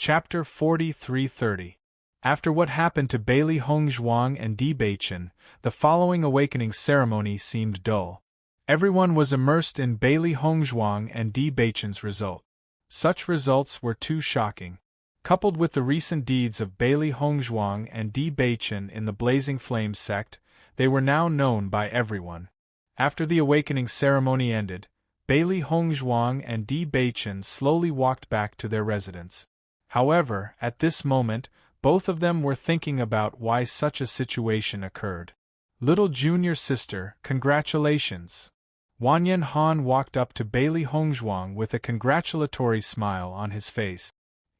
Chapter 43:30. After what happened to Bailey Hongzhuang and Di Beichen, the following awakening ceremony seemed dull. Everyone was immersed in Bailey Hongzhuang and Di Beichen's result. Such results were too shocking. Coupled with the recent deeds of Bailey Hongzhuang and Di Beichen in the Blazing Flames sect, they were now known by everyone. After the awakening ceremony ended, Bailey Hongzhuang and Di Beichen slowly walked back to their residence. However, at this moment, both of them were thinking about why such a situation occurred. Little junior sister, congratulations! Wanyan Han walked up to Bailey Hongzhuang with a congratulatory smile on his face.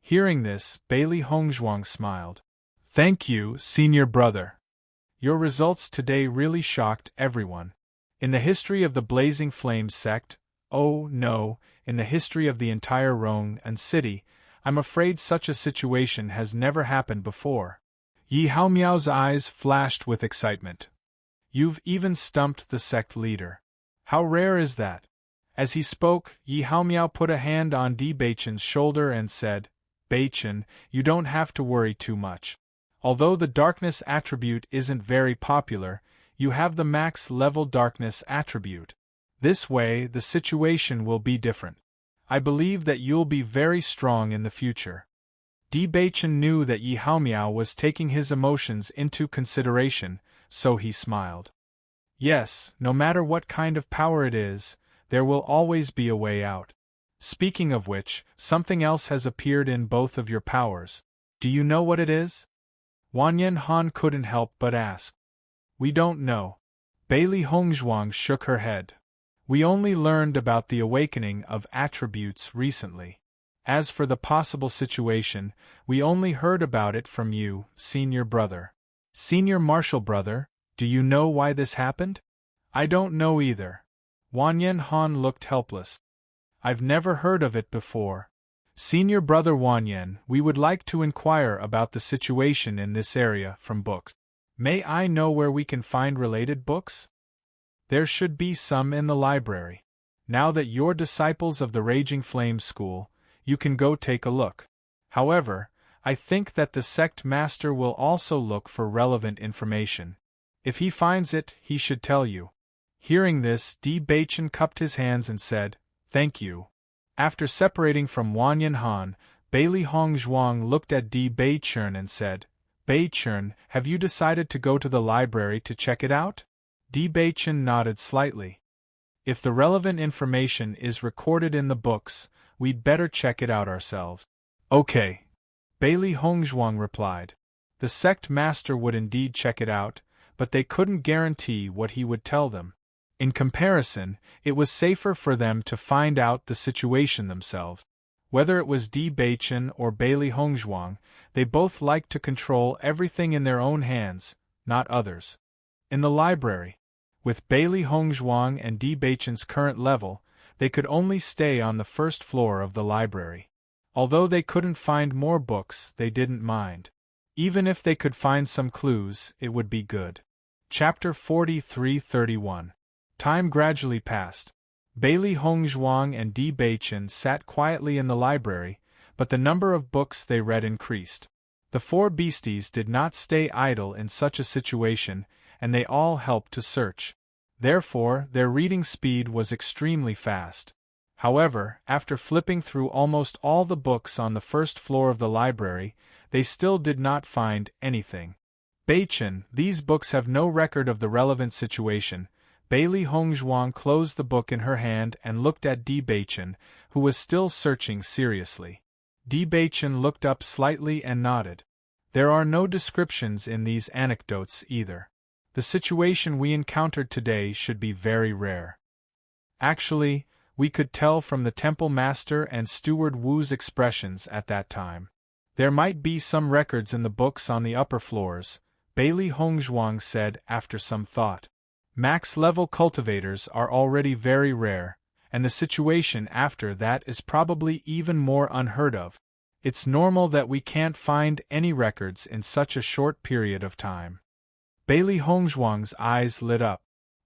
Hearing this, Bailey Hongzhuang smiled. Thank you, senior brother. Your results today really shocked everyone. In the history of the Blazing Flames sect, oh no, in the history of the entire Rong and city, I'm afraid such a situation has never happened before. Yi Haomiao's eyes flashed with excitement. You've even stumped the sect leader. How rare is that? As he spoke, Yi Haomiao put a hand on Di Beichen's shoulder and said, Beichen, you don't have to worry too much. Although the darkness attribute isn't very popular, you have the max level darkness attribute. This way, the situation will be different. I believe that you'll be very strong in the future. Di Beichen knew that Yi Haomiao was taking his emotions into consideration, so he smiled. Yes, no matter what kind of power it is, there will always be a way out. Speaking of which, something else has appeared in both of your powers. Do you know what it is? Wanyan Han couldn't help but ask. We don't know. Bailey Hongzhuang shook her head. We only learned about the awakening of attributes recently. As for the possible situation, we only heard about it from you, senior brother. Senior martial brother, do you know why this happened? I don't know either. Wanyan Han looked helpless. I've never heard of it before. Senior brother Wanyan, we would like to inquire about the situation in this area from books. May I know where we can find related books? There should be some in the library. Now that you're disciples of the Raging Flame School, you can go take a look. However, I think that the sect master will also look for relevant information. If he finds it, he should tell you. Hearing this, Di Beichen cupped his hands and said, Thank you. After separating from Wanyan Han, Bailey Hongzhuang looked at Di Beichen and said, Beichen, have you decided to go to the library to check it out? Di Beichen nodded slightly. If the relevant information is recorded in the books, we'd better check it out ourselves. Okay. Bailey Hongzhuang replied. The sect master would indeed check it out, but they couldn't guarantee what he would tell them. In comparison, it was safer for them to find out the situation themselves. Whether it was Di Beichen or Bailey Hongzhuang, they both liked to control everything in their own hands, not others. In the library, with Bailey Hongzhuang and Di Beichen's current level, they could only stay on the first floor of the library. Although they couldn't find more books, they didn't mind. Even if they could find some clues, it would be good. Chapter 43:31. Time gradually passed. Bailey Hongzhuang and Di Beichen sat quietly in the library, but the number of books they read increased. The four beasties did not stay idle in such a situation, and they all helped to search. Therefore, their reading speed was extremely fast. However, after flipping through almost all the books on the first floor of the library, they still did not find anything. Beichen, these books have no record of the relevant situation. Bailey Hongzhuang closed the book in her hand and looked at Di Beichen, who was still searching seriously. Di Beichen looked up slightly and nodded. There are no descriptions in these anecdotes either. The situation we encountered today should be very rare. Actually, we could tell from the temple master and steward Wu's expressions at that time. There might be some records in the books on the upper floors, Bailey Hongzhuang said after some thought. Max-level cultivators are already very rare, and the situation after that is probably even more unheard of. It's normal that we can't find any records in such a short period of time. Bailey Hongzhuang's eyes lit up.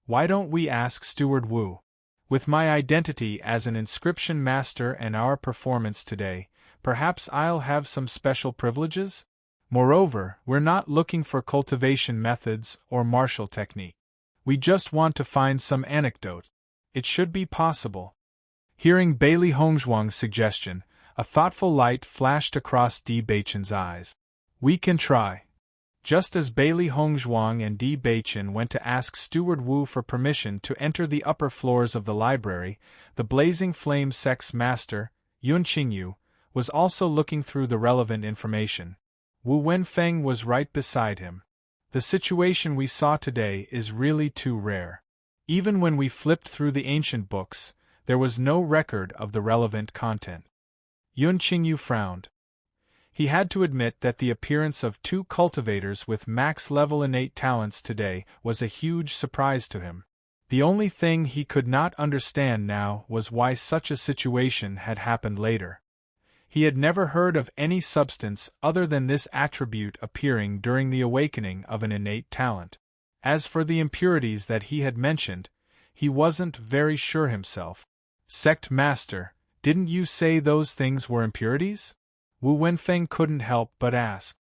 Why don't we ask Steward Wu? With my identity as an inscription master and our performance today, perhaps I'll have some special privileges? Moreover, we're not looking for cultivation methods or martial technique. We just want to find some anecdote. It should be possible. Hearing Bailey Hongzhuang's suggestion, a thoughtful light flashed across Di Beichen's eyes. We can try. Just as Bailey Hongzhuang and Di Beichen went to ask Steward Wu for permission to enter the upper floors of the library, the Blazing Flame Sect's master, Yun Qingyu, was also looking through the relevant information. Wu Wenfeng was right beside him. The situation we saw today is really too rare. Even when we flipped through the ancient books, there was no record of the relevant content. Yun Qingyu frowned. He had to admit that the appearance of two cultivators with max-level innate talents today was a huge surprise to him. The only thing he could not understand now was why such a situation had happened later. He had never heard of any substance other than this attribute appearing during the awakening of an innate talent. As for the impurities that he had mentioned, he wasn't very sure himself. Sect Master, didn't you say those things were impurities? Wu Wenfeng couldn't help but ask.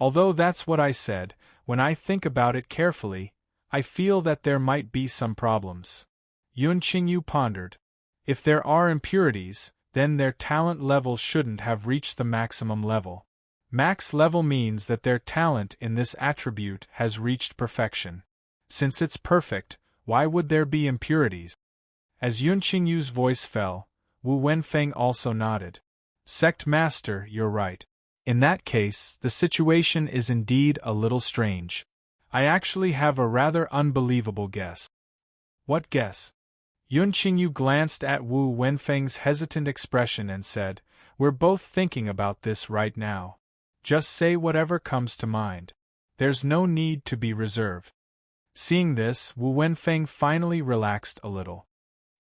Although that's what I said, when I think about it carefully, I feel that there might be some problems. Yun Qingyu pondered. If there are impurities, then their talent level shouldn't have reached the maximum level. Max level means that their talent in this attribute has reached perfection. Since it's perfect, why would there be impurities? As Yun Qingyu's voice fell, Wu Wenfeng also nodded. Sect Master, you're right. In that case, the situation is indeed a little strange. I actually have a rather unbelievable guess. What guess? Yun Qingyu glanced at Wu Wenfeng's hesitant expression and said, We're both thinking about this right now. Just say whatever comes to mind. There's no need to be reserved. Seeing this, Wu Wenfeng finally relaxed a little.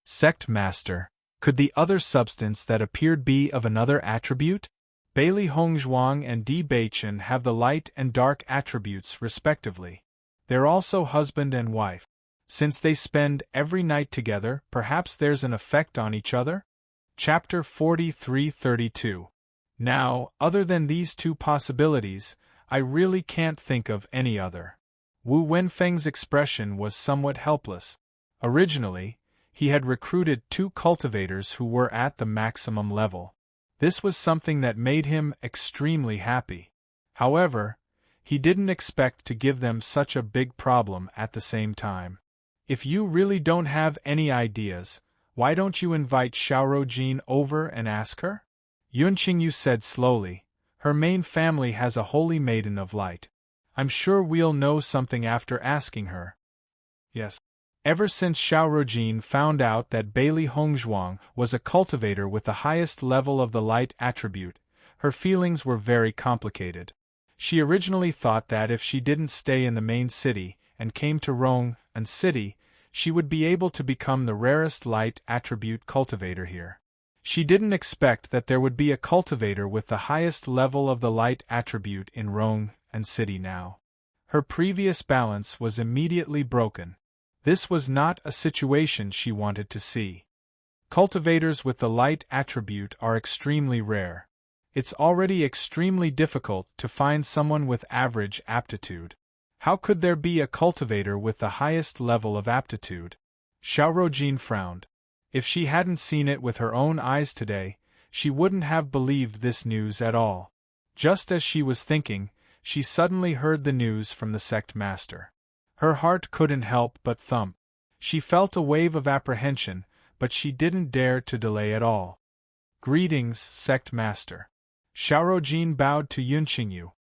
Sect Master, could the other substance that appeared be of another attribute? Bailey Hongzhuang and Di Beichen have the light and dark attributes respectively. They're also husband and wife. Since they spend every night together, perhaps there's an effect on each other? Chapter 43-32. Now, other than these two possibilities, I really can't think of any other. Wu Wenfeng's expression was somewhat helpless. Originally, he had recruited two cultivators who were at the maximum level. This was something that made him extremely happy. However, he didn't expect to give them such a big problem at the same time. If you really don't have any ideas, why don't you invite Xiaorojin over and ask her? Yun Qingyu said slowly, her main family has a holy maiden of light. I'm sure we'll know something after asking her. Yes. Ever since Xiaorojin found out that Bailey Hongzhuang was a cultivator with the highest level of the light attribute, her feelings were very complicated. She originally thought that if she didn't stay in the main city and came to Rong and City, she would be able to become the rarest light attribute cultivator here. She didn't expect that there would be a cultivator with the highest level of the light attribute in Rong and City now. Her previous balance was immediately broken. This was not a situation she wanted to see. Cultivators with the light attribute are extremely rare. It's already extremely difficult to find someone with average aptitude. How could there be a cultivator with the highest level of aptitude? Xiaorojin frowned. If she hadn't seen it with her own eyes today, she wouldn't have believed this news at all. Just as she was thinking, she suddenly heard the news from the sect master. Her heart couldn't help but thump. She felt a wave of apprehension, but she didn't dare to delay at all. Greetings, sect master. Xiaorojin bowed to Yun Qingyu.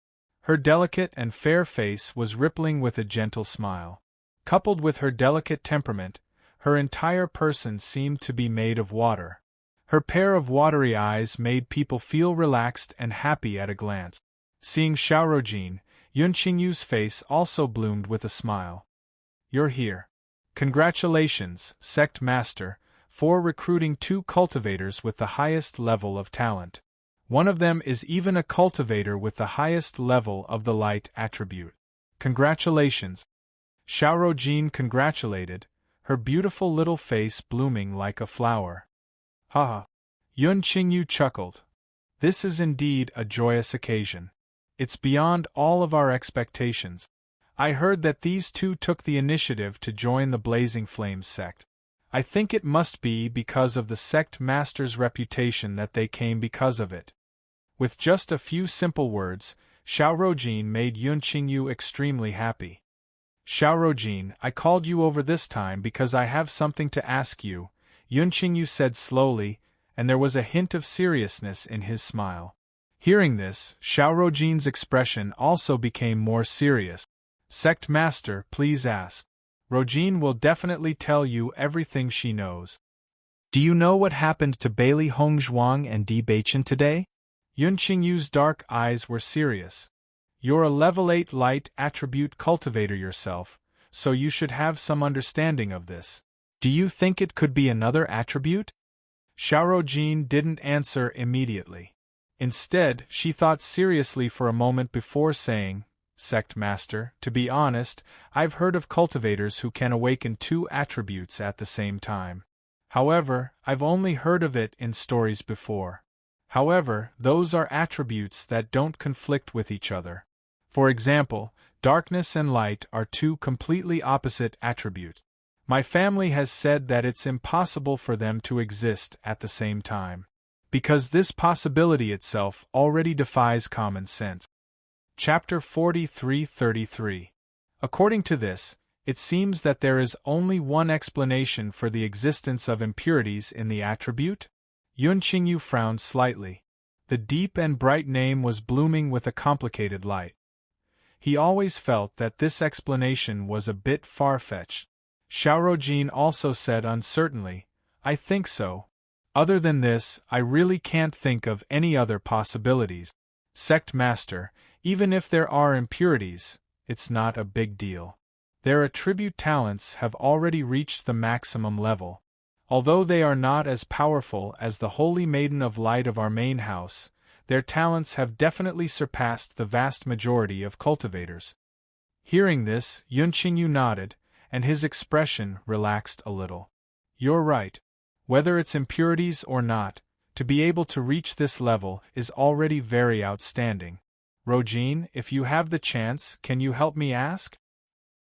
Her delicate and fair face was rippling with a gentle smile. Coupled with her delicate temperament, her entire person seemed to be made of water. Her pair of watery eyes made people feel relaxed and happy at a glance. Seeing Xiaorojin, Yun Qingyu's face also bloomed with a smile. You're here. Congratulations, sect master, for recruiting two cultivators with the highest level of talent. One of them is even a cultivator with the highest level of the light attribute. Congratulations. Xiaorojin congratulated, her beautiful little face blooming like a flower. Ha ha. Yun Qingyu chuckled. This is indeed a joyous occasion. It's beyond all of our expectations. I heard that these two took the initiative to join the Blazing Flames sect. I think it must be because of the sect master's reputation that they came because of it." With just a few simple words, Xiaorojin made Yun Qingyu extremely happy. "Xiaorojin, I called you over this time because I have something to ask you," Yun Qingyu said slowly, and there was a hint of seriousness in his smile. Hearing this, Xiaorojin's expression also became more serious. "Sect Master, please ask. Rojin will definitely tell you everything she knows." "Do you know what happened to Bailey Hongzhuang and Di Beichen today?" Yun Qingyu's dark eyes were serious. "You're a level 8 light attribute cultivator yourself, so you should have some understanding of this. Do you think it could be another attribute?" Xiaorojin didn't answer immediately. Instead, she thought seriously for a moment before saying, "Sect Master, to be honest, I've heard of cultivators who can awaken 2 attributes at the same time. However, I've only heard of it in stories before. However, those are attributes that don't conflict with each other. For example, darkness and light are 2 completely opposite attributes. My family has said that it's impossible for them to exist at the same time, because this possibility itself already defies common sense." Chapter 43:33. According to this, it seems that there is only one explanation for the existence of impurities in the attribute? Yun Qingyu frowned slightly. The deep and bright name was blooming with a complicated light. He always felt that this explanation was a bit far-fetched. Xiaorojin also said uncertainly, "I think so. Other than this, I really can't think of any other possibilities. Sect Master, even if there are impurities, it's not a big deal. Their attribute talents have already reached the maximum level. Although they are not as powerful as the Holy Maiden of Light of our main house, their talents have definitely surpassed the vast majority of cultivators." Hearing this, Yun Qingyu nodded, and his expression relaxed a little. "You're right. Whether it's impurities or not, to be able to reach this level is already very outstanding. Rojin, if you have the chance, can you help me ask?"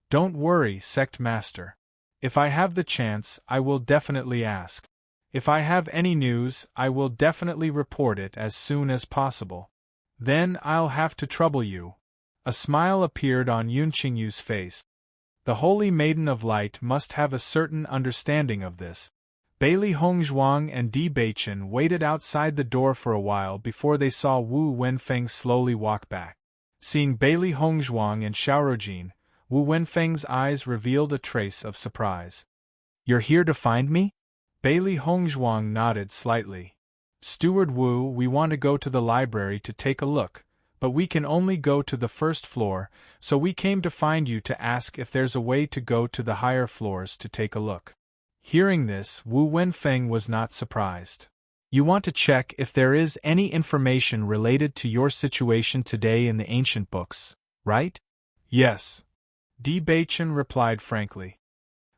"Don't worry, Sect Master. If I have the chance, I will definitely ask. If I have any news, I will definitely report it as soon as possible. Then I'll have to trouble you." A smile appeared on Yun Qingyu's face. The Holy Maiden of Light must have a certain understanding of this. Bailey Hongzhuang and Di Beichen waited outside the door for a while before they saw Wu Wenfeng slowly walk back. Seeing Bailey Hongzhuang and Xiaorojin, Wu Wenfeng's eyes revealed a trace of surprise. "You're here to find me?" Bailey Hongzhuang nodded slightly. "Steward Wu, we want to go to the library to take a look, but we can only go to the first floor, so we came to find you to ask if there's a way to go to the higher floors to take a look." Hearing this, Wu Wenfeng was not surprised. "You want to check if there is any information related to your situation today in the ancient books, right?" "Yes," Di Beichen replied frankly.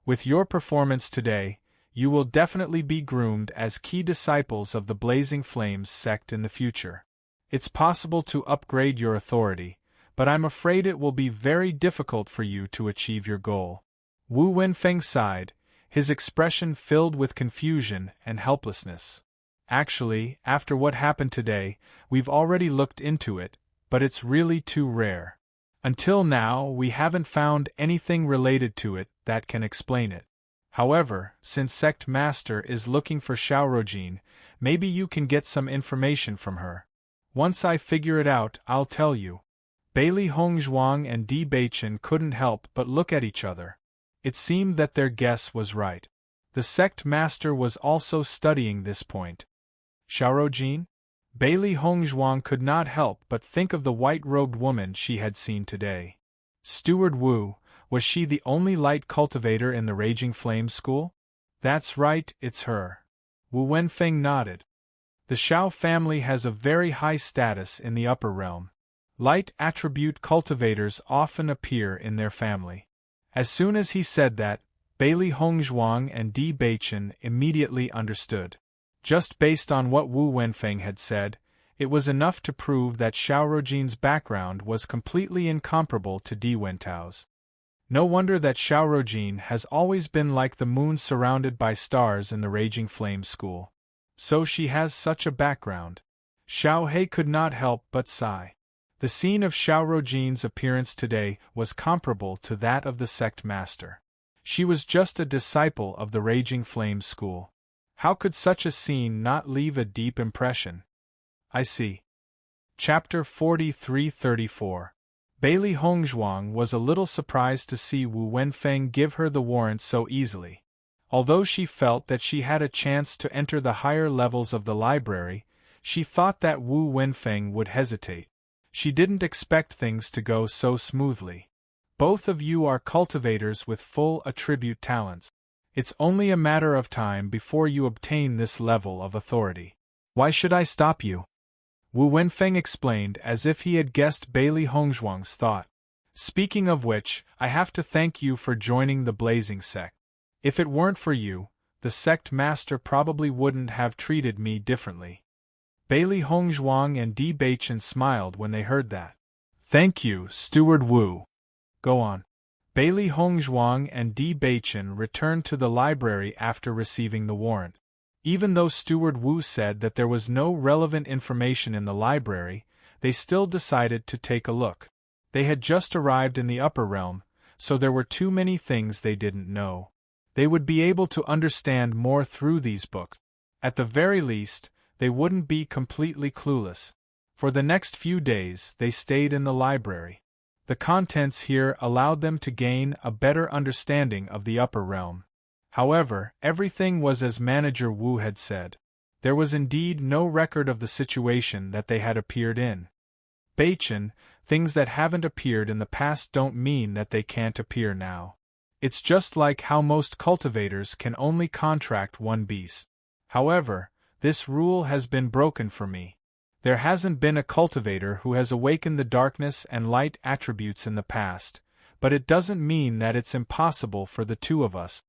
"With your performance today, you will definitely be groomed as key disciples of the Blazing Flames sect in the future. It's possible to upgrade your authority, but I'm afraid it will be very difficult for you to achieve your goal." Wu Wenfeng sighed, his expression filled with confusion and helplessness. "Actually, after what happened today, we've already looked into it, but it's really too rare. Until now, we haven't found anything related to it that can explain it. However, since Sect Master is looking for Xiaorojin, maybe you can get some information from her. Once I figure it out, I'll tell you." Bailey Hongzhuang and Di Beichen couldn't help but look at each other. It seemed that their guess was right. The Sect Master was also studying this point. Xiaorojin? Bailey Hongzhuang could not help but think of the white-robed woman she had seen today. Steward Wu, was she the only light cultivator in the Raging Flame School? "That's right, it's her." Wu Wenfeng nodded. "The Xiao family has a very high status in the upper realm. Light attribute cultivators often appear in their family." As soon as he said that, Bailey Hongzhuang and Di Beichen immediately understood. Just based on what Wu Wenfeng had said, It was enough to prove that Xiaorojin's background was completely incomparable to Di Wentao's. No wonder that Xiaorojin has always been like the moon surrounded by stars in the Raging Flame School. So she has such a background. Xiao He could not help but sigh. The scene of Xiaorojin's appearance today was comparable to that of the sect master. She was just a disciple of the Raging Flame School. How could such a scene not leave a deep impression? I see. Chapter 43-34. Bailey Hongzhuang was a little surprised to see Wu Wenfeng give her the warrant so easily. Although she felt that she had a chance to enter the higher levels of the library, she thought that Wu Wenfeng would hesitate. She didn't expect things to go so smoothly. Both of you are cultivators with full attribute talents. It's only a matter of time before you obtain this level of authority. Why should I stop you? Wu Wenfeng explained as if he had guessed Bailey Hongzhuang's thought. Speaking of which, I have to thank you for joining the Blazing Sect. If it weren't for you, the sect master probably wouldn't have treated me differently. Bailey Hongzhuang and Di Beichen smiled when they heard that. Thank you, Steward Wu. Go on. Bailey Hongzhuang and Di Beichen returned to the library after receiving the warrant. Even though Steward Wu said that there was no relevant information in the library, they still decided to take a look. They had just arrived in the upper realm, so there were too many things they didn't know. They would be able to understand more through these books. At the very least, they wouldn't be completely clueless. For the next few days, they stayed in the library. The contents here allowed them to gain a better understanding of the upper realm. However, everything was as Manager Wu had said. There was indeed no record of the situation that they had appeared in. Beichen, things that haven't appeared in the past don't mean that they can't appear now. It's just like how most cultivators can only contract one beast. However, this rule has been broken for me. There hasn't been a cultivator who has awakened the darkness and light attributes in the past, but it doesn't mean that it's impossible for the two of us.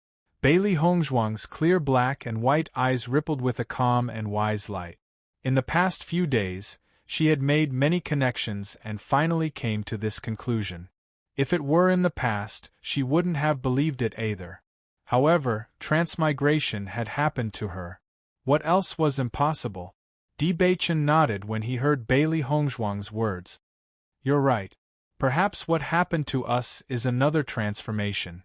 Bailey Hongzhuang's clear black and white eyes rippled with a calm and wise light. In the past few days, she had made many connections and finally came to this conclusion. If it were in the past, she wouldn't have believed it either. However, transmigration had happened to her. What else was impossible? Di Beichen nodded when he heard Bailey Hongzhuang's words. You're right. Perhaps what happened to us is another transformation.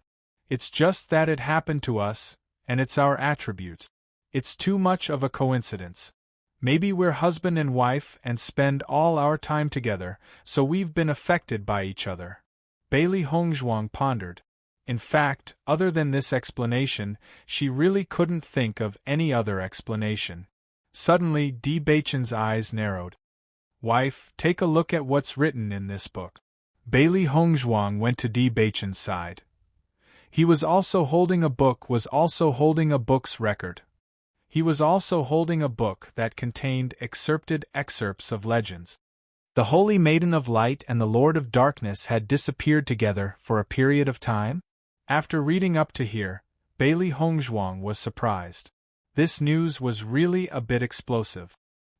It's just that it happened to us, and it's our attributes. It's too much of a coincidence. Maybe we're husband and wife and spend all our time together, so we've been affected by each other. Bailey Hongzhuang pondered. In fact, other than this explanation, she really couldn't think of any other explanation. Suddenly, Di Beichen's eyes narrowed. Wife, take a look at what's written in this book. Bailey Hongzhuang went to Di Beichen's side. He was also holding a book's record. He was also holding a book that contained excerpts of legends. The Holy Maiden of Light and the Lord of Darkness had disappeared together for a period of time? After reading up to here, Bailey Hongzhuang was surprised. This news was really a bit explosive.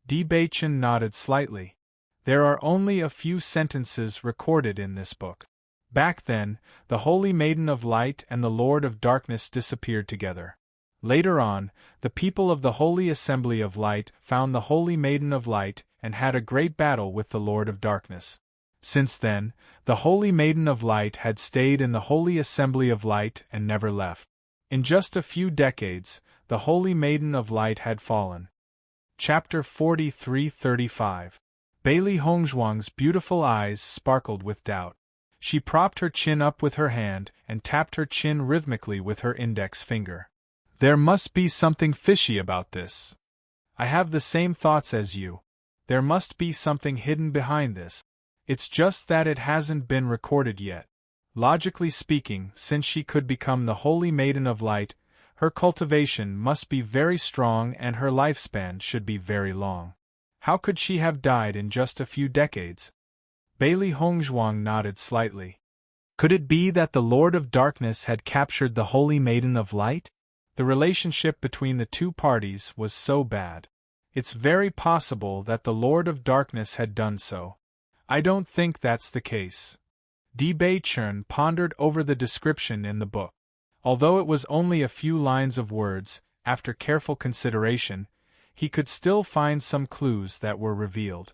Di Beichen nodded slightly. There are only a few sentences recorded in this book. Back then, the Holy Maiden of Light and the Lord of Darkness disappeared together. Later on, the people of the Holy Assembly of Light found the Holy Maiden of Light and had a great battle with the Lord of Darkness. Since then, the Holy Maiden of Light had stayed in the Holy Assembly of Light and never left. In just a few decades, the Holy Maiden of Light had fallen. Chapter 43-35. Bailey Hongzhuang's beautiful eyes sparkled with doubt. She propped her chin up with her hand and tapped her chin rhythmically with her index finger. There must be something fishy about this. I have the same thoughts as you. There must be something hidden behind this. It's just that it hasn't been recorded yet. Logically speaking, since she could become the Holy Maiden of Light, her cultivation must be very strong and her lifespan should be very long. How could she have died in just a few decades? Bailey Hongzhuang nodded slightly. Could it be that the Lord of Darkness had captured the Holy Maiden of Light? The relationship between the two parties was so bad. It's very possible that the Lord of Darkness had done so. I don't think that's the case. Bei-chun pondered over the description in the book. Although it was only a few lines of words, after careful consideration, he could still find some clues that were revealed.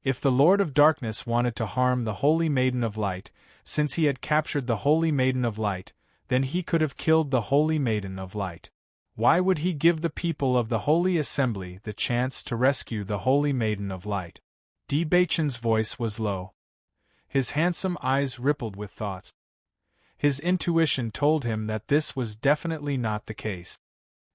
If the Lord of Darkness wanted to harm the Holy Maiden of Light, since he had captured the Holy Maiden of Light, then he could have killed the Holy Maiden of Light. Why would he give the people of the Holy Assembly the chance to rescue the Holy Maiden of Light? Bei-chun's voice was low. His handsome eyes rippled with thought. His intuition told him that this was definitely not the case.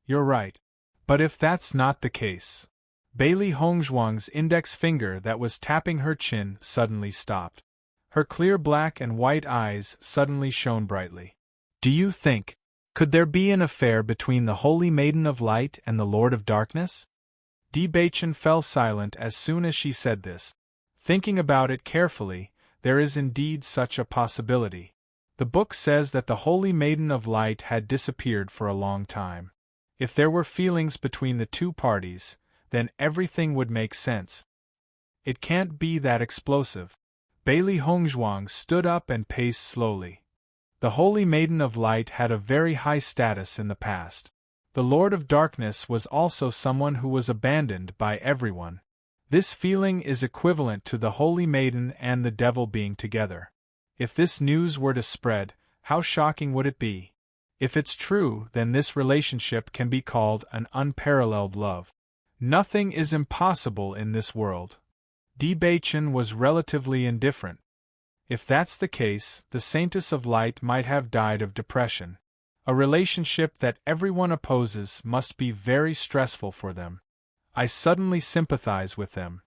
You're right. But if that's not the case... Bailey Hongzhuang's index finger that was tapping her chin suddenly stopped. Her clear black and white eyes suddenly shone brightly. Do you think... could there be an affair between the Holy Maiden of Light and the Lord of Darkness? Bei-chun fell silent as soon as she said this. Thinking about it carefully, there is indeed such a possibility. The book says that the Holy Maiden of Light had disappeared for a long time. If there were feelings between the two parties, then everything would make sense. It can't be that explosive. Bailey Hongzhuang stood up and paced slowly. The Holy Maiden of Light had a very high status in the past. The Lord of Darkness was also someone who was abandoned by everyone. This feeling is equivalent to the Holy Maiden and the devil being together. If this news were to spread, how shocking would it be? If it's true, then this relationship can be called an unparalleled love. Nothing is impossible in this world. Bei-chun was relatively indifferent. If that's the case, the Saintess of Light might have died of depression. A relationship that everyone opposes must be very stressful for them. I suddenly sympathize with them.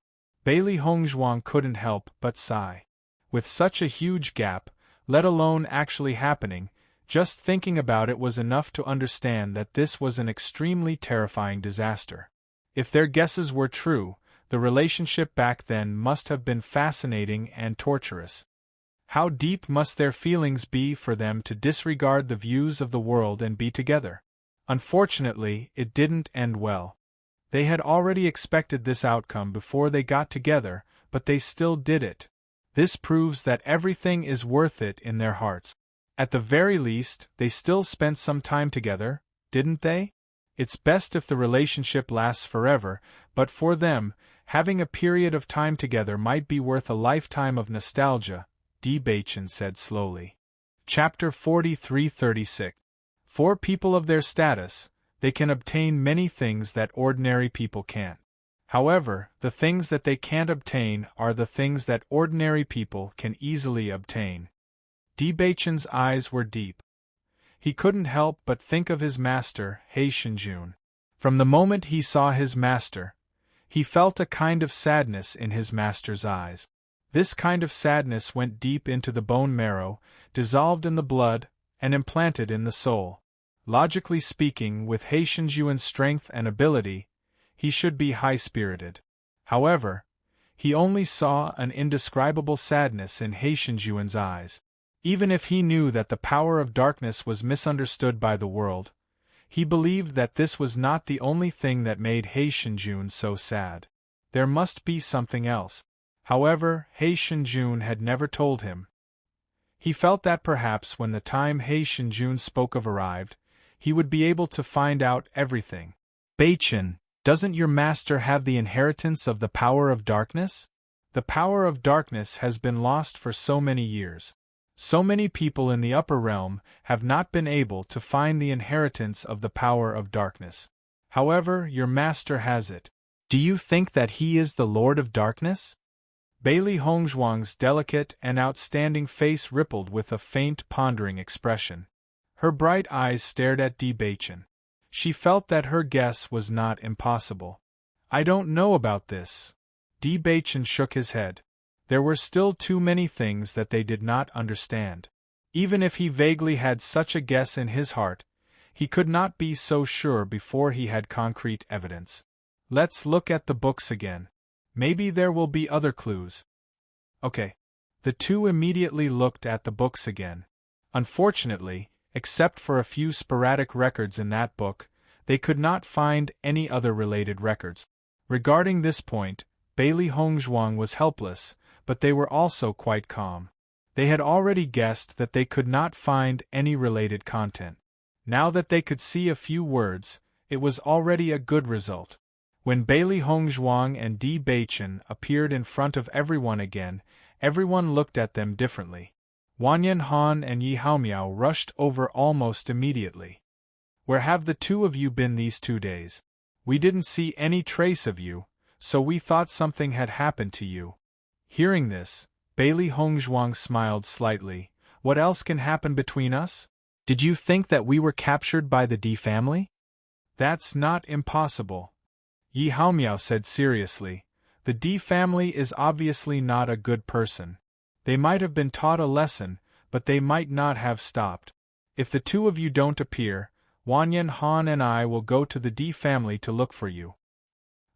Bailey Hongzhuang couldn't help but sigh. With such a huge gap, let alone actually happening, just thinking about it was enough to understand that this was an extremely terrifying disaster. If their guesses were true, the relationship back then must have been fascinating and torturous. How deep must their feelings be for them to disregard the views of the world and be together? Unfortunately, it didn't end well. They had already expected this outcome before they got together, but they still did it. This proves that everything is worth it in their hearts. At the very least, they still spent some time together, didn't they? It's best if the relationship lasts forever, but for them, having a period of time together might be worth a lifetime of nostalgia, Bei-chun said slowly. Chapter 43-36. For people of their status, they can obtain many things that ordinary people can't. However, the things that they can't obtain are the things that ordinary people can easily obtain. Bei-chun's eyes were deep. He couldn't help but think of his master, He Shinjun. From the moment he saw his master, he felt a kind of sadness in his master's eyes. This kind of sadness went deep into the bone marrow, dissolved in the blood, and implanted in the soul. Logically speaking, with He Shinjun's strength and ability, he should be high-spirited. However, he only saw an indescribable sadness in He Shinjun's eyes. Even if he knew that the power of darkness was misunderstood by the world, he believed that this was not the only thing that made He Shinjun so sad. There must be something else. However, He Shinjun had never told him. He felt that perhaps when the time He Shinjun spoke of arrived, he would be able to find out everything. Bei-chun, doesn't your master have the inheritance of the power of darkness? The power of darkness has been lost for so many years. So many people in the upper realm have not been able to find the inheritance of the power of darkness. However, your master has it. Do you think that he is the Lord of Darkness? Bailey Hongzhuang's delicate and outstanding face rippled with a faint pondering expression. Her bright eyes stared at Bei-chun. She felt that her guess was not impossible. I don't know about this. Bei-chun shook his head. There were still too many things that they did not understand. Even if he vaguely had such a guess in his heart, he could not be so sure before he had concrete evidence. Let's look at the books again. Maybe there will be other clues. Okay. The two immediately looked at the books again. Unfortunately, except for a few sporadic records in that book, they could not find any other related records. Regarding this point, Bailey Hongzhuang was helpless, but they were also quite calm. They had already guessed that they could not find any related content. Now that they could see a few words, it was already a good result. When Bailey Hongzhuang and Di Beichen appeared in front of everyone again, everyone looked at them differently. Wanyan Han and Yi Haomiao rushed over almost immediately. "Where have the two of you been these 2 days? We didn't see any trace of you, so we thought something had happened to you." Hearing this, Bailey Hongzhuang smiled slightly. "What else can happen between us? Did you think that we were captured by the Di family?" "That's not impossible," Yi Haomiao said seriously. "The Di family is obviously not a good person. They might have been taught a lesson, but they might not have stopped. If the two of you don't appear, Wanyan Han and I will go to the Di family to look for you."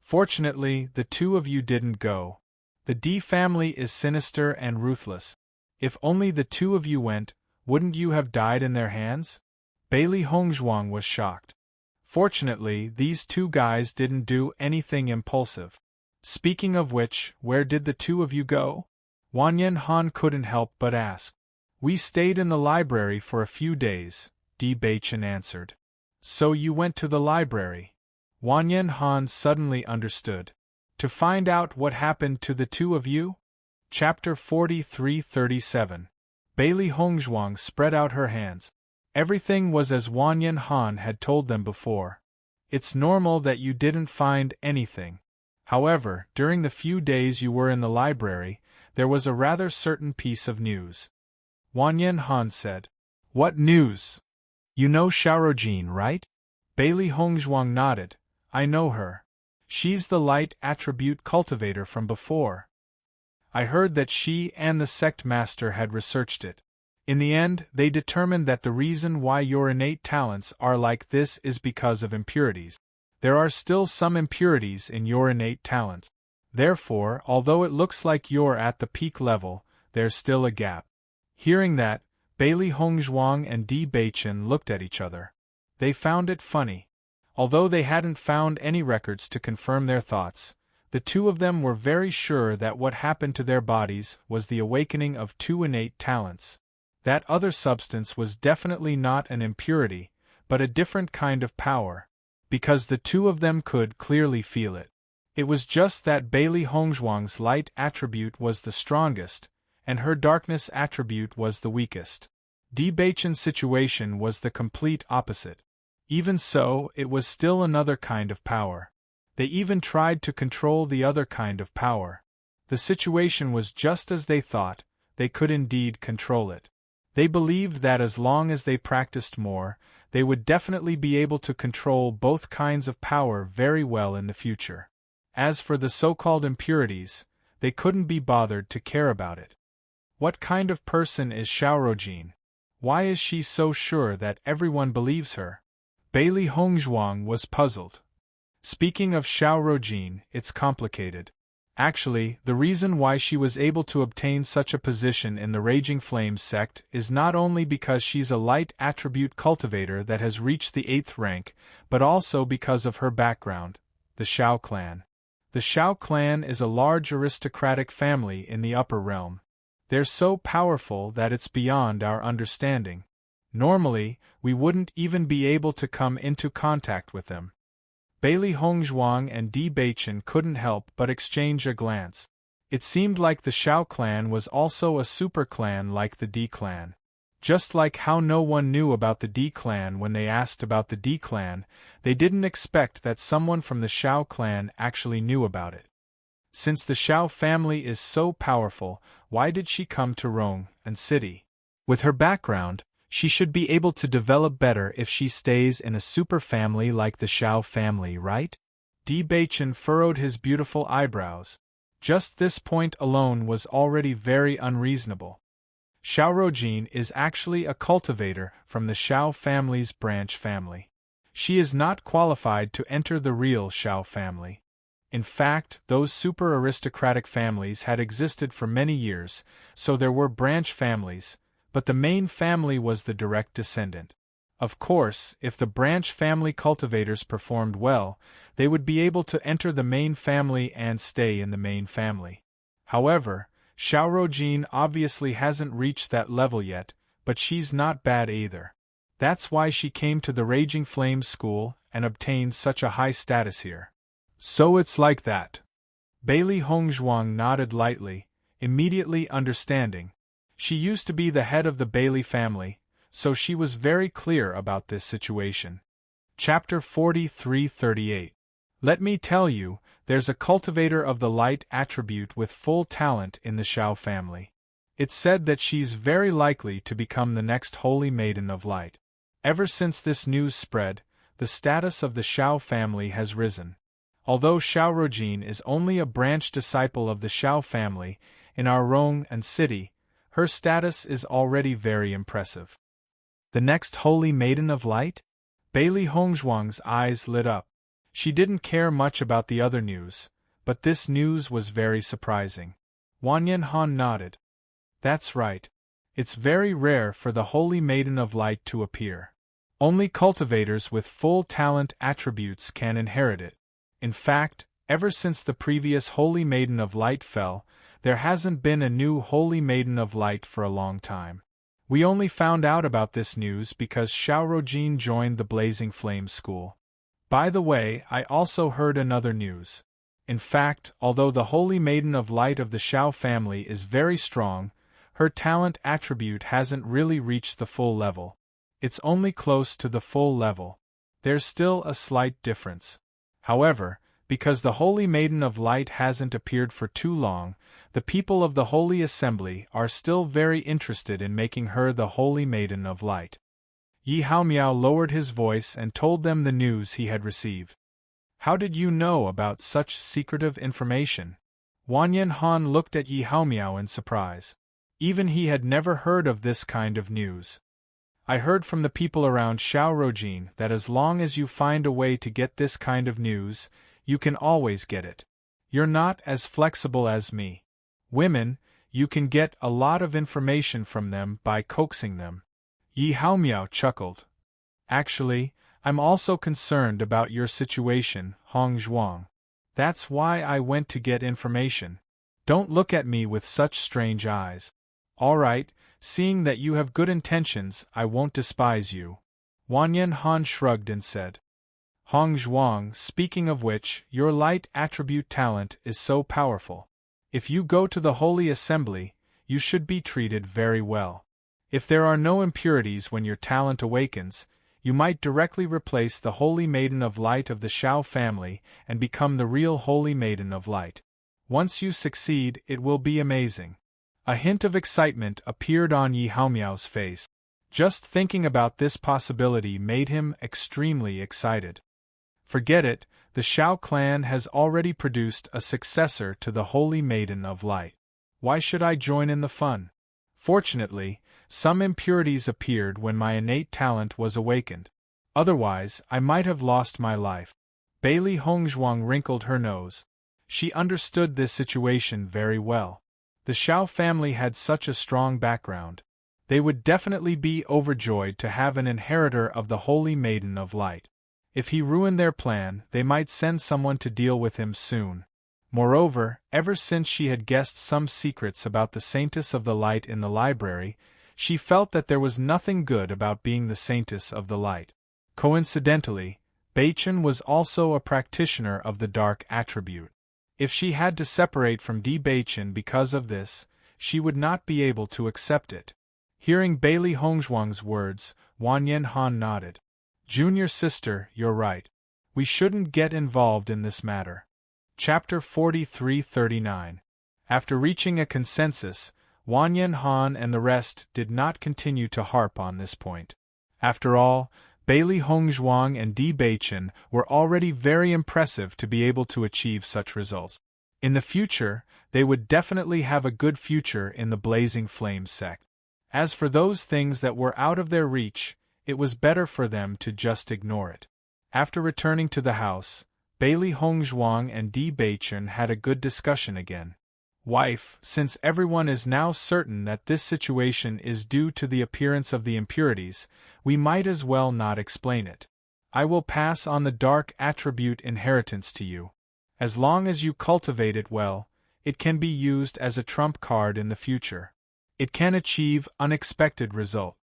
Fortunately, the two of you didn't go. The Di family is sinister and ruthless. If only the two of you went, wouldn't you have died in their hands? Bailey Hongzhuang was shocked. Fortunately, these two guys didn't do anything impulsive. "Speaking of which, where did the two of you go?" Wanyan Han couldn't help but ask. "We stayed in the library for a few days," Di Beichen answered. "So you went to the library?" Wanyan Han suddenly understood. "To find out what happened to the two of you?" Chapter 43-37. Bailey Hongzhuang spread out her hands. Everything was as Wanyan Han had told them before. "It's normal that you didn't find anything. However, during the few days you were in the library, there was a rather certain piece of news." Wanyan Han said. "What news?" "You know Xiaorojin, right?" Bailey Hongzhuang nodded. "I know her. She's the light attribute cultivator from before. I heard that she and the sect master had researched it. In the end, they determined that the reason why your innate talents are like this is because of impurities. There are still some impurities in your innate talent. Therefore, although it looks like you're at the peak level, there's still a gap." Hearing that, Bailey Hongzhuang and Di Beichen looked at each other. They found it funny. Although they hadn't found any records to confirm their thoughts, the two of them were very sure that what happened to their bodies was the awakening of two innate talents. That other substance was definitely not an impurity, but a different kind of power, because the two of them could clearly feel it. It was just that Bailey Hongzhuang's light attribute was the strongest, and her darkness attribute was the weakest. Di Beichen's situation was the complete opposite. Even so, it was still another kind of power. They even tried to control the other kind of power. The situation was just as they thought, they could indeed control it. They believed that as long as they practiced more, they would definitely be able to control both kinds of power very well in the future. As for the so-called impurities, they couldn't be bothered to care about it. What kind of person is Xiaorojin? Why is she so sure that everyone believes her? Bailey Hongzhuang was puzzled. Speaking of Xiaorojin, it's complicated. Actually, the reason why she was able to obtain such a position in the Raging Flames sect is not only because she's a light attribute cultivator that has reached the 8th rank, but also because of her background, the Xiao clan. The Xiao clan is a large aristocratic family in the upper realm. They're so powerful that it's beyond our understanding. Normally, we wouldn't even be able to come into contact with them. Bailey Hongzhuang and Di Beichen couldn't help but exchange a glance. It seemed like the Xiao clan was also a super clan like the Di clan. Just like how no one knew about the Di clan when they asked about the Di clan, they didn't expect that someone from the Xiao clan actually knew about it. Since the Xiao family is so powerful, why did she come to Rong and City? With her background, she should be able to develop better if she stays in a super family like the Xiao family, right? Di Beichen furrowed his beautiful eyebrows. Just this point alone was already very unreasonable. Xiaorojin is actually a cultivator from the Xiao family's branch family. She is not qualified to enter the real Xiao family. In fact, those super aristocratic families had existed for many years, so there were branch families, but the main family was the direct descendant. Of course, if the branch family cultivators performed well, they would be able to enter the main family and stay in the main family. However, Xiaorojin obviously hasn't reached that level yet, but she's not bad either. That's why she came to the Raging Flames School and obtained such a high status here. So it's like that. Bailey Hongzhuang nodded lightly, immediately understanding. She used to be the head of the Bailey family, so she was very clear about this situation. Chapter 43-38. Let me tell you, there's a cultivator of the light attribute with full talent in the Xiao family. It's said that she's very likely to become the next Holy Maiden of Light. Ever since this news spread, the status of the Xiao family has risen. Although Xiaorojin is only a branch disciple of the Xiao family in our Rong and city, her status is already very impressive. The next Holy Maiden of Light? Bailey Hongzhuang's eyes lit up. She didn't care much about the other news, but this news was very surprising. Wanyan Han nodded. That's right. It's very rare for the Holy Maiden of Light to appear. Only cultivators with full talent attributes can inherit it. In fact, ever since the previous Holy Maiden of Light fell, there hasn't been a new Holy Maiden of Light for a long time. We only found out about this news because Xiaorojin joined the Blazing Flame School. By the way, I also heard another news. In fact, although the Holy Maiden of Light of the Xiao family is very strong, her talent attribute hasn't really reached the full level. It's only close to the full level. There's still a slight difference. However, because the Holy Maiden of Light hasn't appeared for too long, the people of the Holy Assembly are still very interested in making her the Holy Maiden of Light. Yi Haomiao lowered his voice and told them the news he had received. How did you know about such secretive information? Wanyan Han looked at Yi Haomiao in surprise. Even he had never heard of this kind of news. I heard from the people around Xiaorojin that as long as you find a way to get this kind of news, you can always get it. You're not as flexible as me. Women, you can get a lot of information from them by coaxing them. Yi Haomiao chuckled. Actually, I'm also concerned about your situation, Hongzhuang. That's why I went to get information. Don't look at me with such strange eyes. All right, seeing that you have good intentions, I won't despise you. Wanyan Han shrugged and said. Hongzhuang, speaking of which, your light attribute talent is so powerful. If you go to the Holy Assembly, you should be treated very well. If there are no impurities when your talent awakens, you might directly replace the Holy Maiden of Light of the Xiao family and become the real Holy Maiden of Light. Once you succeed, it will be amazing. A hint of excitement appeared on Yi Haomiao's face. Just thinking about this possibility made him extremely excited. Forget it, the Xiao clan has already produced a successor to the Holy Maiden of Light. Why should I join in the fun? Fortunately, some impurities appeared when my innate talent was awakened. Otherwise, I might have lost my life. Bailey Hongzhuang wrinkled her nose. She understood this situation very well. The Xiao family had such a strong background. They would definitely be overjoyed to have an inheritor of the Holy Maiden of Light. If he ruined their plan, they might send someone to deal with him soon. Moreover, ever since she had guessed some secrets about the Saintess of the Light in the library, she felt that there was nothing good about being the Saintess of the Light. Coincidentally, Beichen was also a practitioner of the dark attribute. If she had to separate from Di Beichen because of this, she would not be able to accept it. Hearing Bailey Hongzhuang's words, Wanyan Han nodded. Junior sister, you're right. We shouldn't get involved in this matter. Chapter 43-39. After reaching a consensus, Wanyan Han and the rest did not continue to harp on this point. After all, Bailey Hongzhuang and Di Beichen were already very impressive to be able to achieve such results. In the future, they would definitely have a good future in the Blazing Flame sect. As for those things that were out of their reach, it was better for them to just ignore it. After returning to the house, Bailey Hongzhuang and Di Beichen had a good discussion again. Wife, since everyone is now certain that this situation is due to the appearance of the impurities, we might as well not explain it. I will pass on the dark attribute inheritance to you. As long as you cultivate it well, it can be used as a trump card in the future. It can achieve unexpected results.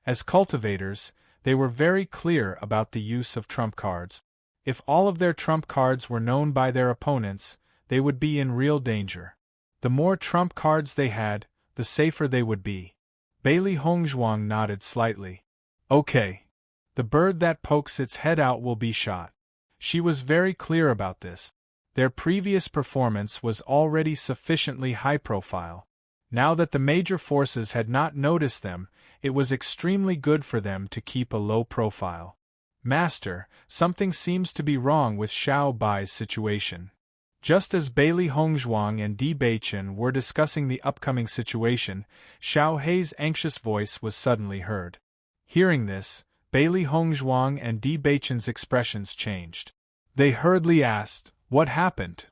As cultivators, they were very clear about the use of trump cards. If all of their trump cards were known by their opponents, they would be in real danger. The more trump cards they had, the safer they would be. Bailey Hongzhuang nodded slightly. Okay. The bird that pokes its head out will be shot. She was very clear about this. Their previous performance was already sufficiently high-profile. Now that the major forces had not noticed them, it was extremely good for them to keep a low profile. Master, something seems to be wrong with Xiao Bai's situation. Just as Bailey Hongzhuang and Di Beichen were discussing the upcoming situation, Xiao Hei's anxious voice was suddenly heard. Hearing this, Bailey Hongzhuang and Di Beichen's expressions changed. They hurriedly asked, "What happened?"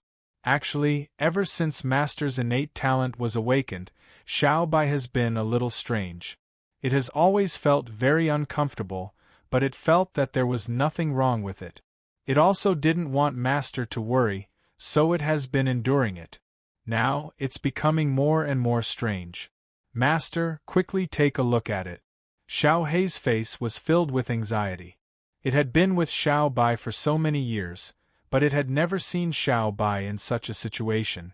Actually, ever since Master's innate talent was awakened, Xiao Bai has been a little strange. It has always felt very uncomfortable, but it felt that there was nothing wrong with it. It also didn't want Master to worry, so it has been enduring it. Now, it's becoming more and more strange. Master, quickly take a look at it. Xiao Hei's face was filled with anxiety. It had been with Xiao Bai for so many years, but it had never seen Xiao Bai in such a situation.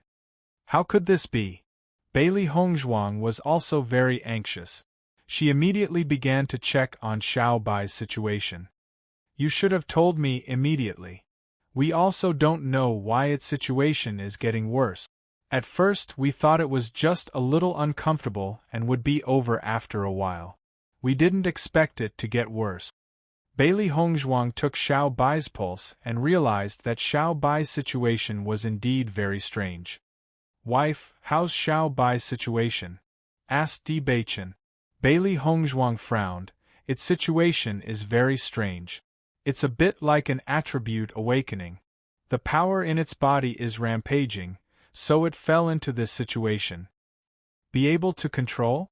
How could this be? Bailey Hongzhuang was also very anxious. She immediately began to check on Xiao Bai's situation. You should have told me immediately. We also don't know why its situation is getting worse. At first we thought it was just a little uncomfortable and would be over after a while. We didn't expect it to get worse. Bailey Hongzhuang took Xiao Bai's pulse and realized that Xiao Bai's situation was indeed very strange. Wife, how's Xiao Bai's situation? Asked Di Beichen. Bailey Hongzhuang frowned. Its situation is very strange. It's a bit like an attribute awakening. The power in its body is rampaging, so it fell into this situation. Be able to control?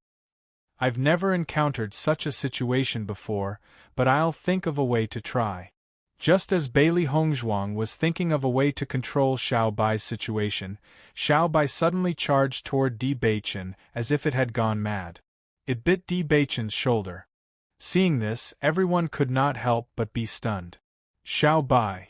I've never encountered such a situation before, but I'll think of a way to try. Just as Bailey Hongzhuang was thinking of a way to control Xiao Bai's situation, Xiao Bai suddenly charged toward Di Beichen as if it had gone mad. It bit Di Beichen's shoulder. Seeing this, everyone could not help but be stunned. Xiao Bai!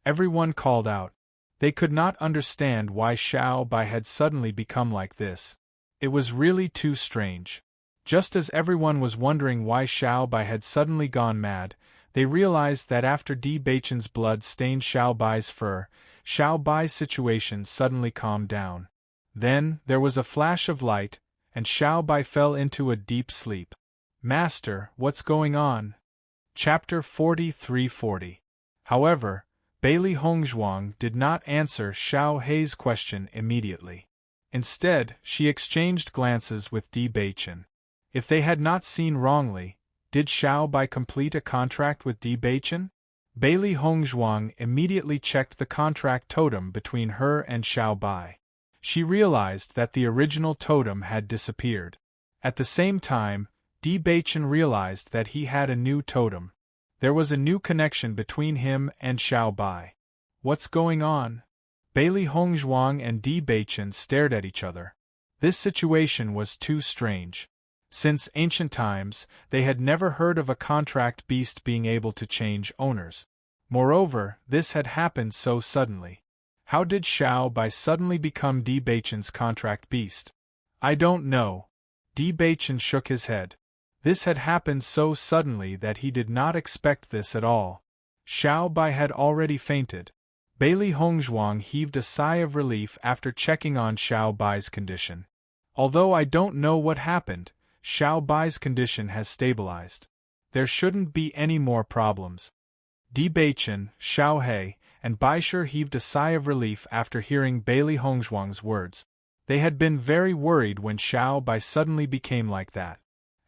Everyone called out. They could not understand why Xiao Bai had suddenly become like this. It was really too strange. Just as everyone was wondering why Xiao Bai had suddenly gone mad, they realized that after Di Beichen's blood stained Xiao Bai's fur, Xiao Bai's situation suddenly calmed down. Then, there was a flash of light, and Xiao Bai fell into a deep sleep. Master, what's going on? Chapter 4340. However, Bailey Hongzhuang did not answer Xiao Hei's question immediately. Instead, she exchanged glances with Di Beichen. If they had not seen wrongly, did Xiao Bai complete a contract with Di Beichen? Bailey Hongzhuang immediately checked the contract totem between her and Xiao Bai. She realized that the original totem had disappeared. At the same time, Di Beichen realized that he had a new totem. There was a new connection between him and Xiao Bai. What's going on? Bailey Hongzhuang and Di Beichen stared at each other. This situation was too strange. Since ancient times, they had never heard of a contract beast being able to change owners. Moreover, this had happened so suddenly. How did Xiao Bai suddenly become Di Beichen's contract beast? I don't know. Di Beichen shook his head. This had happened so suddenly that he did not expect this at all. Xiao Bai had already fainted. Bailey Hongzhuang heaved a sigh of relief after checking on Xiao Bai's condition. Although I don't know what happened, Xiao Bai's condition has stabilized. There shouldn't be any more problems. Di Beichen, Xiao Hei, and Baisher heaved a sigh of relief after hearing Bailey Hongzhuang's words. They had been very worried when Xiao Bai suddenly became like that.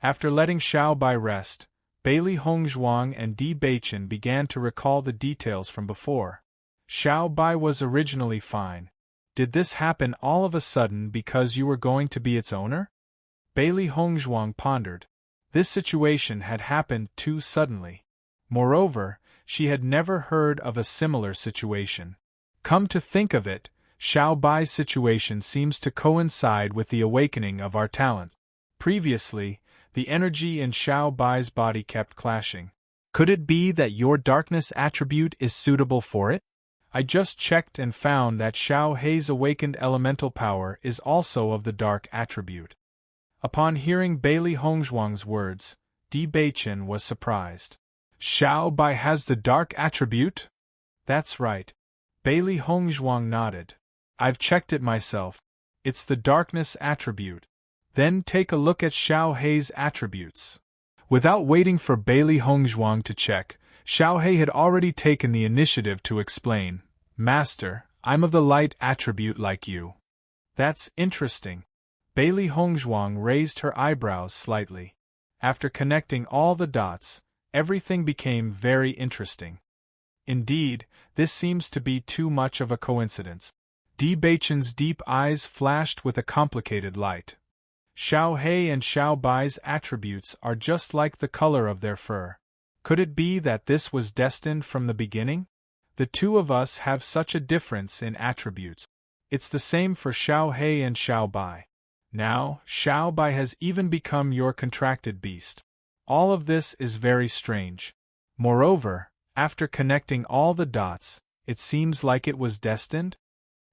After letting Xiao Bai rest, Bailey Hongzhuang and Di Beichen began to recall the details from before. Xiao Bai was originally fine. Did this happen all of a sudden because you were going to be its owner? Bailey Hongzhuang pondered. This situation had happened too suddenly. Moreover, she had never heard of a similar situation. Come to think of it, Xiao Bai's situation seems to coincide with the awakening of our talent. Previously, the energy in Xiao Bai's body kept clashing. Could it be that your darkness attribute is suitable for it? I just checked and found that Xiao Hei's awakened elemental power is also of the dark attribute. Upon hearing Bailey Hongzhuang's words, Di Beichen was surprised. Xiao Bai has the dark attribute? That's right. Bailey Hongzhuang nodded. I've checked it myself. It's the darkness attribute. Then take a look at Xiao Hei's attributes. Without waiting for Bailey Hongzhuang to check, Xiao Hei had already taken the initiative to explain. Master, I'm of the light attribute like you. That's interesting. Bailey Hongzhuang raised her eyebrows slightly. After connecting all the dots, everything became very interesting. Indeed, this seems to be too much of a coincidence. Di Beichen's deep eyes flashed with a complicated light. Xiao Hei and Xiao Bai's attributes are just like the color of their fur. Could it be that this was destined from the beginning? The two of us have such a difference in attributes. It's the same for Xiao Hei and Xiao Bai. Now, Xiao Bai has even become your contracted beast. All of this is very strange. Moreover, after connecting all the dots, it seems like it was destined?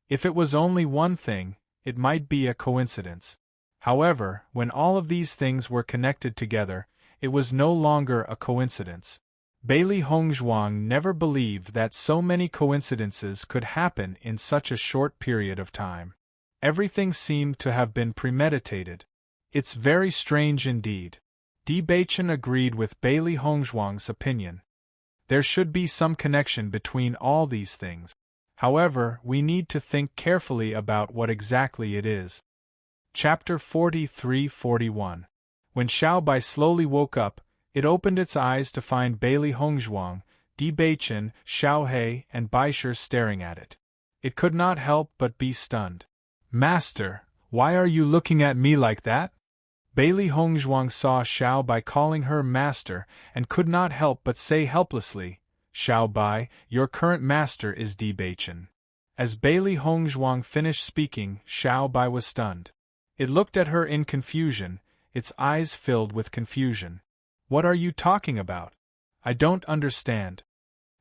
If it was only one thing, it might be a coincidence. However, when all of these things were connected together, it was no longer a coincidence. Bailey Hongzhuang never believed that so many coincidences could happen in such a short period of time. Everything seemed to have been premeditated. It's very strange indeed. Di Beichen agreed with Bailey Hongzhuang's opinion. There should be some connection between all these things. However, we need to think carefully about what exactly it is. Chapter 43-41. When Xiao Bai slowly woke up, it opened its eyes to find Bailey Hongzhuang, Di Beichen, Xiao Hei, and Baisher staring at it. It could not help but be stunned. Master, why are you looking at me like that? Bailey Hongzhuang saw Xiao Bai calling her master and could not help but say helplessly, Xiao Bai, your current master is Di Beichen. As Bailey Hongzhuang finished speaking, Xiao Bai was stunned. It looked at her in confusion, its eyes filled with confusion. What are you talking about? I don't understand.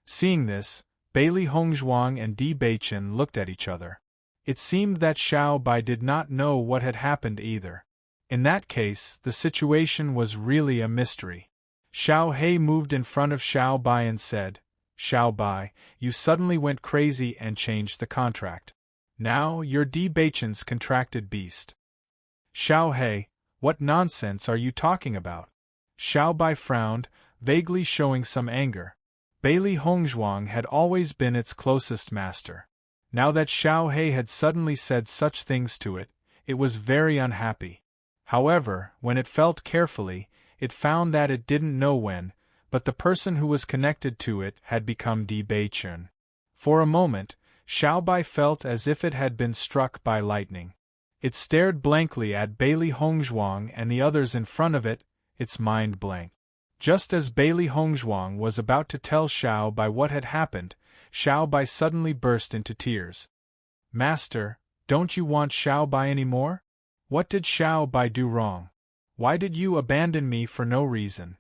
Seeing this, Bailey Hongzhuang and Di Beichen looked at each other. It seemed that Xiao Bai did not know what had happened either. In that case, the situation was really a mystery. Xiao Hei moved in front of Xiao Bai and said, Xiao Bai, you suddenly went crazy and changed the contract. Now you're Di Beichen's contracted beast. Xiao Hei, what nonsense are you talking about? Xiao Bai frowned, vaguely showing some anger. Bailey Hongzhuang had always been its closest master. Now that Xiao Hei had suddenly said such things to it, it was very unhappy. However, when it felt carefully, it found that it didn't know when, but the person who was connected to it had become Di Beichen. For a moment, Xiao Bai felt as if it had been struck by lightning. It stared blankly at Bailey Hongzhuang and the others in front of it, its mind blank. Just as Bailey Hongzhuang was about to tell Xiao Bai what had happened, Xiao Bai suddenly burst into tears. Master, don't you want Xiao Bai anymore? What did Xiao Bai do wrong? Why did you abandon me for no reason?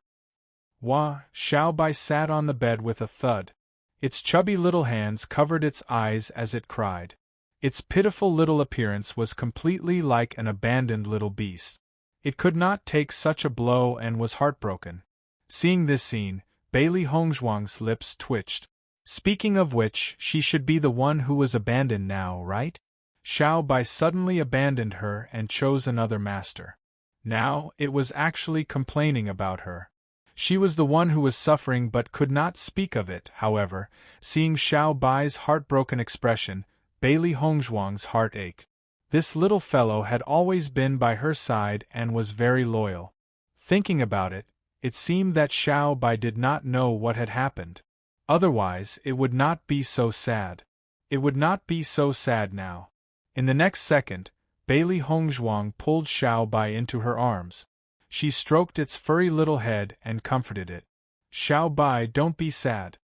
Wah! Xiao Bai sat on the bed with a thud. Its chubby little hands covered its eyes as it cried. Its pitiful little appearance was completely like an abandoned little beast. It could not take such a blow and was heartbroken. Seeing this scene, Bailey Hongzhuang's lips twitched. Speaking of which, she should be the one who was abandoned now, right? Xiao Bai suddenly abandoned her and chose another master. Now, it was actually complaining about her. She was the one who was suffering but could not speak of it, however. Seeing Xiao Bai's heartbroken expression, Bailey Hongzhuang's heart ached. This little fellow had always been by her side and was very loyal. Thinking about it, it seemed that Xiao Bai did not know what had happened. Otherwise, it would not be so sad. It would not be so sad now. In the next second, Bailey Hongzhuang pulled Xiao Bai into her arms. She stroked its furry little head and comforted it. Xiao Bai, don't be sad.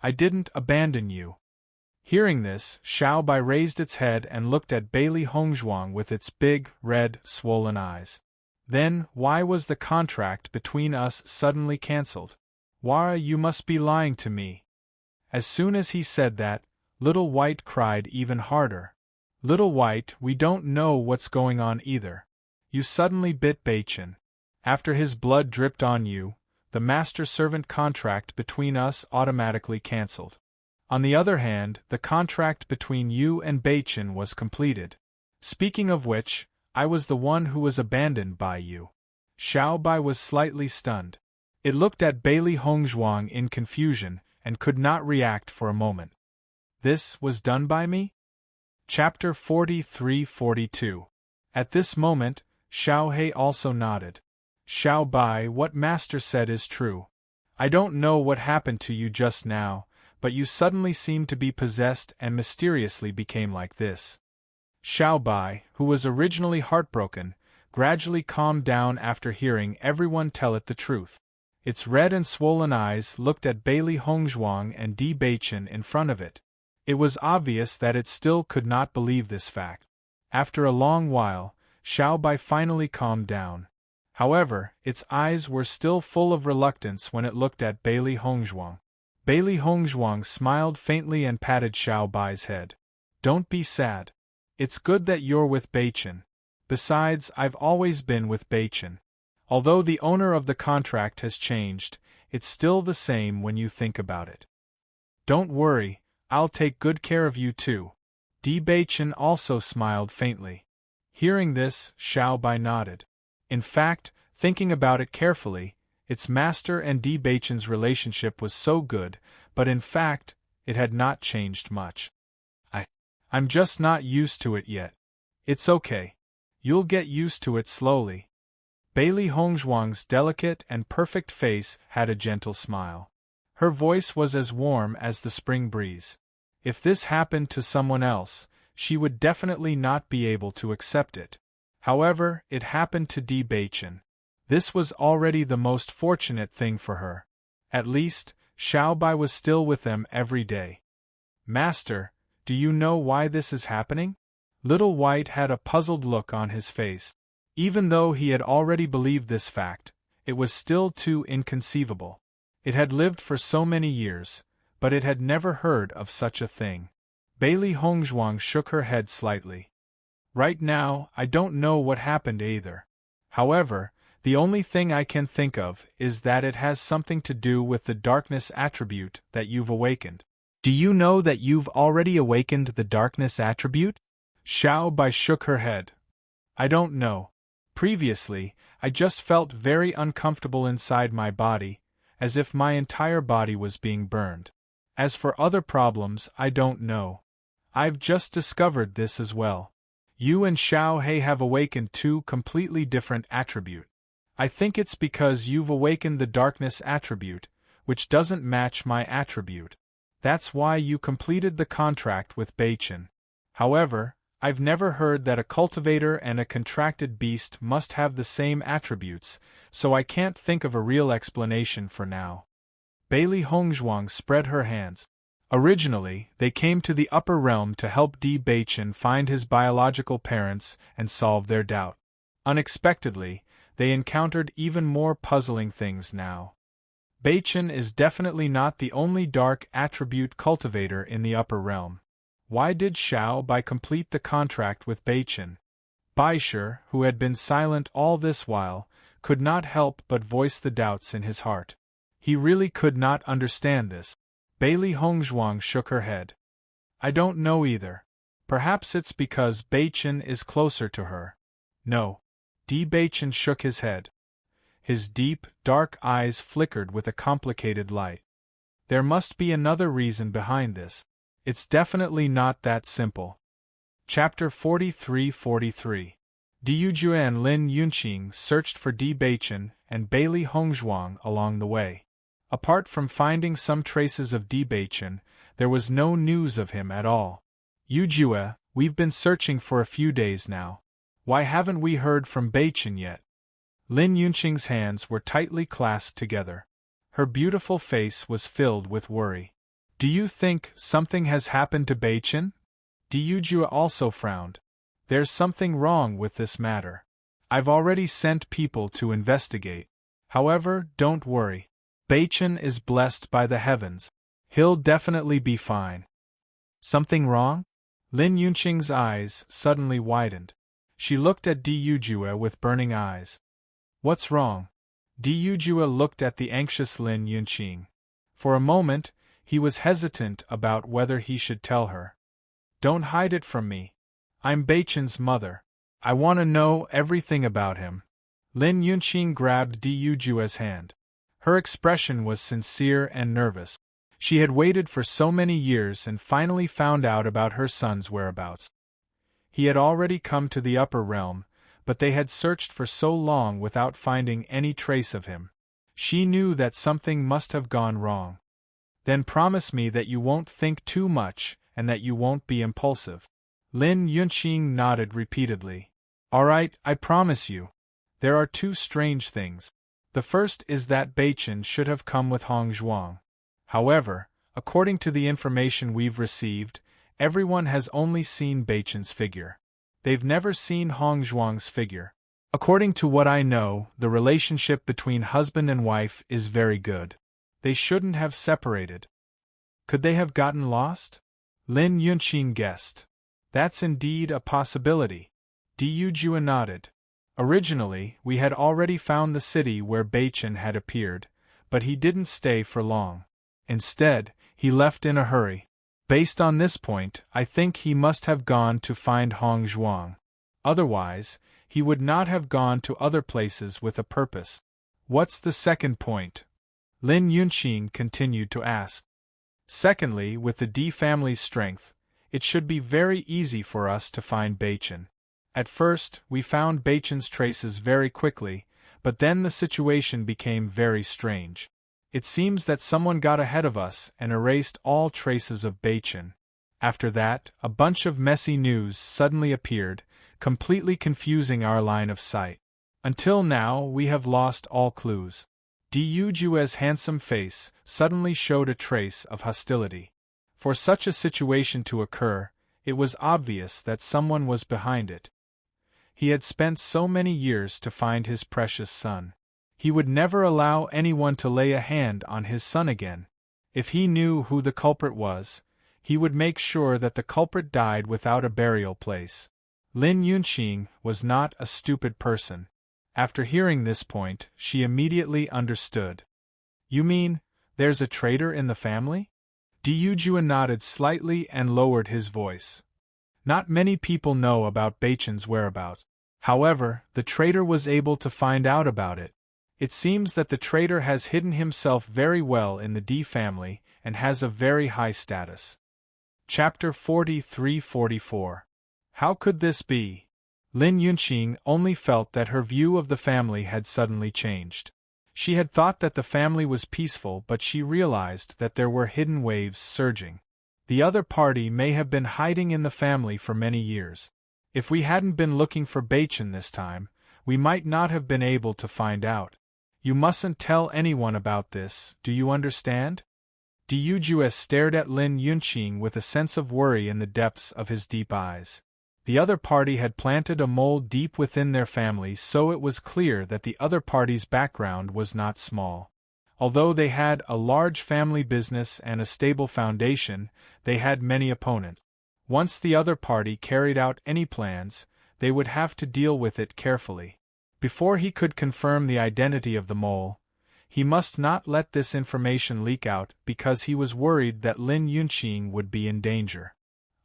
I didn't abandon you. Hearing this, Xiao Bai raised its head and looked at Bailey Hongzhuang with its big, red, swollen eyes. Then, why was the contract between us suddenly cancelled? Why, you must be lying to me. As soon as he said that, Little White cried even harder. Little White, we don't know what's going on either. You suddenly bit Beichen. After his blood dripped on you, the master-servant contract between us automatically cancelled. On the other hand, the contract between you and Beichen was completed. Speaking of which, I was the one who was abandoned by you. Xiao Bai was slightly stunned. It looked at Bailey Hongzhuang in confusion and could not react for a moment. This was done by me? Chapter 43-42. At this moment, Xiao He also nodded. Xiao Bai, what master said is true. I don't know what happened to you just now, but you suddenly seemed to be possessed and mysteriously became like this. Xiao Bai, who was originally heartbroken, gradually calmed down after hearing everyone tell it the truth. Its red and swollen eyes looked at Bailey Hongzhuang and Di Beichen in front of it. It was obvious that it still could not believe this fact. After a long while, Xiao Bai finally calmed down. However, its eyes were still full of reluctance when it looked at Bailey Hongzhuang. Bailey Hongzhuang smiled faintly and patted Xiao Bai's head. Don't be sad. It's good that you're with Beichen. Besides, I've always been with Beichen. Although the owner of the contract has changed, it's still the same when you think about it. Don't worry, I'll take good care of you too. Di Beichen also smiled faintly. Hearing this, Xiao Bai nodded. In fact, thinking about it carefully, its master and Di Beichen's relationship was so good, but in fact, it had not changed much. I'm just not used to it yet. It's okay. You'll get used to it slowly. Bailey Hongzhuang's delicate and perfect face had a gentle smile. Her voice was as warm as the spring breeze. If this happened to someone else, she would definitely not be able to accept it. However, it happened to Di Beichen. This was already the most fortunate thing for her. At least, Xiao Bai was still with them every day. Master, do you know why this is happening? Little White had a puzzled look on his face. Even though he had already believed this fact, it was still too inconceivable. It had lived for so many years, but it had never heard of such a thing. Bailey Hongzhuang shook her head slightly. Right now, I don't know what happened either. However, the only thing I can think of is that it has something to do with the darkness attribute that you've awakened. Do you know that you've already awakened the darkness attribute? Xiao Bai shook her head. I don't know. Previously, I just felt very uncomfortable inside my body, as if my entire body was being burned. As for other problems, I don't know. I've just discovered this as well. You and Xiao He have awakened two completely different attributes. I think it's because you've awakened the darkness attribute, which doesn't match my attribute. That's why you completed the contract with Beichen. However, I've never heard that a cultivator and a contracted beast must have the same attributes, so I can't think of a real explanation for now. Bailey Hongzhuang spread her hands. Originally, they came to the upper realm to help Di Beichen find his biological parents and solve their doubt. Unexpectedly, they encountered even more puzzling things now. Beichen is definitely not the only dark attribute cultivator in the upper realm. Why did Xiao Bai complete the contract with Beichen? Baisher, who had been silent all this while, could not help but voice the doubts in his heart. He really could not understand this. Bailey Hongzhuang shook her head. I don't know either. Perhaps it's because Beichen is closer to her. No. Di Beichen shook his head. His deep, dark eyes flickered with a complicated light. There must be another reason behind this. It's definitely not that simple. Chapter 43-43. Diyu and Lin Yunqing searched for Di Beichen and Bailey Hongzhuang along the way. Apart from finding some traces of Di Beichen, there was no news of him at all. Yujue, We've been searching for a few days now. Why haven't we heard from Beichen yet? Lin Yunqing's hands were tightly clasped together. Her beautiful face was filled with worry. Do you think something has happened to Beichen? Diyujia also frowned. There's something wrong with this matter. I've already sent people to investigate. However, don't worry. Beichen is blessed by the heavens. He'll definitely be fine. Something wrong? Lin Yunqing's eyes suddenly widened. She looked at Diyujia with burning eyes. What's wrong? Diyujia looked at the anxious Lin Yunqing. For a moment, he was hesitant about whether he should tell her. Don't hide it from me. I'm Beichen's mother. I want to know everything about him. Lin Yunqing grabbed Diyujua's hand. Her expression was sincere and nervous. She had waited for so many years and finally found out about her son's whereabouts. He had already come to the upper realm, but they had searched for so long without finding any trace of him. She knew that something must have gone wrong. Then promise me that you won't think too much and that you won't be impulsive. Lin Yunqing nodded repeatedly. All right, I promise you. There are two strange things. The first is that Beichen should have come with Hong Zhuang. However, according to the information we've received, everyone has only seen Beichen's figure. They've never seen Hong Zhuang's figure. According to what I know, the relationship between husband and wife is very good. They shouldn't have separated. Could they have gotten lost? Lin Yunqing guessed. That's indeed a possibility. Diyujia nodded. Originally, we had already found the city where Beichen had appeared, but he didn't stay for long. Instead, he left in a hurry. Based on this point, I think he must have gone to find Hong Zhuang. Otherwise, he would not have gone to other places with a purpose. What's the second point? Lin Yunqing continued to ask. Secondly, with the D family's strength, it should be very easy for us to find Beichen. At first, we found Beichen's traces very quickly, but then the situation became very strange. It seems that someone got ahead of us and erased all traces of Beichen. After that, a bunch of messy news suddenly appeared, completely confusing our line of sight. Until now, we have lost all clues. Diyujua's handsome face suddenly showed a trace of hostility. For such a situation to occur, it was obvious that someone was behind it. He had spent so many years to find his precious son. He would never allow anyone to lay a hand on his son again. If he knew who the culprit was, he would make sure that the culprit died without a burial place. Lin Yunqing was not a stupid person. After hearing this point, she immediately understood. You mean, there's a traitor in the family? Diyujia nodded slightly and lowered his voice. Not many people know about Beichen's whereabouts. However, the traitor was able to find out about it. It seems that the traitor has hidden himself very well in the D family and has a very high status. Chapter 43-44. How could this be? Lin Yunqing only felt that her view of the family had suddenly changed. She had thought that the family was peaceful, but she realized that there were hidden waves surging. The other party may have been hiding in the family for many years. If we hadn't been looking for Beichen this time, we might not have been able to find out. You mustn't tell anyone about this, do you understand? Diyujia stared at Lin Yunqing with a sense of worry in the depths of his deep eyes. The other party had planted a mole deep within their family, so it was clear that the other party's background was not small. Although they had a large family business and a stable foundation, they had many opponents. Once the other party carried out any plans, they would have to deal with it carefully. Before he could confirm the identity of the mole, he must not let this information leak out because he was worried that Lin Yunqing would be in danger.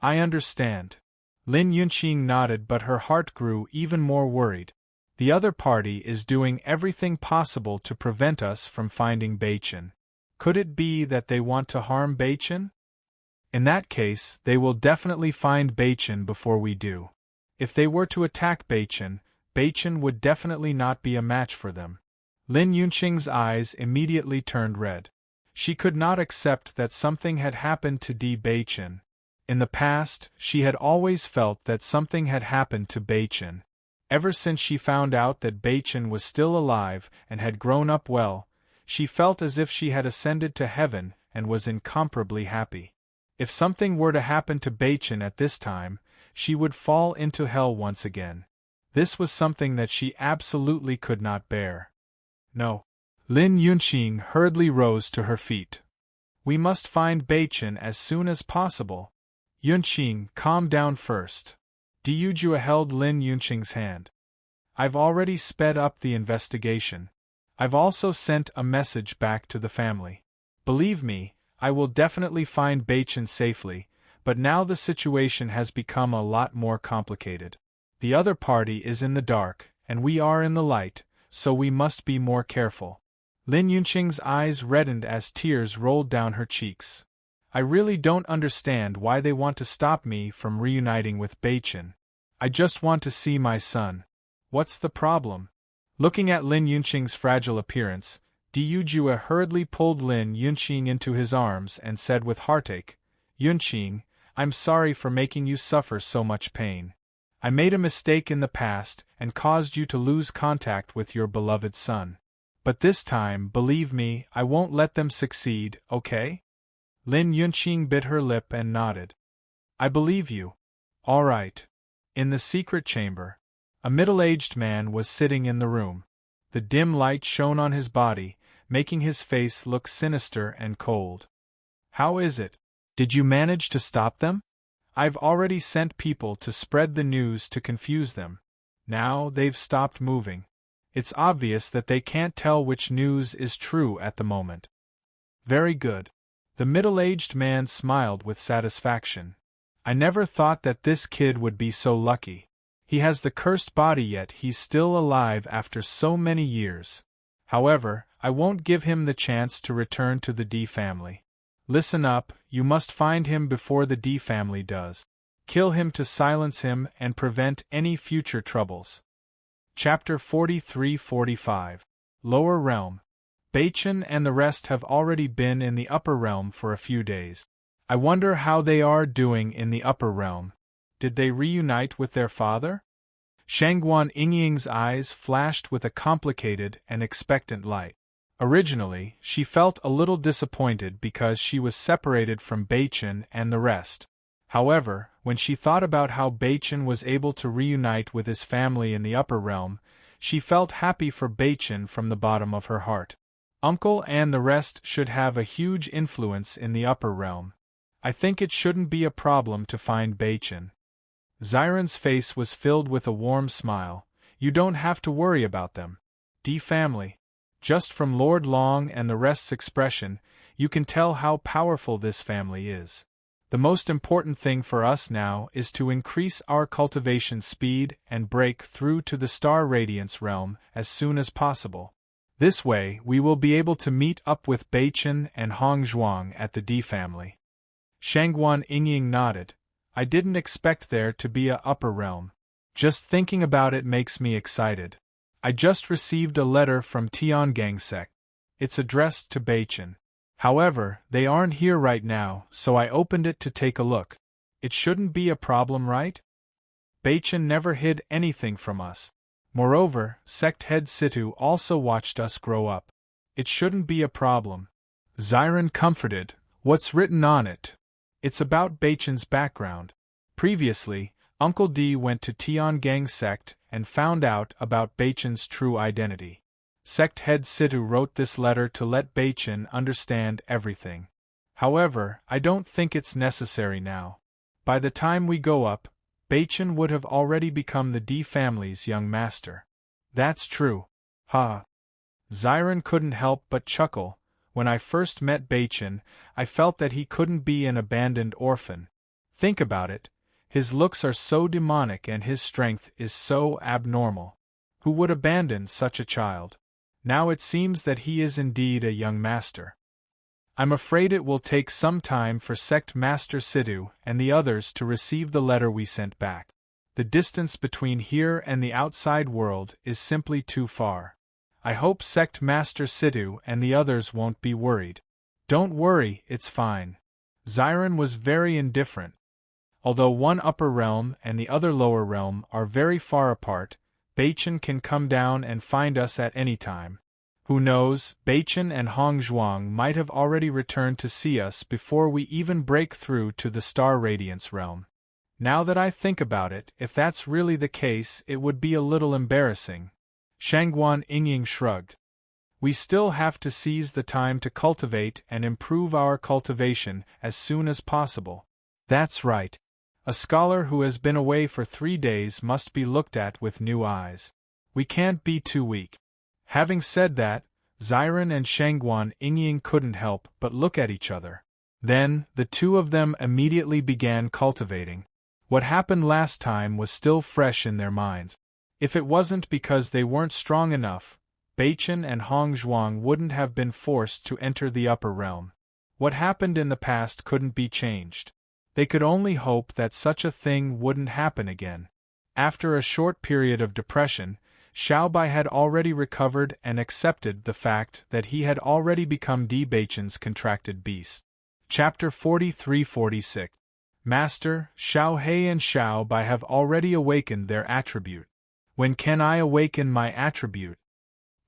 I understand. Lin Yunqing nodded, but her heart grew even more worried. The other party is doing everything possible to prevent us from finding Beichen. Could it be that they want to harm Beichen? In that case, they will definitely find Beichen before we do. If they were to attack Beichen, Beichen would definitely not be a match for them. Lin Yunqing's eyes immediately turned red. She could not accept that something had happened to Beichen. In the past, she had always felt that something had happened to Beichen. Ever since she found out that Beichen was still alive and had grown up well, she felt as if she had ascended to heaven and was incomparably happy. If something were to happen to Beichen at this time, she would fall into hell once again. This was something that she absolutely could not bear. No. Lin Yunqing hurriedly rose to her feet. We must find Beichen as soon as possible. Yunqing, calm down first. Diyujua held Lin Yunqing's hand. I've already sped up the investigation. I've also sent a message back to the family. Believe me, I will definitely find Beichen safely, but now the situation has become a lot more complicated. The other party is in the dark, and we are in the light, so we must be more careful. Lin Yunqing's eyes reddened as tears rolled down her cheeks. I really don't understand why they want to stop me from reuniting with Beichen. I just want to see my son. What's the problem? Looking at Lin Yunqing's fragile appearance, Diyujua hurriedly pulled Lin Yunqing into his arms and said with heartache, Yunqing, I'm sorry for making you suffer so much pain. I made a mistake in the past and caused you to lose contact with your beloved son. But this time, believe me, I won't let them succeed, okay? Lin Yunqing bit her lip and nodded. I believe you. All right. In the secret chamber, a middle-aged man was sitting in the room. The dim light shone on his body, making his face look sinister and cold. How is it? Did you manage to stop them? I've already sent people to spread the news to confuse them. Now they've stopped moving. It's obvious that they can't tell which news is true at the moment. Very good. The middle-aged man smiled with satisfaction. I never thought that this kid would be so lucky. He has the cursed body yet he's still alive after so many years. However, I won't give him the chance to return to the D family. Listen up, you must find him before the D family does. Kill him to silence him and prevent any future troubles. Chapter 43-45. Lower Realm. Beichen and the rest have already been in the upper realm for a few days. I wonder how they are doing in the upper realm. Did they reunite with their father? Shangguan Yingying's eyes flashed with a complicated and expectant light. Originally, she felt a little disappointed because she was separated from Beichen and the rest. However, when she thought about how Beichen was able to reunite with his family in the upper realm, she felt happy for Beichen from the bottom of her heart. Uncle and the rest should have a huge influence in the upper realm. I think it shouldn't be a problem to find Beichen. Xiren's face was filled with a warm smile. You don't have to worry about them. D family. Just from Lord Long and the rest's expression, you can tell how powerful this family is. The most important thing for us now is to increase our cultivation speed and break through to the Star Radiance realm as soon as possible. This way we will be able to meet up with Beichen and Hong Zhuang at the D family. Shangguan Yingying nodded. I didn't expect there to be a upper realm. Just thinking about it makes me excited. I just received a letter from Tiangang sect. It's addressed to Beichen. However, they aren't here right now, so I opened it to take a look. It shouldn't be a problem, right? Beichen never hid anything from us. Moreover, sect head Situ also watched us grow up. It shouldn't be a problem. Xiren comforted. What's written on it? It's about Beichen's background. Previously, Uncle D went to Tiangang sect and found out about Beichen's true identity. Sect head Situ wrote this letter to let Beichen understand everything. However, I don't think it's necessary now. By the time we go up, Beichen would have already become the D family's young master. That's true. Ha! Xiren couldn't help but chuckle. When I first met Beichen, I felt that he couldn't be an abandoned orphan. Think about it. His looks are so demonic and his strength is so abnormal. Who would abandon such a child? Now it seems that he is indeed a young master. I'm afraid it will take some time for Sect Master Situ and the others to receive the letter we sent back. The distance between here and the outside world is simply too far. I hope Sect Master Situ and the others won't be worried. Don't worry, it's fine. Xiren was very indifferent. Although one upper realm and the other lower realm are very far apart, Beichen can come down and find us at any time. Who knows, Beichen and Hongzhuang might have already returned to see us before we even break through to the Star Radiance realm. Now that I think about it, if that's really the case, it would be a little embarrassing. Shangguan Yingying shrugged. We still have to seize the time to cultivate and improve our cultivation as soon as possible. That's right. A scholar who has been away for 3 days must be looked at with new eyes. We can't be too weak. Having said that, Ziren and Shangguan Yingying couldn't help but look at each other. Then, the two of them immediately began cultivating. What happened last time was still fresh in their minds. If it wasn't because they weren't strong enough, Beichen and Hongzhuang wouldn't have been forced to enter the upper realm. What happened in the past couldn't be changed. They could only hope that such a thing wouldn't happen again. After a short period of depression, Xiaobai had already recovered and accepted the fact that he had already become Di Beichen's contracted beast. Chapter 43-46. Master, Xiao He and Xiaobai have already awakened their attribute. When can I awaken my attribute?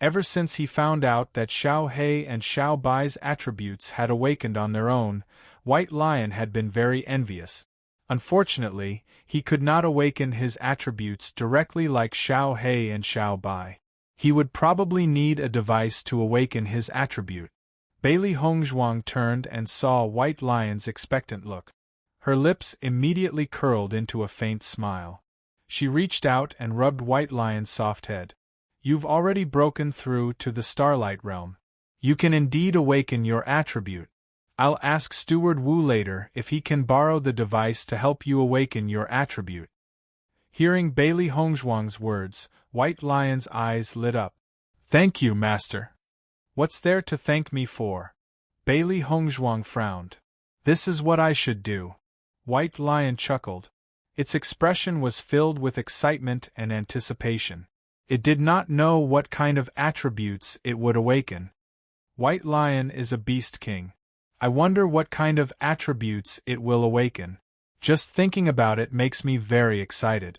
Ever since he found out that Xiao He and Xiaobai's attributes had awakened on their own, White Lion had been very envious. Unfortunately, he could not awaken his attributes directly like Xiao He and Xiaobai. He would probably need a device to awaken his attribute. Bailey Hongzhuang turned and saw White Lion's expectant look. Her lips immediately curled into a faint smile. She reached out and rubbed White Lion's soft head. You've already broken through to the Starlight Realm. You can indeed awaken your attribute. I'll ask Steward Wu later if he can borrow the device to help you awaken your attribute. Hearing Bailey Hongzhuang's words, White Lion's eyes lit up. Thank you, Master. What's there to thank me for? Bailey Hongzhuang frowned. This is what I should do. White Lion chuckled. Its expression was filled with excitement and anticipation. It did not know what kind of attributes it would awaken. White Lion is a beast king. I wonder what kind of attributes it will awaken. Just thinking about it makes me very excited.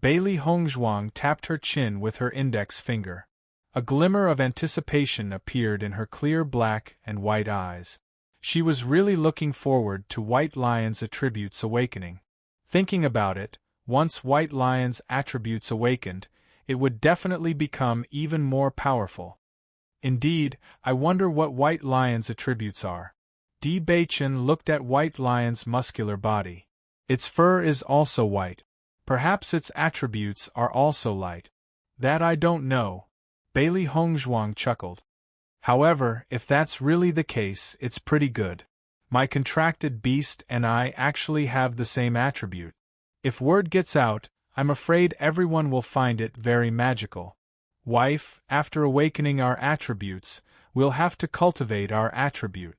Bailey Hongzhuang tapped her chin with her index finger. A glimmer of anticipation appeared in her clear black and white eyes. She was really looking forward to White Lion's attributes awakening. Thinking about it, once White Lion's attributes awakened, it would definitely become even more powerful. Indeed, I wonder what White Lion's attributes are. Di Beichen looked at White Lion's muscular body. Its fur is also white. Perhaps its attributes are also light. That I don't know. Bailey Hongzhuang chuckled. However, if that's really the case, it's pretty good. My contracted beast and I actually have the same attribute. If word gets out, I'm afraid everyone will find it very magical. Wife, after awakening our attributes, we'll have to cultivate our attribute.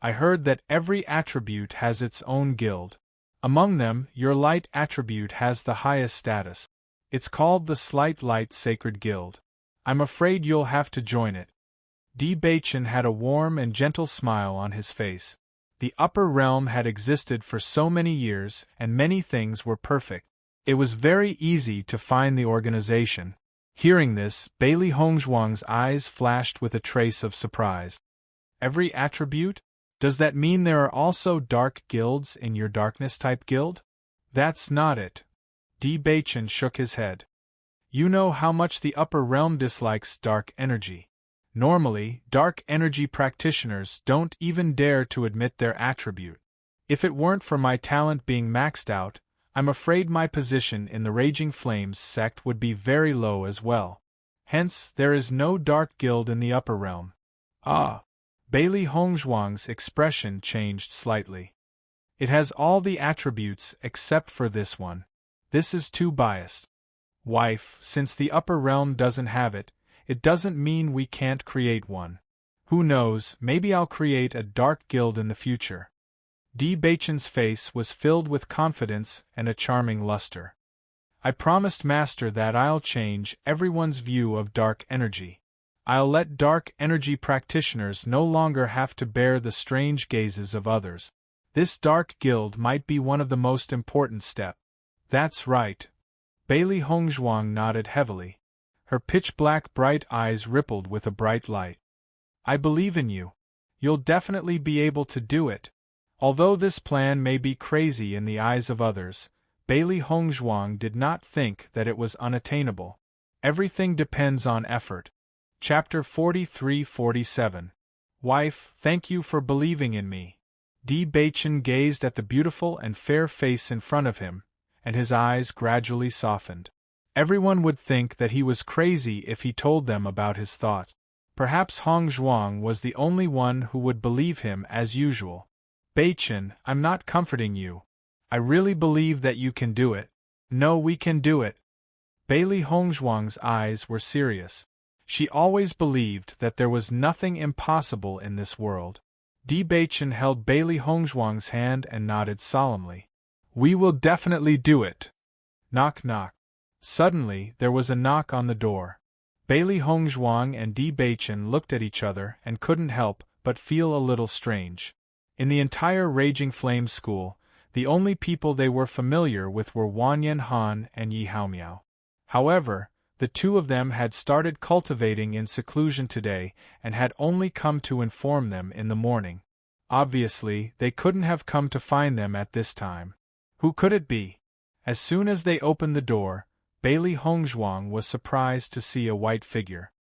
I heard that every attribute has its own guild. Among them, your light attribute has the highest status. It's called the Slight Light Sacred Guild. I'm afraid you'll have to join it. Di Beichen had a warm and gentle smile on his face. The upper realm had existed for so many years, and many things were perfect. It was very easy to find the organization. Hearing this, Bailey Hongzhuang's eyes flashed with a trace of surprise. Every attribute? Does that mean there are also dark guilds in your darkness-type guild? That's not it. Di Beichen shook his head. You know how much the upper realm dislikes dark energy. Normally, dark energy practitioners don't even dare to admit their attribute. If it weren't for my talent being maxed out, I'm afraid my position in the Raging Flames sect would be very low as well. Hence, there is no dark guild in the upper realm. Ah! Bailey Hongzhuang's expression changed slightly. It has all the attributes except for this one. This is too biased. Wife, since the upper realm doesn't have it, it doesn't mean we can't create one. Who knows, maybe I'll create a dark guild in the future. Di Beichen's face was filled with confidence and a charming luster. I promised Master that I'll change everyone's view of dark energy. I'll let dark energy practitioners no longer have to bear the strange gazes of others. This dark guild might be one of the most important steps. That's right. Bailey Hongzhuang nodded heavily. Her pitch-black bright eyes rippled with a bright light. I believe in you. You'll definitely be able to do it. Although this plan may be crazy in the eyes of others, Bailey Hongzhuang did not think that it was unattainable. Everything depends on effort. Chapter 43-47. Wife, thank you for believing in me. Di Baichen gazed at the beautiful and fair face in front of him, and his eyes gradually softened. Everyone would think that he was crazy if he told them about his thoughts. Perhaps Hongzhuang was the only one who would believe him as usual. Baichen, I'm not comforting you. I really believe that you can do it. No, we can do it. Bailey Hongzhuang's eyes were serious. She always believed that there was nothing impossible in this world. Di Baichen held Bailey Hongzhuang's hand and nodded solemnly. We will definitely do it. Knock knock. Suddenly, there was a knock on the door. Bailey Hongzhuang and Di Baichen looked at each other and couldn't help but feel a little strange. In the entire Raging Flame school, the only people they were familiar with were Wanyan Han and Yi Haomiao. However, the two of them had started cultivating in seclusion today and had only come to inform them in the morning. Obviously, they couldn't have come to find them at this time. Who could it be? As soon as they opened the door, Bailey Hongzhuang was surprised to see a white figure.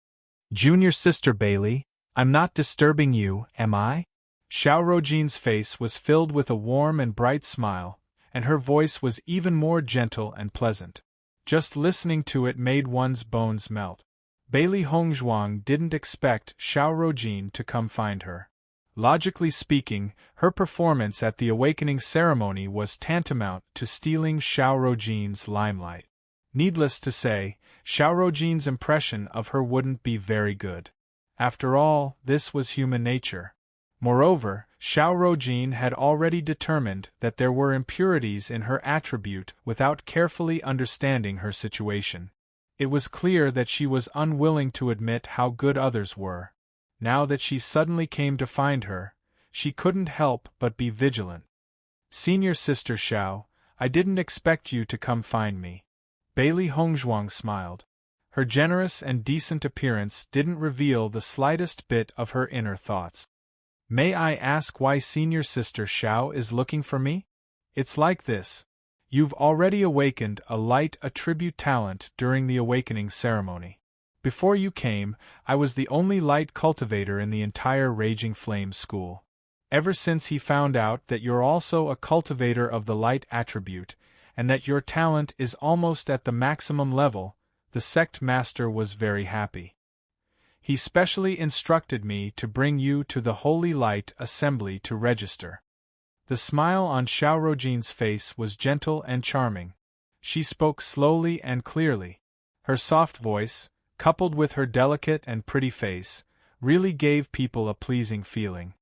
Junior sister Bailey, I'm not disturbing you, am I? Xiao Rojin's face was filled with a warm and bright smile, and her voice was even more gentle and pleasant. Just listening to it made one's bones melt. Bailey Hongzhuang didn't expect Xiao Rojin to come find her. Logically speaking, her performance at the awakening ceremony was tantamount to stealing Xiao Rojin's limelight. Needless to say, Xiao Rojin's impression of her wouldn't be very good. After all, this was human nature. Moreover, Xiao Rojin had already determined that there were impurities in her attribute without carefully understanding her situation. It was clear that she was unwilling to admit how good others were. Now that she suddenly came to find her, she couldn't help but be vigilant. Senior Sister Xiao, I didn't expect you to come find me. Bailey Hongzhuang smiled. Her generous and decent appearance didn't reveal the slightest bit of her inner thoughts. May I ask why Senior Sister Xiao is looking for me? It's like this. You've already awakened a light attribute talent during the awakening ceremony. Before you came, I was the only light cultivator in the entire Raging Flame school. Ever since he found out that you're also a cultivator of the light attribute, and that your talent is almost at the maximum level, the sect master was very happy. He specially instructed me to bring you to the Holy Light Assembly to register. The smile on Xiao Rojin's face was gentle and charming. She spoke slowly and clearly. Her soft voice, coupled with her delicate and pretty face, really gave people a pleasing feeling.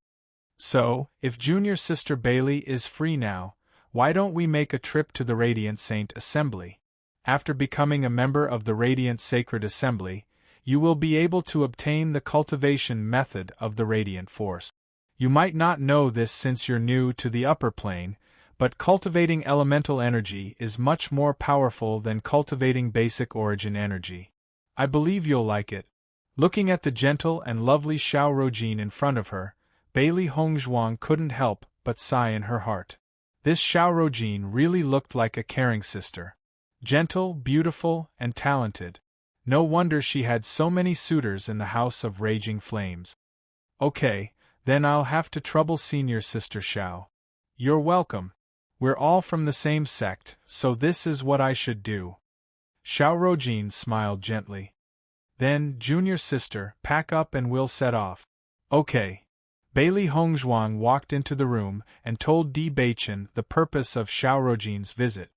So, if Junior Sister Bailey is free now, why don't we make a trip to the Radiant Saint Assembly? After becoming a member of the Radiant Sacred Assembly, you will be able to obtain the cultivation method of the Radiant Force. You might not know this since you're new to the upper plane, but cultivating elemental energy is much more powerful than cultivating basic origin energy. I believe you'll like it. Looking at the gentle and lovely Xiao Rojin in front of her, Bailey Hongzhuang couldn't help but sigh in her heart. This Xiao Rojin really looked like a caring sister. Gentle, beautiful, and talented. No wonder she had so many suitors in the House of Raging Flames. Okay, then I'll have to trouble Senior Sister Xiao. You're welcome. We're all from the same sect, so this is what I should do. Xiao Rojin smiled gently. Then, Junior Sister, pack up and we'll set off. Okay. Bailey Hongzhuang walked into the room and told Di Baichen the purpose of Xiao Rojin's visit.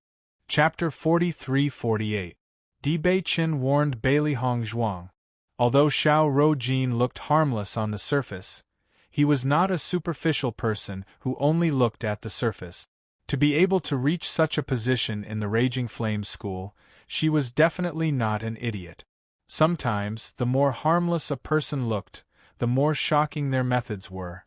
Chapter 43-48. Di Baichen warned Bailey Hongzhuang. Although Xiao Rojin looked harmless on the surface, he was not a superficial person who only looked at the surface. To be able to reach such a position in the Raging Flame School, she was definitely not an idiot. Sometimes, the more harmless a person looked, the more shocking their methods were.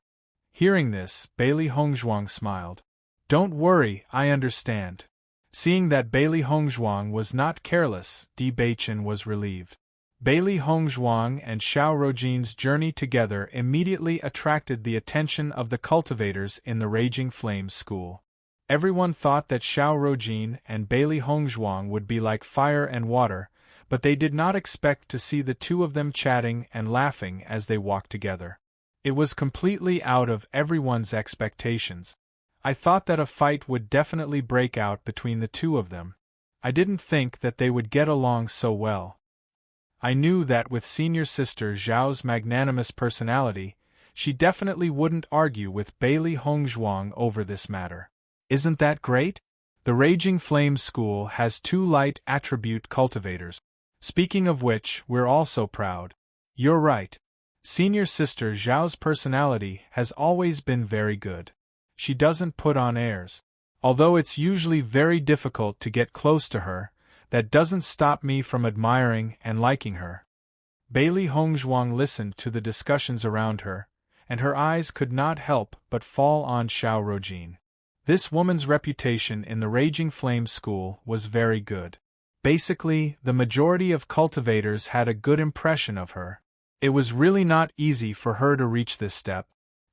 Hearing this, Bailey Hongzhuang smiled. Don't worry, I understand. Seeing that Bailey Hongzhuang was not careless, Di Beichen was relieved. Bailey Hongzhuang and Xiao Rojin's journey together immediately attracted the attention of the cultivators in the Raging Flames school. Everyone thought that Xiao Rojin and Bailey Hongzhuang would be like fire and water, but they did not expect to see the two of them chatting and laughing as they walked together. It was completely out of everyone's expectations. I thought that a fight would definitely break out between the two of them. I didn't think that they would get along so well. I knew that with senior sister Zhao's magnanimous personality, she definitely wouldn't argue with Bailey Hongzhuang over this matter. Isn't that great? The Raging Flame School has 2 light attribute cultivators. Speaking of which, we're also proud. You're right. Senior sister Zhao's personality has always been very good. She doesn't put on airs. Although it's usually very difficult to get close to her, that doesn't stop me from admiring and liking her. Bailey Hongzhuang listened to the discussions around her, and her eyes could not help but fall on Xiao Rojin. This woman's reputation in the Raging Flame School was very good. Basically, the majority of cultivators had a good impression of her. It was really not easy for her to reach this step.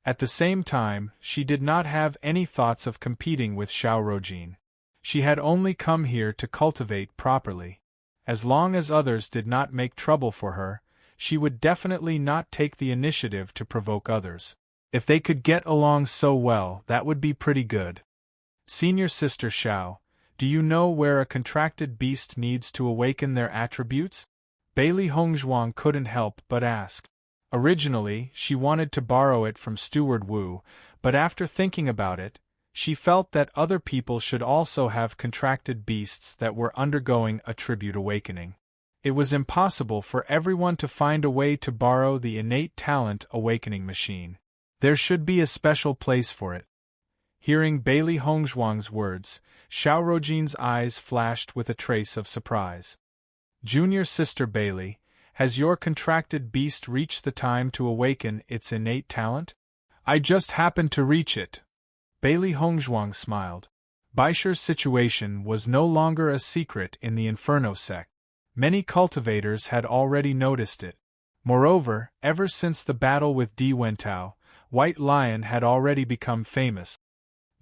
At the same time, she did not have any thoughts of competing with Xiao Rojin. She had only come here to cultivate properly. As long as others did not make trouble for her, she would definitely not take the initiative to provoke others. If they could get along so well, that would be pretty good. Senior sister Xiao, do you know where a contracted beast needs to awaken their attributes? Bailey Hongzhuang couldn't help but ask. Originally, she wanted to borrow it from Steward Wu, but after thinking about it, she felt that other people should also have contracted beasts that were undergoing attribute awakening. It was impossible for everyone to find a way to borrow the innate talent awakening machine. There should be a special place for it. Hearing Bailey Hongzhuang's words, Xiao Rojin's eyes flashed with a trace of surprise. Junior sister Bailey, has your contracted beast reached the time to awaken its innate talent? I just happened to reach it. Bailey Hongzhuang smiled. Baisher's situation was no longer a secret in the Inferno sect. Many cultivators had already noticed it. Moreover, ever since the battle with Di Wentao, White Lion had already become famous.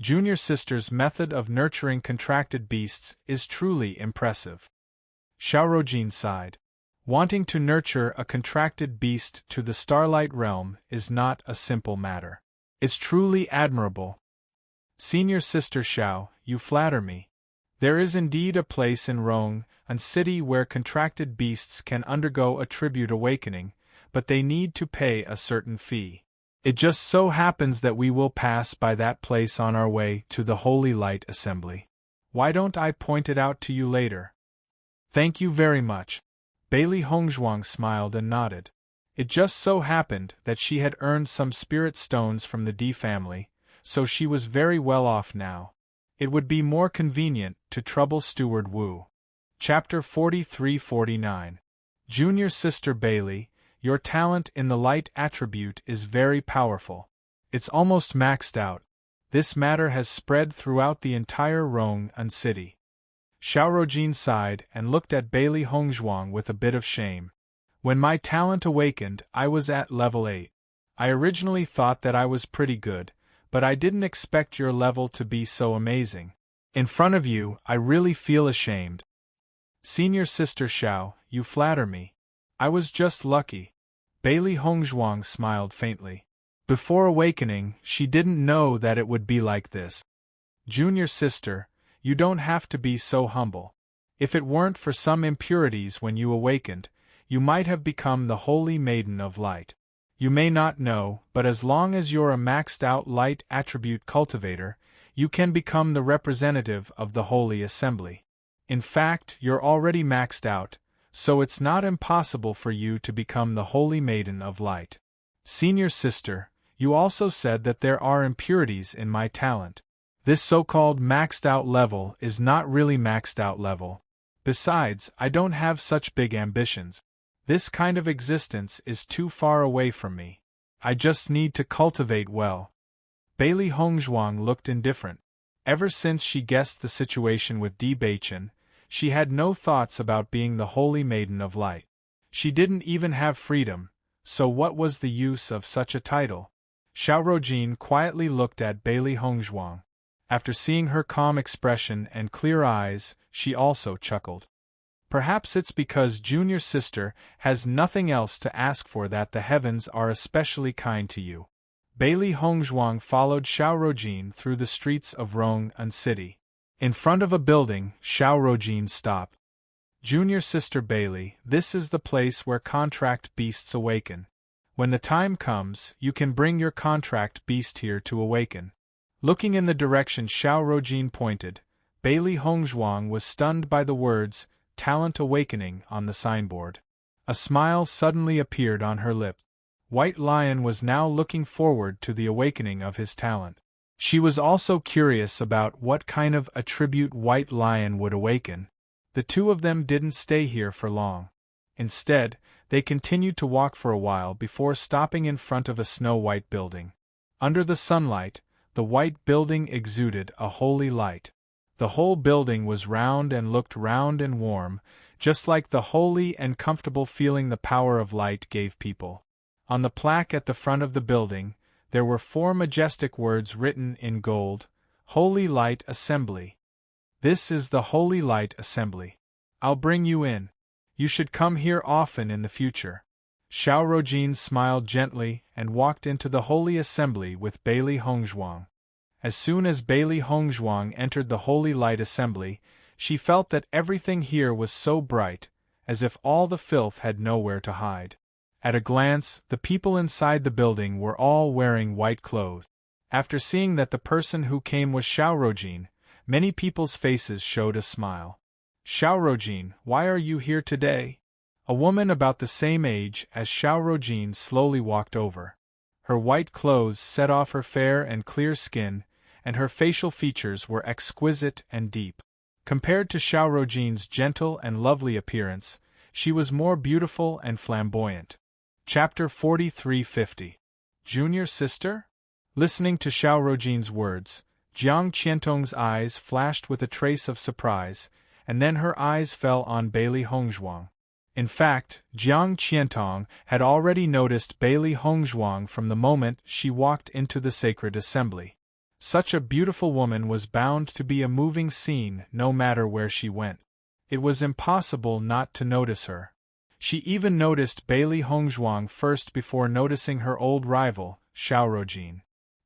Junior sister's method of nurturing contracted beasts is truly impressive. Xiao Rojin sighed. Wanting to nurture a contracted beast to the Starlight Realm is not a simple matter. It's truly admirable. Senior sister Xiao, you flatter me. There is indeed a place in Rong, a city where contracted beasts can undergo a tribute awakening, but they need to pay a certain fee. It just so happens that we will pass by that place on our way to the Holy Light Assembly. Why don't I point it out to you later? Thank you very much. Bailey Hongzhuang smiled and nodded. It just so happened that she had earned some spirit stones from the Di family, so she was very well off now. It would be more convenient to trouble Steward Wu. Chapter 43-49. Junior Sister Bailey, your talent in the light attribute is very powerful. It's almost maxed out. This matter has spread throughout the entire Rong-Un city. Xiao Rojin sighed and looked at Bailey Hongzhuang with a bit of shame. When my talent awakened, I was at level 8. I originally thought that I was pretty good, but I didn't expect your level to be so amazing. In front of you, I really feel ashamed. Senior Sister Xiao, you flatter me. I was just lucky. Bailey Hongzhuang smiled faintly. Before awakening, she didn't know that it would be like this. Junior sister, you don't have to be so humble. If it weren't for some impurities when you awakened, you might have become the Holy Maiden of Light. You may not know, but as long as you're a maxed-out light attribute cultivator, you can become the representative of the Holy Assembly. In fact, you're already maxed out, so it's not impossible for you to become the Holy Maiden of Light. Senior sister, you also said that there are impurities in my talent. This so-called maxed-out level is not really maxed-out level. Besides, I don't have such big ambitions. This kind of existence is too far away from me. I just need to cultivate well. Bailey Hongzhuang looked indifferent. Ever since she guessed the situation with Di Beichen, she had no thoughts about being the Holy Maiden of Light. She didn't even have freedom, so what was the use of such a title? Xiao Rojin quietly looked at Bailey Hongzhuang. After seeing her calm expression and clear eyes, she also chuckled. Perhaps it's because junior sister has nothing else to ask for that the heavens are especially kind to you. Bailey Hongzhuang followed Xiao Rojin through the streets of Rong'an City. In front of a building, Xiao Rojin stopped. Junior sister Bailey, this is the place where contract beasts awaken. When the time comes, you can bring your contract beast here to awaken. Looking in the direction Xiao Rojin pointed, Bailey Hongzhuang was stunned by the words, Talent Awakening, on the signboard. A smile suddenly appeared on her lip. White Lion was now looking forward to the awakening of his talent. She was also curious about what kind of attribute White Lion would awaken. The two of them didn't stay here for long. Instead, they continued to walk for a while before stopping in front of a snow-white building. Under the sunlight, the white building exuded a holy light. The whole building was round and looked round and warm, just like the holy and comfortable feeling the power of light gave people. On the plaque at the front of the building, there were 4 majestic words written in gold, Holy Light Assembly. This is the Holy Light Assembly. I'll bring you in. You should come here often in the future. Xiao Rojin smiled gently and walked into the Holy Assembly with Bailey Hongzhuang. As soon as Bailey Hongzhuang entered the Holy Light Assembly, she felt that everything here was so bright, as if all the filth had nowhere to hide. At a glance, the people inside the building were all wearing white clothes. After seeing that the person who came was Xiao Rojin, many people's faces showed a smile. Xiao Rojin, why are you here today? A woman about the same age as Xiao Rojin slowly walked over. Her white clothes set off her fair and clear skin, and her facial features were exquisite and deep. Compared to Xiao Rojin's gentle and lovely appearance, she was more beautiful and flamboyant. Chapter 4350. Junior Sister? Listening to Xiao Rojin's words, Jiang Qiantong's eyes flashed with a trace of surprise, and then her eyes fell on Bailey Hongzhuang. In fact, Jiang Qiantong had already noticed Bailey Hongzhuang from the moment she walked into the sacred assembly. Such a beautiful woman was bound to be a moving scene no matter where she went. It was impossible not to notice her. She even noticed Bailey Hongzhuang first before noticing her old rival, Xiao Rojin.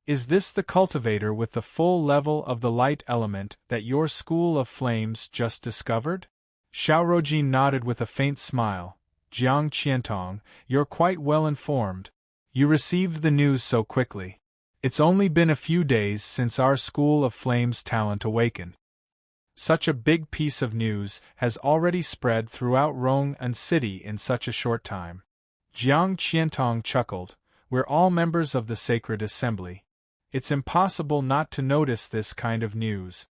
Is this the cultivator with the full level of the light element that your school of flames just discovered? Xiao Rojin nodded with a faint smile. Jiang Qiantong, you're quite well informed. You received the news so quickly. It's only been a few days since our School of Flames talent awakened. Such a big piece of news has already spread throughout Rong'an City in such a short time. Jiang Qiantong chuckled. We're all members of the Sacred Assembly. It's impossible not to notice this kind of news.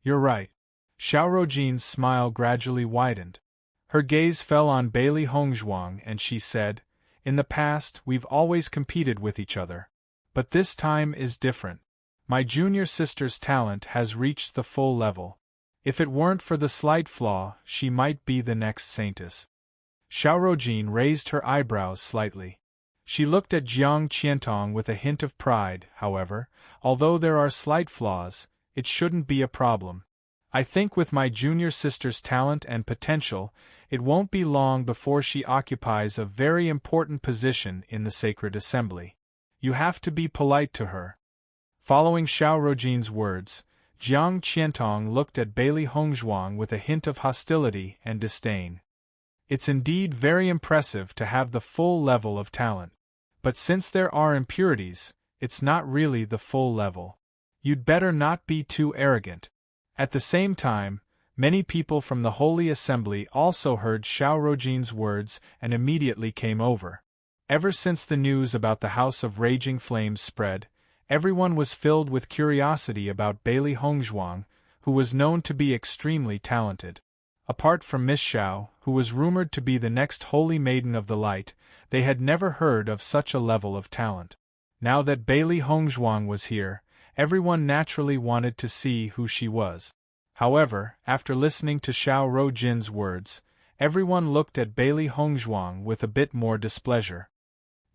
You're right. Xiao Rojin's smile gradually widened. Her gaze fell on Bailey Hongzhuang and she said, In the past, we've always competed with each other. But this time is different. My junior sister's talent has reached the full level. If it weren't for the slight flaw, she might be the next saintess. Xiao Rojin raised her eyebrows slightly. She looked at Jiang Qiantong with a hint of pride, however, although there are slight flaws, it shouldn't be a problem. I think with my junior sister's talent and potential, it won't be long before she occupies a very important position in the Sacred Assembly. You have to be polite to her. Following Xiao Rojin's words, Jiang Qiantong looked at Bailey Hongzhuang with a hint of hostility and disdain. It's indeed very impressive to have the full level of talent. But since there are impurities, it's not really the full level. You'd better not be too arrogant. At the same time, many people from the Holy Assembly also heard Xiao Rojin's words and immediately came over. Ever since the news about the House of Raging Flames spread, everyone was filled with curiosity about Bailey Hongzhuang, who was known to be extremely talented. Apart from Miss Xiao, who was rumored to be the next Holy Maiden of the Light, they had never heard of such a level of talent. Now that Bailey Hongzhuang was here, everyone naturally wanted to see who she was. However, after listening to Xiao Rojin's words, everyone looked at Bailey Hongzhuang with a bit more displeasure.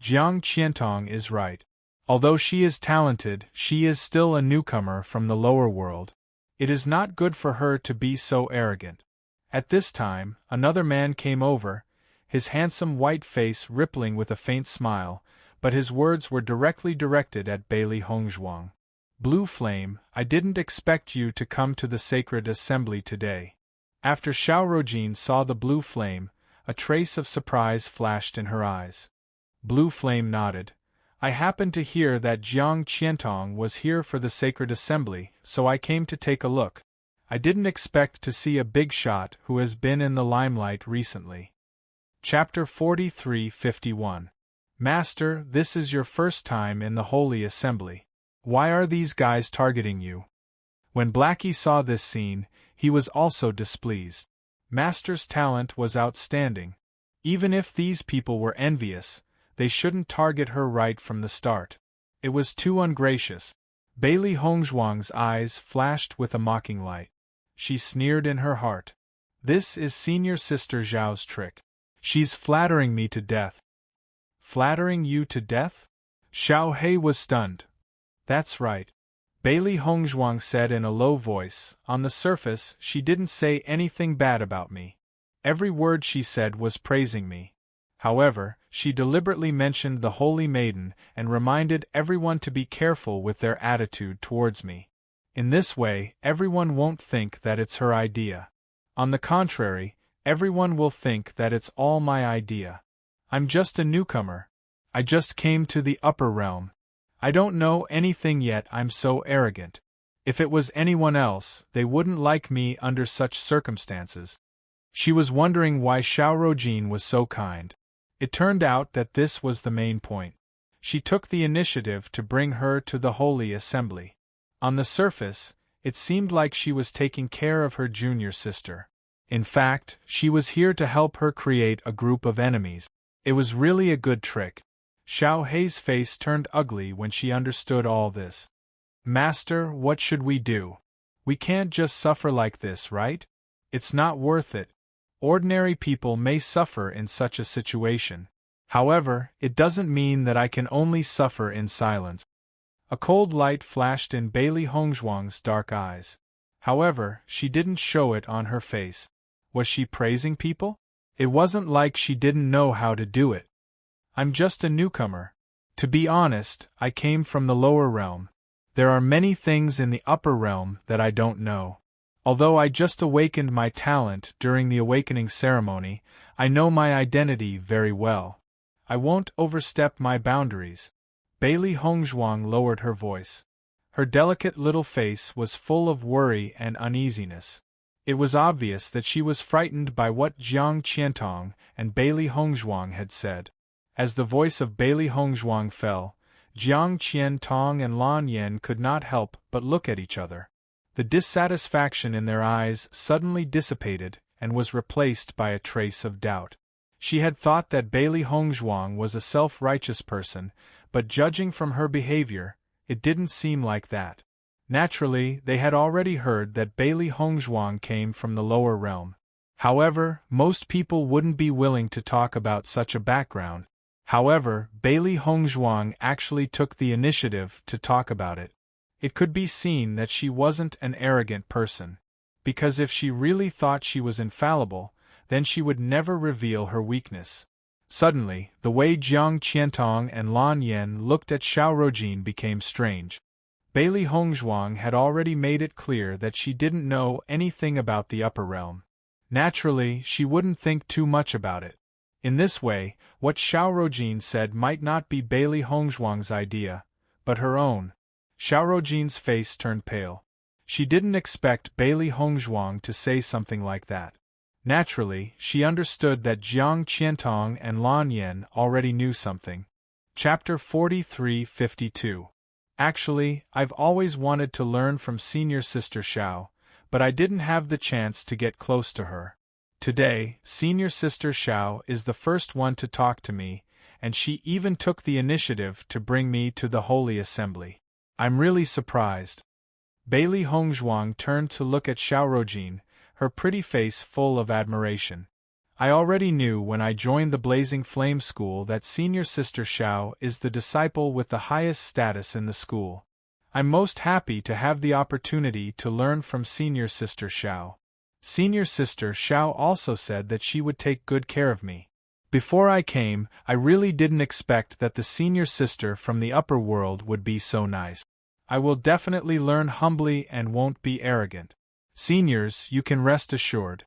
Jiang Qiantong is right. Although she is talented, she is still a newcomer from the lower world. It is not good for her to be so arrogant. At this time, another man came over, his handsome white face rippling with a faint smile, but his words were directly directed at Bailey Hongzhuang. Blue Flame, I didn't expect you to come to the sacred assembly today. After Xiao Rojin saw the blue flame, a trace of surprise flashed in her eyes. Blue Flame nodded. I happened to hear that Jiang Qiantong was here for the sacred assembly, so I came to take a look. I didn't expect to see a big shot who has been in the limelight recently. Chapter 43-51. Master, this is your first time in the Holy Assembly. Why are these guys targeting you? When Blackie saw this scene, he was also displeased. Master's talent was outstanding. Even if these people were envious, they shouldn't target her right from the start. It was too ungracious. Bailey Hongzhuang's eyes flashed with a mocking light. She sneered in her heart. This is Senior Sister Zhao's trick. She's flattering me to death. Flattering you to death? Xiao He was stunned. That's right. Bailey Hongzhuang said in a low voice. On the surface, she didn't say anything bad about me. Every word she said was praising me. However, she deliberately mentioned the Holy Maiden and reminded everyone to be careful with their attitude towards me. In this way, everyone won't think that it's her idea. On the contrary, everyone will think that it's all my idea. I'm just a newcomer. I just came to the upper realm. I don't know anything yet. I'm so arrogant. If it was anyone else, they wouldn't like me under such circumstances. She was wondering why Xiao Rojin was so kind. It turned out that this was the main point. She took the initiative to bring her to the Holy Assembly. On the surface, it seemed like she was taking care of her junior sister. In fact, she was here to help her create a group of enemies. It was really a good trick. Xiao Hei's face turned ugly when she understood all this. Master, what should we do? We can't just suffer like this, right? It's not worth it. Ordinary people may suffer in such a situation. However, it doesn't mean that I can only suffer in silence. A cold light flashed in Bailey Hongzhuang's dark eyes. However, she didn't show it on her face. Was she praising people? It wasn't like she didn't know how to do it. I'm just a newcomer. To be honest, I came from the lower realm. There are many things in the upper realm that I don't know. Although I just awakened my talent during the awakening ceremony, I know my identity very well. I won't overstep my boundaries. Bailey Hongzhuang lowered her voice. Her delicate little face was full of worry and uneasiness. It was obvious that she was frightened by what Jiang Qiantong and Bailey Hongzhuang had said. As the voice of Bailey Hongzhuang fell, Jiang Qiantong and Lan Yan could not help but look at each other. The dissatisfaction in their eyes suddenly dissipated and was replaced by a trace of doubt. She had thought that Bailey Hongzhuang was a self-righteous person, but judging from her behavior, it didn't seem like that. Naturally, they had already heard that Bailey Hongzhuang came from the lower realm. However, most people wouldn't be willing to talk about such a background. However, Bailey Hongzhuang actually took the initiative to talk about it. It could be seen that she wasn't an arrogant person, because if she really thought she was infallible, then she would never reveal her weakness. Suddenly, the way Jiang Qiantong and Lan Yan looked at Xiao Rojin became strange. Bailey Hongzhuang had already made it clear that she didn't know anything about the upper realm. Naturally, she wouldn't think too much about it. In this way, what Xiao Rojin said might not be Bailey Hongzhuang's idea, but her own. Xiao Rojin's face turned pale. She didn't expect Bailey Hongzhuang to say something like that. Naturally, she understood that Jiang Qiantong and Lan Yan already knew something. Chapter 43-52. Actually, I've always wanted to learn from Senior Sister Xiao, but I didn't have the chance to get close to her. Today, Senior Sister Xiao is the first one to talk to me, and she even took the initiative to bring me to the Holy Assembly. I'm really surprised. Bailey Hongzhuang turned to look at Xiaorojin, her pretty face full of admiration. I already knew when I joined the Blazing Flame School that Senior Sister Xiao is the disciple with the highest status in the school. I'm most happy to have the opportunity to learn from Senior Sister Xiao. Senior Sister Xiao also said that she would take good care of me. Before I came, I really didn't expect that the senior sister from the upper world would be so nice. I will definitely learn humbly and won't be arrogant. Seniors, you can rest assured.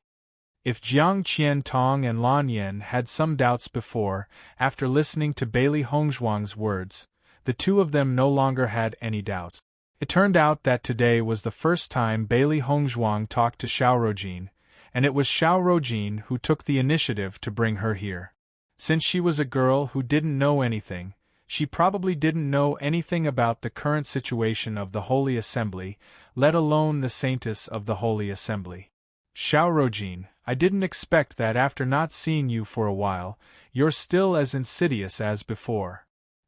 If Jiang Qiantong and Lan Yan had some doubts before, after listening to Bailey Hongzhuang's words, the two of them no longer had any doubts. It turned out that today was the first time Bailey Hongzhuang talked to Xiaorojin, and it was Xiaorojin who took the initiative to bring her here. Since she was a girl who didn't know anything, she probably didn't know anything about the current situation of the Holy Assembly, let alone the saintess of the Holy Assembly. Xiaorojin, I didn't expect that after not seeing you for a while, you're still as insidious as before.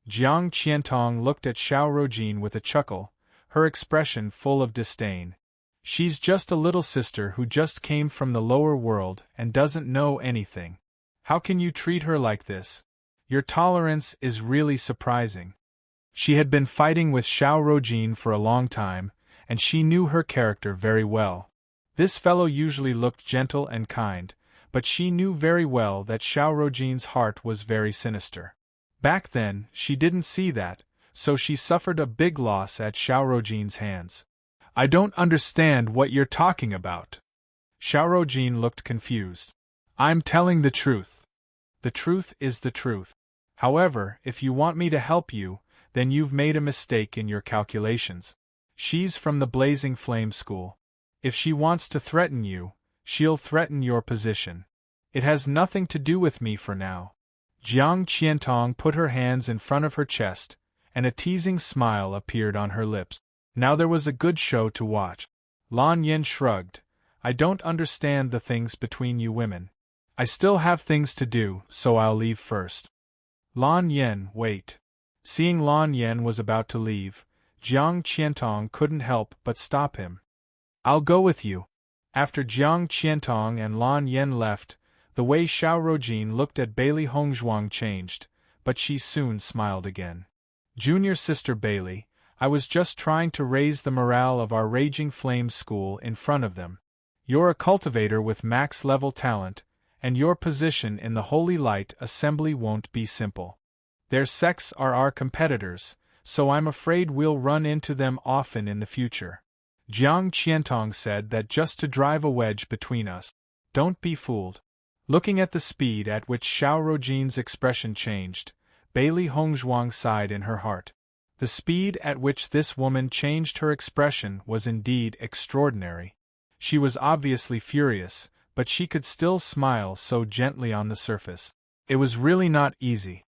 Jiang Qiantong looked at Xiaorojin with a chuckle, her expression full of disdain. She's just a little sister who just came from the lower world and doesn't know anything. How can you treat her like this? Your tolerance is really surprising. She had been fighting with Xiaorojin for a long time, and she knew her character very well. This fellow usually looked gentle and kind, but she knew very well that Xiaorojin's heart was very sinister. Back then, she didn't see that, so she suffered a big loss at Xiaorojin's hands. I don't understand what you're talking about. Xiaorojin looked confused. I'm telling the truth. The truth is the truth. However, if you want me to help you, then you've made a mistake in your calculations. She's from the Blazing Flame School. If she wants to threaten you, she'll threaten your position. It has nothing to do with me for now. Jiang Qiantong put her hands in front of her chest, and a teasing smile appeared on her lips. Now there was a good show to watch. Lan Yan shrugged. I don't understand the things between you women. I still have things to do, so I'll leave first. Lan Yan, wait. Seeing Lan Yan was about to leave, Jiang Qiantong couldn't help but stop him. I'll go with you. After Jiang Qiantong and Lan Yan left, the way Xiaorojin looked at Bailey Hongzhuang changed, but she soon smiled again. Junior Sister Bailey, I was just trying to raise the morale of our Raging Flame School in front of them. You're a cultivator with max-level talent, and your position in the Holy Light Assembly won't be simple. Their sects are our competitors, so I'm afraid we'll run into them often in the future. Jiang Qiantong said that just to drive a wedge between us. Don't be fooled. Looking at the speed at which Xiaorojin's expression changed, Bailey Hongzhuang sighed in her heart. The speed at which this woman changed her expression was indeed extraordinary. She was obviously furious, but she could still smile so gently on the surface. It was really not easy.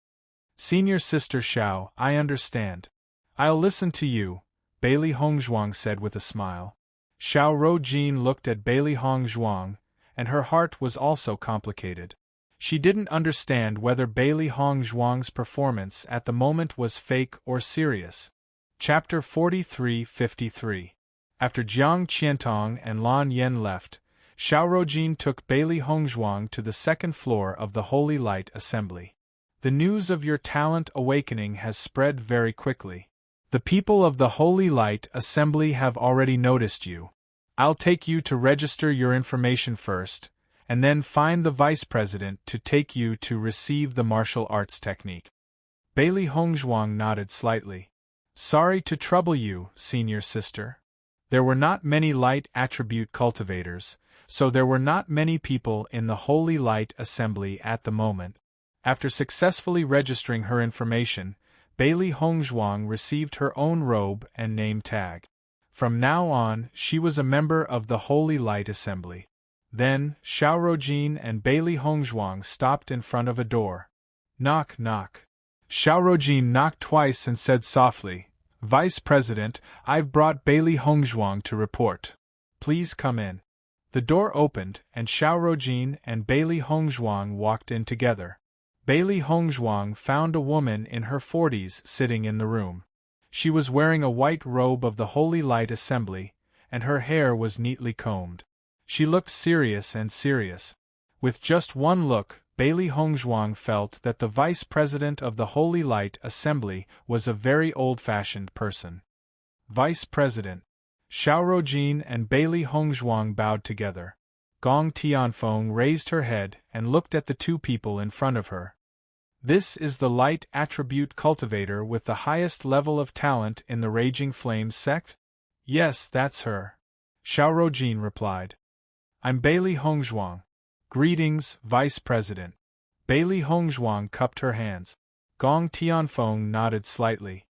Senior Sister Xiao, I understand. I'll listen to you, Bailey Hongzhuang said with a smile. Xiaorojin looked at Bailey Hongzhuang, and her heart was also complicated. She didn't understand whether Bailey Hongzhuang's performance at the moment was fake or serious. Chapter 43-53. After Jiang Qiantong and Lan Yan left, Xiaorojin took Bailey Hongzhuang to the second floor of the Holy Light Assembly. The news of your talent awakening has spread very quickly. The people of the Holy Light Assembly have already noticed you. I'll take you to register your information first, and then find the vice president to take you to receive the martial arts technique. Bailey Hongzhuang nodded slightly. Sorry to trouble you, senior sister. There were not many light attribute cultivators, so there were not many people in the Holy Light Assembly at the moment. After successfully registering her information, Bailey Hongzhuang received her own robe and name tag. From now on, she was a member of the Holy Light Assembly. Then, Xiaorojin and Bailey Hongzhuang stopped in front of a door. Knock, knock. Xiaorojin knocked twice and said softly, Vice President, I've brought Bailey Hongzhuang to report. Please come in. The door opened, and Xiaorojin and Bailey Hongzhuang walked in together. Bailey Hongzhuang found a woman in her 40s sitting in the room. She was wearing a white robe of the Holy Light Assembly, and her hair was neatly combed. She looked serious and serious. With just one look, Bailey Hongzhuang felt that the vice president of the Holy Light Assembly was a very old-fashioned person. Vice President. Xiaorojin and Bailey Hongzhuang bowed together. Gong Tianfeng raised her head and looked at the two people in front of her. This is the light attribute cultivator with the highest level of talent in the Raging Flames sect? Yes, that's her. Xiaorojin replied. I'm Bailey Hongzhuang. Greetings, Vice President. Bailey Hongzhuang cupped her hands. Gong Tianfeng nodded slightly.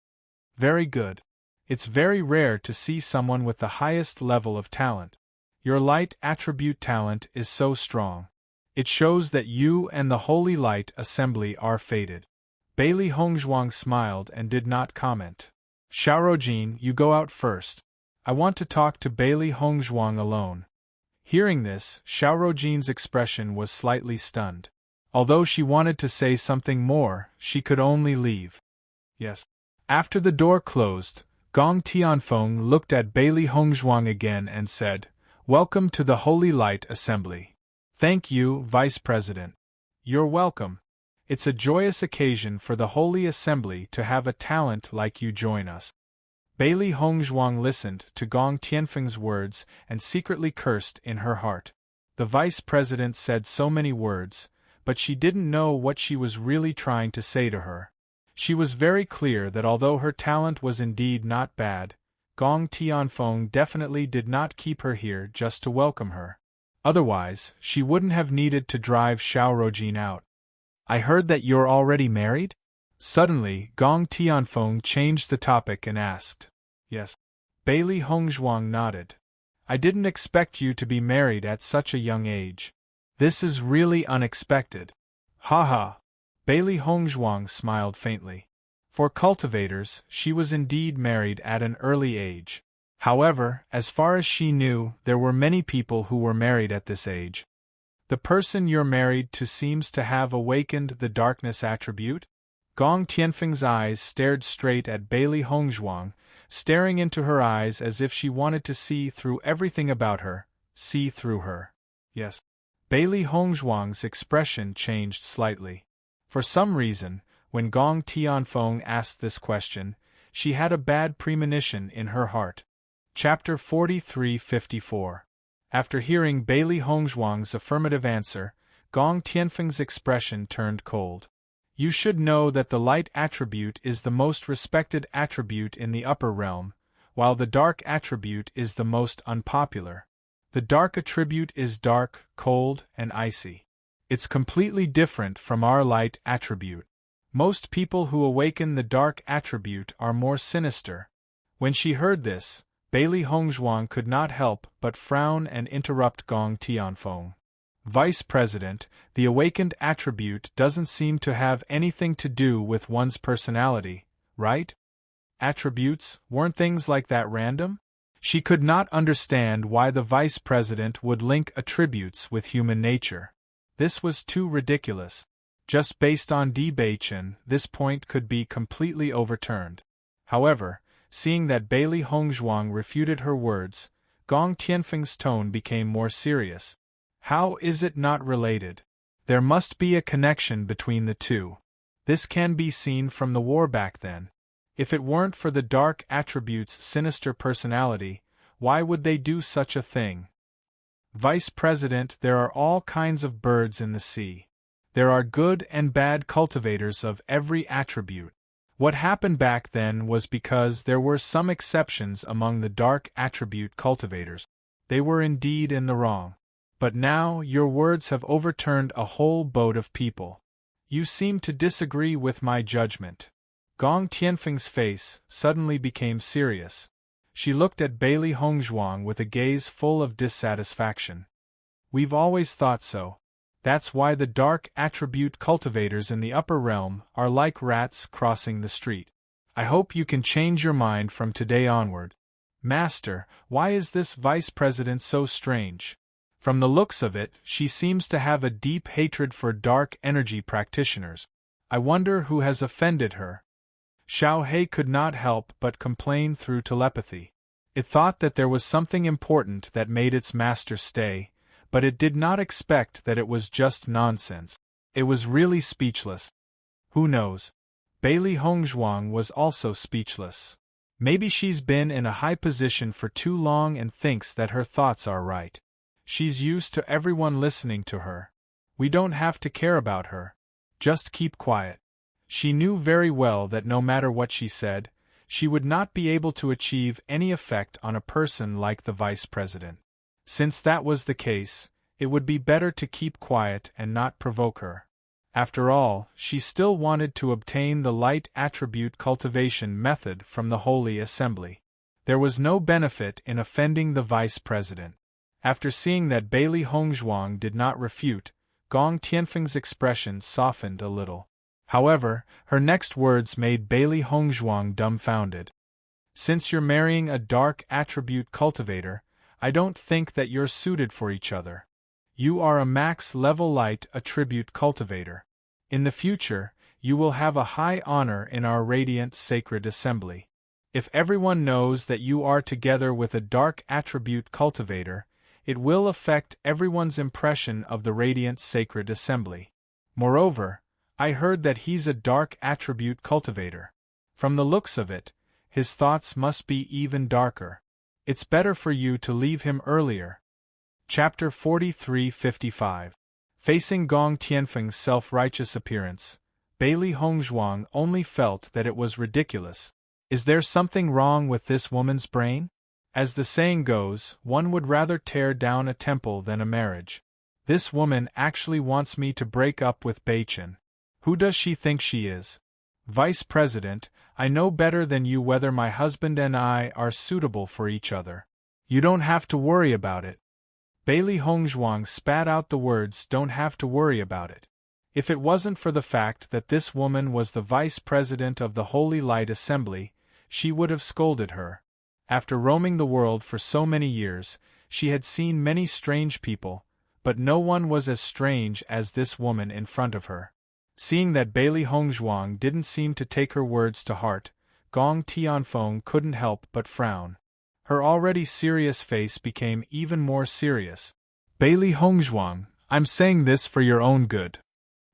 Very good. It's very rare to see someone with the highest level of talent. Your light attribute talent is so strong. It shows that you and the Holy Light Assembly are fated. Bailey Hongzhuang smiled and did not comment. Xiaorojin, you go out first. I want to talk to Bailey Hongzhuang alone. Hearing this, Xiaorojin's expression was slightly stunned. Although she wanted to say something more, she could only leave. Yes. After the door closed, Gong Tianfeng looked at Bailey Hongzhuang again and said, Welcome to the Holy Light Assembly. Thank you, Vice President. You're welcome. It's a joyous occasion for the Holy Assembly to have a talent like you join us. Bailey Hongzhuang listened to Gong Tianfeng's words and secretly cursed in her heart. The Vice President said so many words, but she didn't know what she was really trying to say to her. She was very clear that although her talent was indeed not bad, Gong Tianfeng definitely did not keep her here just to welcome her. Otherwise, she wouldn't have needed to drive Xiaorojin out. I heard that you're already married? Suddenly, Gong Tianfeng changed the topic and asked. Yes. Bailey Hongzhuang nodded. I didn't expect you to be married at such a young age. This is really unexpected. Ha. Bailey Hongzhuang smiled faintly. For cultivators, she was indeed married at an early age. However, as far as she knew, there were many people who were married at this age. The person you're married to seems to have awakened the darkness attribute? Gong Tianfeng's eyes stared straight at Bailey Hongzhuang, staring into her eyes as if she wanted to see through everything about her, see through her. Yes. Bailey Hongzhuang's expression changed slightly. For some reason, when Gong Tianfeng asked this question, she had a bad premonition in her heart. Chapter 43-54. After hearing Bailey Hongzhuang's affirmative answer, Gong Tianfeng's expression turned cold. You should know that the light attribute is the most respected attribute in the upper realm, while the dark attribute is the most unpopular. The dark attribute is dark, cold, and icy. It's completely different from our light attribute. Most people who awaken the dark attribute are more sinister. When she heard this, Bailey Hongzhuang could not help but frown and interrupt Gong Tianfeng. Vice President, the awakened attribute doesn't seem to have anything to do with one's personality, right? Attributes, weren't things like that random? She could not understand why the Vice President would link attributes with human nature. This was too ridiculous. Just based on debation, this point could be completely overturned. However, seeing that Bailey Hongzhuang refuted her words, Gong Tianfeng's tone became more serious. How is it not related? There must be a connection between the two. This can be seen from the war back then. If it weren't for the dark attribute's sinister personality, why would they do such a thing? Vice President, there are all kinds of birds in the sea. There are good and bad cultivators of every attribute. What happened back then was because there were some exceptions among the dark attribute cultivators. They were indeed in the wrong. But now your words have overturned a whole boat of people. You seem to disagree with my judgment. Gong Tianfeng's face suddenly became serious. She looked at Bailey Hongzhuang with a gaze full of dissatisfaction. We've always thought so. That's why the dark attribute cultivators in the upper realm are like rats crossing the street. I hope you can change your mind from today onward. Master, why is this Vice President so strange? From the looks of it, she seems to have a deep hatred for dark energy practitioners. I wonder who has offended her. Xiao He could not help but complain through telepathy. It thought that there was something important that made its master stay, but it did not expect that it was just nonsense. It was really speechless. Who knows? Bailey Hongzhuang was also speechless. Maybe she's been in a high position for too long and thinks that her thoughts are right. She's used to everyone listening to her. We don't have to care about her. Just keep quiet. She knew very well that no matter what she said, she would not be able to achieve any effect on a person like the vice president. Since that was the case, it would be better to keep quiet and not provoke her. After all, she still wanted to obtain the light attribute cultivation method from the Holy Assembly. There was no benefit in offending the vice president. After seeing that Bailey Hongzhuang did not refute, Gong Tianfeng's expression softened a little. However, her next words made Bailey Hongzhuang dumbfounded. Since you're marrying a dark attribute cultivator, I don't think that you're suited for each other. You are a max-level light attribute cultivator. In the future, you will have a high honor in our radiant sacred assembly. If everyone knows that you are together with a dark attribute cultivator, it will affect everyone's impression of the radiant sacred assembly. Moreover, I heard that he's a dark attribute cultivator. From the looks of it, his thoughts must be even darker. It's better for you to leave him earlier. Chapter 43-55. Facing Gong Tianfeng's self-righteous appearance, Bailey Hongzhuang only felt that it was ridiculous. Is there something wrong with this woman's brain? As the saying goes, one would rather tear down a temple than a marriage. This woman actually wants me to break up with Beichen. Who does she think she is? Vice President, I know better than you whether my husband and I are suitable for each other. You don't have to worry about it. Bailey Hongzhuang spat out the words, "Don't have to worry about it." If it wasn't for the fact that this woman was the vice president of the Holy Light Assembly, she would have scolded her. After roaming the world for so many years, she had seen many strange people, but no one was as strange as this woman in front of her. Seeing that Bailey Hongzhuang didn't seem to take her words to heart, Gong Tianfeng couldn't help but frown. Her already serious face became even more serious. Bailey Hongzhuang, I'm saying this for your own good.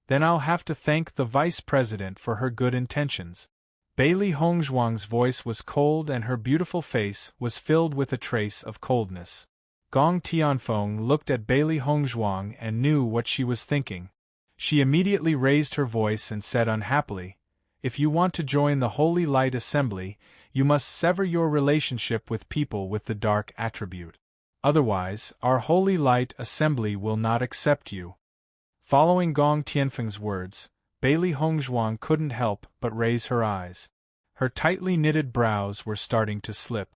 Then I'll have to thank the vice president for her good intentions. Bailey Hongzhuang's voice was cold and her beautiful face was filled with a trace of coldness. Gong Tianfeng looked at Bailey Hongzhuang and knew what she was thinking. She immediately raised her voice and said unhappily, "If you want to join the Holy Light Assembly, you must sever your relationship with people with the dark attribute. Otherwise, our Holy Light Assembly will not accept you." Following Gong Tianfeng's words, Bailey Hongzhuang couldn't help but raise her eyes. Her tightly knitted brows were starting to slip.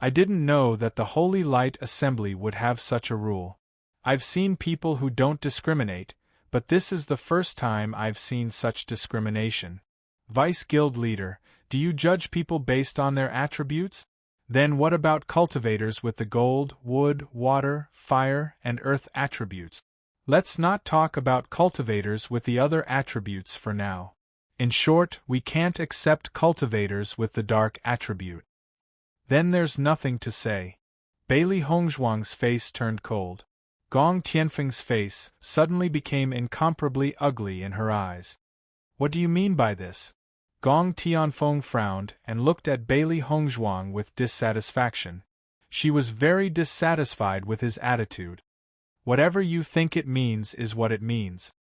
I didn't know that the Holy Light Assembly would have such a rule. I've seen people who don't discriminate, but this is the first time I've seen such discrimination. Vice Guild Leader, do you judge people based on their attributes? Then what about cultivators with the gold, wood, water, fire, and earth attributes? Let's not talk about cultivators with the other attributes for now. In short, we can't accept cultivators with the dark attribute. Then there's nothing to say. Bailey Hongzhuang's face turned cold. Gong Tianfeng's face suddenly became incomparably ugly in her eyes. What do you mean by this? Gong Tianfeng frowned and looked at Bailey Hongzhuang with dissatisfaction. She was very dissatisfied with his attitude. Whatever you think it means is what it means,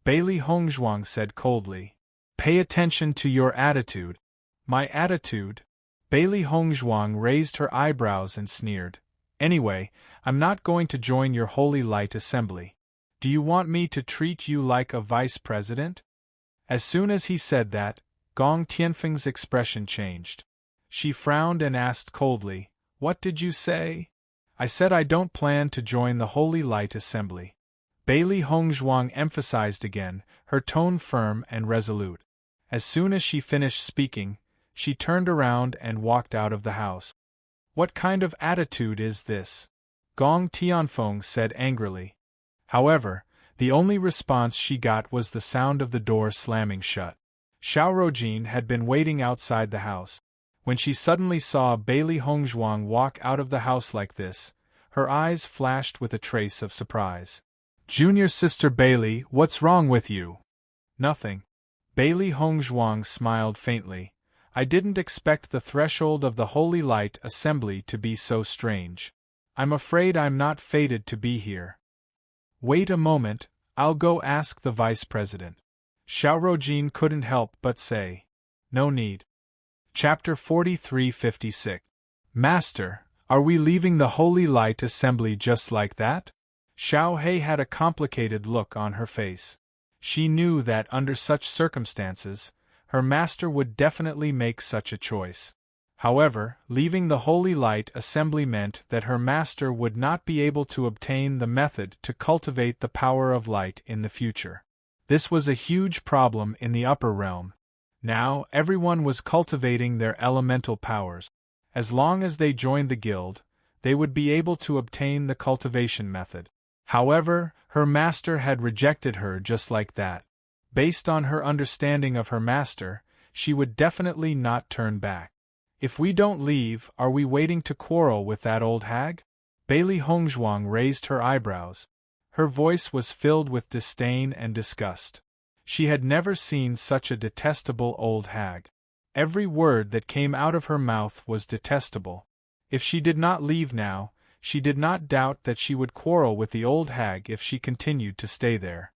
Bailey Hongzhuang said coldly. Pay attention to your attitude. My attitude? Bailey Hongzhuang raised her eyebrows and sneered. Anyway, I'm not going to join your Holy Light Assembly. Do you want me to treat you like a vice president? As soon as he said that, Gong Tianfeng's expression changed. She frowned and asked coldly, "What did you say?" "I said I don't plan to join the Holy Light Assembly." Bailey Hongzhuang emphasized again, her tone firm and resolute. As soon as she finished speaking, she turned around and walked out of the house. What kind of attitude is this? Gong Tianfeng said angrily. However, the only response she got was the sound of the door slamming shut. Xiao Rojin had been waiting outside the house. When she suddenly saw Bailey Hongzhuang walk out of the house like this, her eyes flashed with a trace of surprise. "Junior sister Bailey, what's wrong with you?" "Nothing." Bailey Hongzhuang smiled faintly. "I didn't expect the threshold of the Holy Light Assembly to be so strange. I'm afraid I'm not fated to be here." "Wait a moment, I'll go ask the vice president." Xiao Rojin couldn't help but say. "No need." Chapter 43-56. Master, are we leaving the Holy Light Assembly just like that? Xiao Hei had a complicated look on her face. She knew that under such circumstances, her master would definitely make such a choice. However, leaving the Holy Light Assembly meant that her master would not be able to obtain the method to cultivate the power of light in the future. This was a huge problem in the upper realm. Now, everyone was cultivating their elemental powers. As long as they joined the guild, they would be able to obtain the cultivation method. However, her master had rejected her just like that. Based on her understanding of her master, she would definitely not turn back. "If we don't leave, are we waiting to quarrel with that old hag?" Bailey Hongzhuang raised her eyebrows. Her voice was filled with disdain and disgust. She had never seen such a detestable old hag. Every word that came out of her mouth was detestable. If she did not leave now, she did not doubt that she would quarrel with the old hag if she continued to stay there.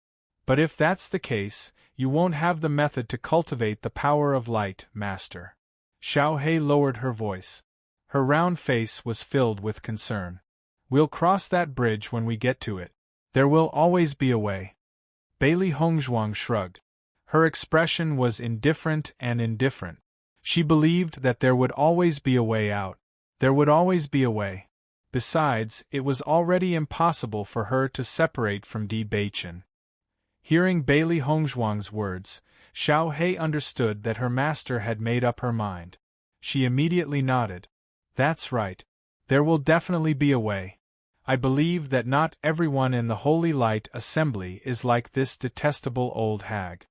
"But if that's the case, you won't have the method to cultivate the power of light, master." Xiao Hei lowered her voice. Her round face was filled with concern. "We'll cross that bridge when we get to it. There will always be a way." Bailey Hongzhuang shrugged. Her expression was indifferent and indifferent. She believed that there would always be a way out. There would always be a way. Besides, it was already impossible for her to separate from Di Beichen. Hearing Bailey Hongzhuang's words, Xiao Hei understood that her master had made up her mind. She immediately nodded. "That's right. There will definitely be a way. I believe that not everyone in the Holy Light Assembly is like this detestable old hag."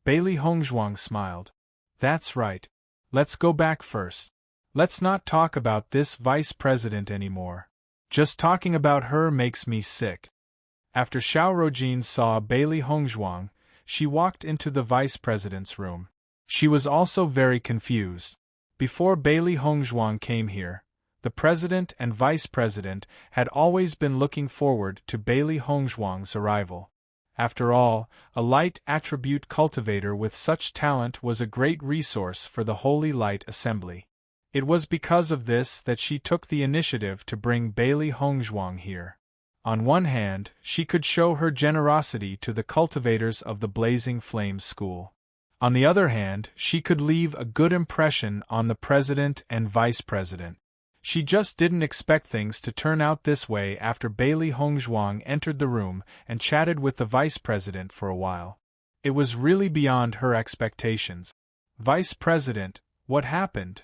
Bailey Hongzhuang smiled. "That's right. Let's go back first. Let's not talk about this vice president anymore. Just talking about her makes me sick." After Xiao Rojin saw Bailey Hongzhuang, she walked into the vice president's room. She was also very confused. Before Bailey Hongzhuang came here, the president and vice president had always been looking forward to Bailey Hongzhuang's arrival. After all, a light attribute cultivator with such talent was a great resource for the Holy Light Assembly. It was because of this that she took the initiative to bring Bailey Hongzhuang here. On one hand, she could show her generosity to the cultivators of the Blazing Flame School. On the other hand, she could leave a good impression on the president and vice president. She just didn't expect things to turn out this way after Bailey Hongzhuang entered the room and chatted with the vice president for a while. It was really beyond her expectations. "Vice President, what happened?"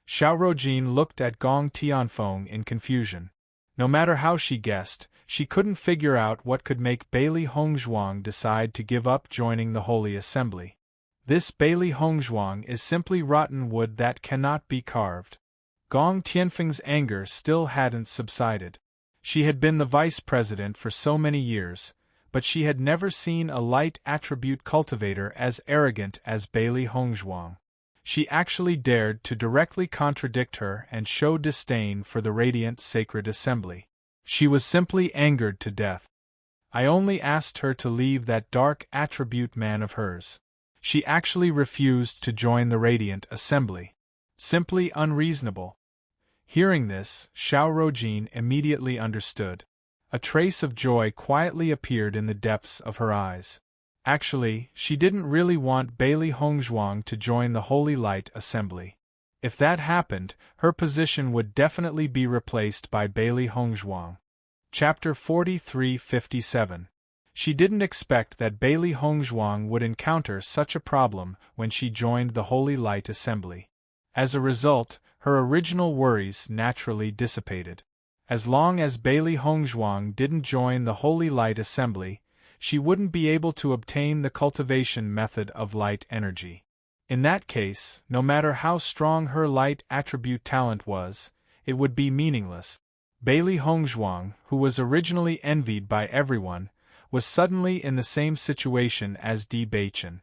Xiao Rojin looked at Gong Tianfeng in confusion. No matter how she guessed, she couldn't figure out what could make Bailey Hongzhuang decide to give up joining the Holy Assembly. This Bailey Hongzhuang is simply rotten wood that cannot be carved. Gong Tianfeng's anger still hadn't subsided. She had been the vice president for so many years, but she had never seen a light attribute cultivator as arrogant as Bailey Hongzhuang. She actually dared to directly contradict her and show disdain for the radiant sacred assembly. She was simply angered to death. "I only asked her to leave that dark attribute man of hers. She actually refused to join the radiant assembly. Simply unreasonable." Hearing this, Xiao Rojin immediately understood. A trace of joy quietly appeared in the depths of her eyes. Actually, she didn't really want Bailey Hongzhuang to join the Holy Light Assembly. If that happened, her position would definitely be replaced by Bailey Hongzhuang. Chapter 43-57. She didn't expect that Bailey Hongzhuang would encounter such a problem when she joined the Holy Light Assembly. As a result, her original worries naturally dissipated. As long as Bailey Hongzhuang didn't join the Holy Light Assembly, she wouldn't be able to obtain the cultivation method of light energy. In that case, no matter how strong her light attribute talent was, it would be meaningless. Bailey Hongzhuang, who was originally envied by everyone, was suddenly in the same situation as Di Beichen.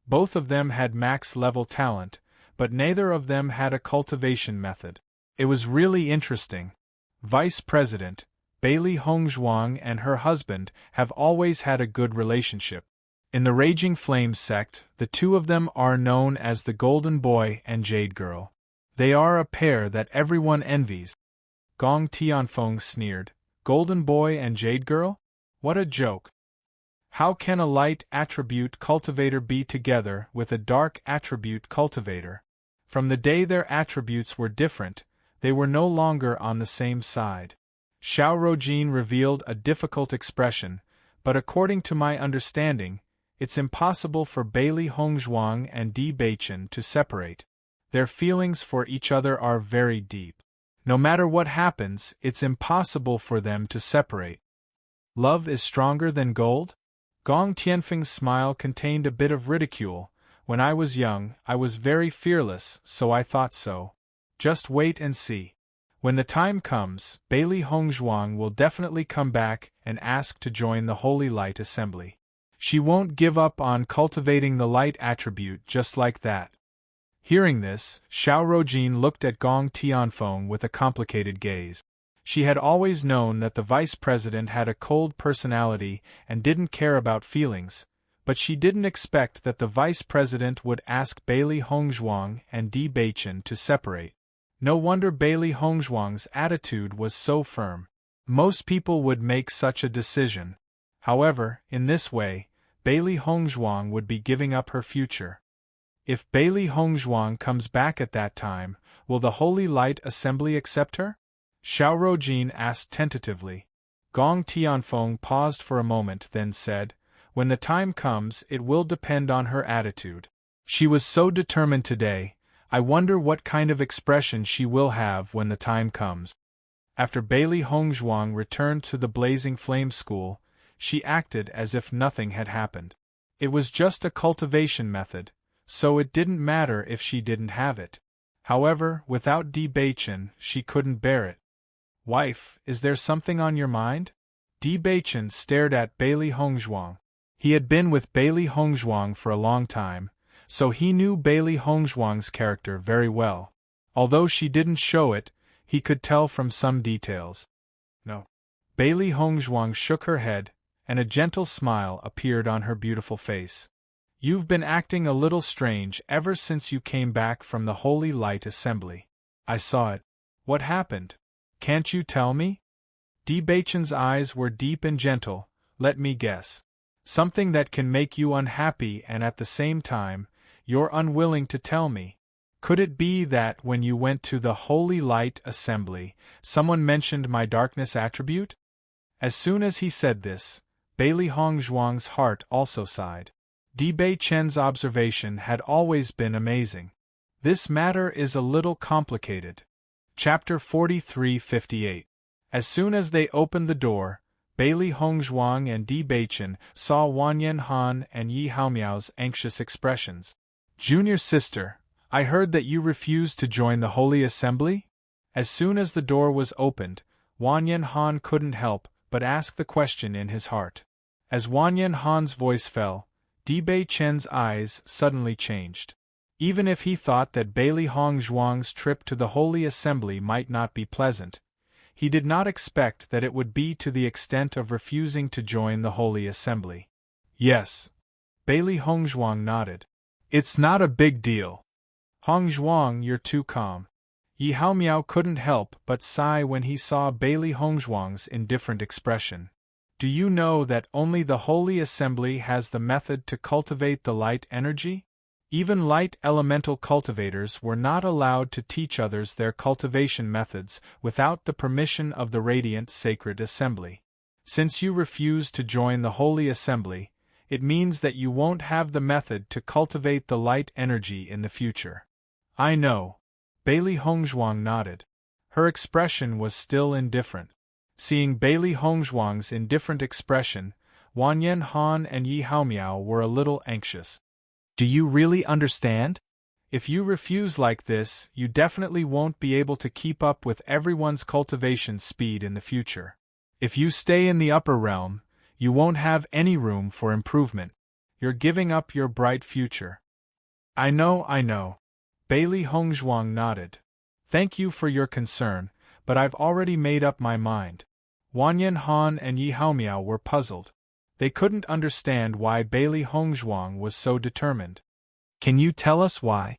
Both of them had max-level talent, but neither of them had a cultivation method. It was really interesting. Vice President, Bailey Hongzhuang and her husband have always had a good relationship. In the Raging Flames sect, the two of them are known as the Golden Boy and Jade Girl. They are a pair that everyone envies. Gong Tianfeng sneered. Golden Boy and Jade Girl? What a joke. How can a light attribute cultivator be together with a dark attribute cultivator? From the day their attributes were different, they were no longer on the same side. Xiao Rojin revealed a difficult expression, but according to my understanding, it's impossible for Bailey Hongzhuang and Di Beichen to separate. Their feelings for each other are very deep. No matter what happens, it's impossible for them to separate. Love is stronger than gold? Gong Tianfeng's smile contained a bit of ridicule. When I was young, I was very fearless, so I thought so. Just wait and see. When the time comes, Bailey Hongzhuang will definitely come back and ask to join the Holy Light Assembly. She won't give up on cultivating the light attribute just like that. Hearing this, Xiao Rojin looked at Gong Tianfeng with a complicated gaze. She had always known that the vice president had a cold personality and didn't care about feelings, but she didn't expect that the vice president would ask Bailey Hongzhuang and Di Beichen to separate. No wonder Bailey Hongzhuang's attitude was so firm. Most people would make such a decision. However, in this way, Bailey Hongzhuang would be giving up her future. If Bailey Hongzhuang comes back at that time, will the Holy Light Assembly accept her? Xiao Rojin asked tentatively. Gong Tianfeng paused for a moment, then said, "When the time comes, it will depend on her attitude. She was so determined today, I wonder what kind of expression she will have when the time comes." After Bailey Hongzhuang returned to the Blazing Flame School, she acted as if nothing had happened. It was just a cultivation method, so it didn't matter if she didn't have it. However, without Di Beichen, she couldn't bear it. "Wife, is there something on your mind?" Di Beichen stared at Bailey Hongzhuang. He had been with Bailey Hongzhuang for a long time, so he knew Bailey Hongzhuang's character very well. Although she didn't show it, he could tell from some details. "No." Bailey Hongzhuang shook her head, and a gentle smile appeared on her beautiful face. "You've been acting a little strange ever since you came back from the Holy Light Assembly. I saw it. What happened? Can't you tell me?" Di Beichen's eyes were deep and gentle. "Let me guess. Something that can make you unhappy and at the same time, you're unwilling to tell me. Could it be that when you went to the Holy Light Assembly, someone mentioned my darkness attribute?" As soon as he said this, Bailey Hongzhuang's heart also sighed. Di Beichen's observation had always been amazing. This matter is a little complicated. Chapter 43-58. As soon as they opened the door, Bailey Hongzhuang and Di Beichen saw Wanyan Han and Yi Haomiao's anxious expressions. "Junior sister, I heard that you refused to join the Holy Assembly?" As soon as the door was opened, Wanyan Han couldn't help but ask the question in his heart. As Wanyan Han's voice fell, Di Beichen's eyes suddenly changed. Even if he thought that Bailey Hongzhuang's trip to the Holy Assembly might not be pleasant, he did not expect that it would be to the extent of refusing to join the Holy Assembly. "Yes." Bailey Hongzhuang nodded. "It's not a big deal." "Hongzhuang, you're too calm." Yi Haomiao couldn't help but sigh when he saw Bailey Hongzhuang's indifferent expression. "Do you know that only the Holy Assembly has the method to cultivate the light energy? Even light elemental cultivators were not allowed to teach others their cultivation methods without the permission of the Radiant Sacred Assembly. Since you refuse to join the Holy Assembly, it means that you won't have the method to cultivate the light energy in the future." "I know." Bailey Hongzhuang nodded. Her expression was still indifferent. Seeing Bailey Hongzhuang's indifferent expression, Wanyan Han and Yi Haomiao were a little anxious. Do you really understand? If you refuse like this, you definitely won't be able to keep up with everyone's cultivation speed in the future. If you stay in the upper realm, you won't have any room for improvement. You're giving up your bright future. I know. Bailey Hongzhuang nodded. Thank you for your concern, but I've already made up my mind. Wanyan Han and Yi Haomiao were puzzled. They couldn't understand why Bailey Hongzhuang was so determined. Can you tell us why?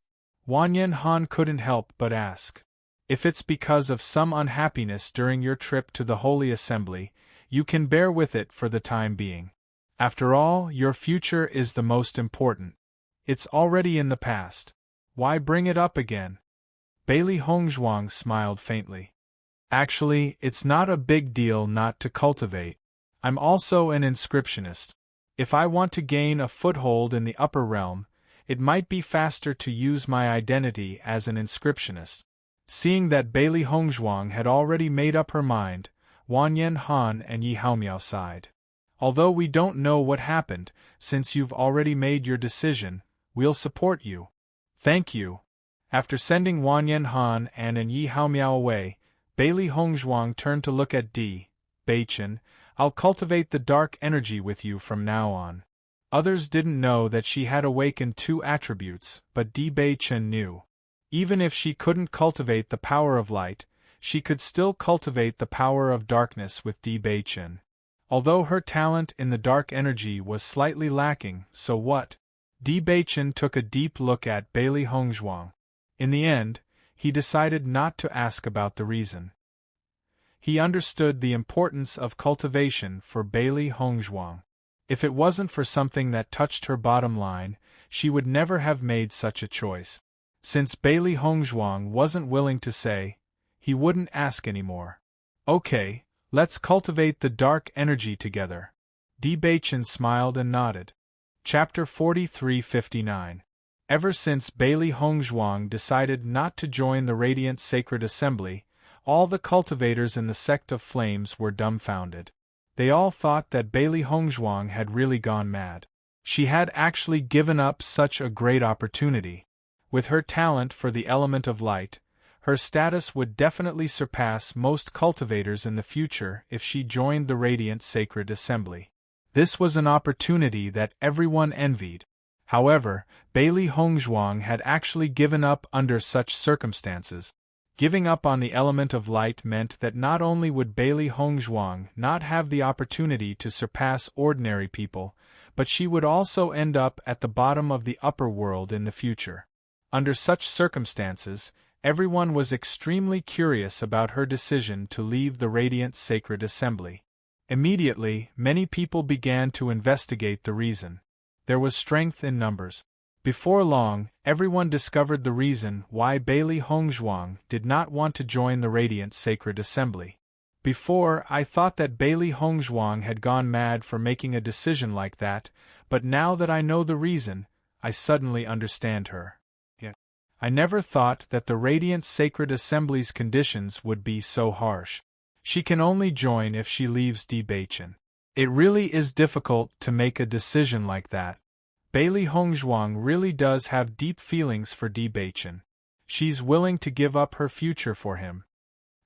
Wanyan Han couldn't help but ask. If it's because of some unhappiness during your trip to the Holy Assembly, you can bear with it for the time being. After all, your future is the most important. It's already in the past. Why bring it up again? Bailey Hongzhuang smiled faintly. Actually, it's not a big deal not to cultivate. I'm also an inscriptionist. If I want to gain a foothold in the upper realm, it might be faster to use my identity as an inscriptionist. Seeing that Bailey Hongzhuang had already made up her mind, Wanyan Han and Yi Haomiao sighed. Although we don't know what happened, since you've already made your decision, we'll support you. Thank you. After sending Wanyan Han and Yi Haomiao away, Bailey Hongzhuang turned to look at Beichen. I'll cultivate the dark energy with you from now on. Others didn't know that she had awakened two attributes, but Beichen knew. Even if she couldn't cultivate the power of light, she could still cultivate the power of darkness with Beichen. Although her talent in the dark energy was slightly lacking, so what? Beichen took a deep look at Bailey Hongzhuang. In the end, he decided not to ask about the reason. He understood the importance of cultivation for Bailey Hongzhuang. If it wasn't for something that touched her bottom line, she would never have made such a choice. Since Bailey Hongzhuang wasn't willing to say, he wouldn't ask anymore. Okay, let's cultivate the dark energy together. Beichen smiled and nodded. Chapter 43:59. Ever since Bailey Hongzhuang decided not to join the Radiant Sacred Assembly, all the cultivators in the Sect of Flames were dumbfounded. They all thought that Bailey Hongzhuang had really gone mad. She had actually given up such a great opportunity. With her talent for the element of light, her status would definitely surpass most cultivators in the future if she joined the Radiant Sacred Assembly. This was an opportunity that everyone envied. However, Bailey Hongzhuang had actually given up under such circumstances. Giving up on the element of light meant that not only would Bailey Hongzhuang not have the opportunity to surpass ordinary people, but she would also end up at the bottom of the upper world in the future. Under such circumstances, everyone was extremely curious about her decision to leave the Radiant Sacred Assembly. Immediately, many people began to investigate the reason. There was strength in numbers. Before long, everyone discovered the reason why Bailey Hongzhuang did not want to join the Radiant Sacred Assembly. Before, I thought that Bailey Hongzhuang had gone mad for making a decision like that, but now that I know the reason, I suddenly understand her. I never thought that the Radiant Sacred Assembly's conditions would be so harsh. She can only join if she leaves Beichen. It really is difficult to make a decision like that. Bailey Hongzhuang really does have deep feelings for Beichen. She's willing to give up her future for him.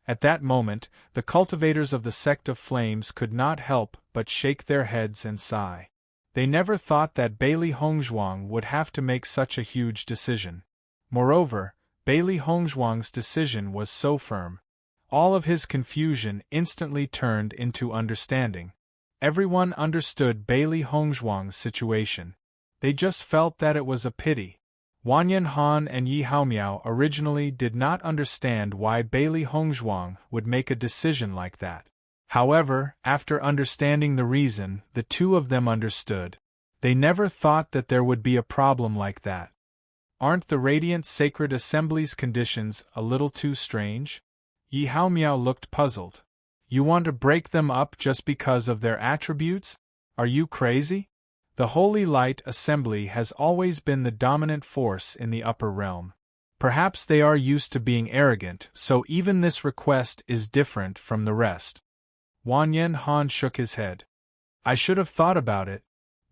At that moment, the cultivators of the Sect of Flames could not help but shake their heads and sigh. They never thought that Bailey Hongzhuang would have to make such a huge decision. Moreover, Bailey Hongzhuang's decision was so firm. All of his confusion instantly turned into understanding. Everyone understood Bailey Hongzhuang's situation. They just felt that it was a pity. Wanyan Han and Yi Haomiao originally did not understand why Bailey Hongzhuang would make a decision like that. However, after understanding the reason, the two of them understood. They never thought that there would be a problem like that. Aren't the Radiant Sacred Assembly's conditions a little too strange? Yi Haomiao looked puzzled. You want to break them up just because of their attributes? Are you crazy? The Holy Light Assembly has always been the dominant force in the upper realm. Perhaps they are used to being arrogant, so even this request is different from the rest. Wan Yen Han shook his head. I should have thought about it.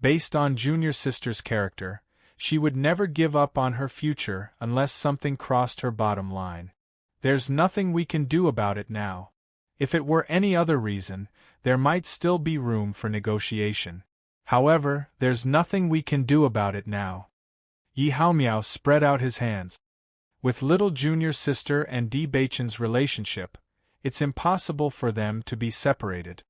Based on junior sister's character, she would never give up on her future unless something crossed her bottom line. There's nothing we can do about it now. If it were any other reason, there might still be room for negotiation. However, there's nothing we can do about it now. Yi Haomiao spread out his hands. With little junior sister and Di Beichen's relationship, it's impossible for them to be separated.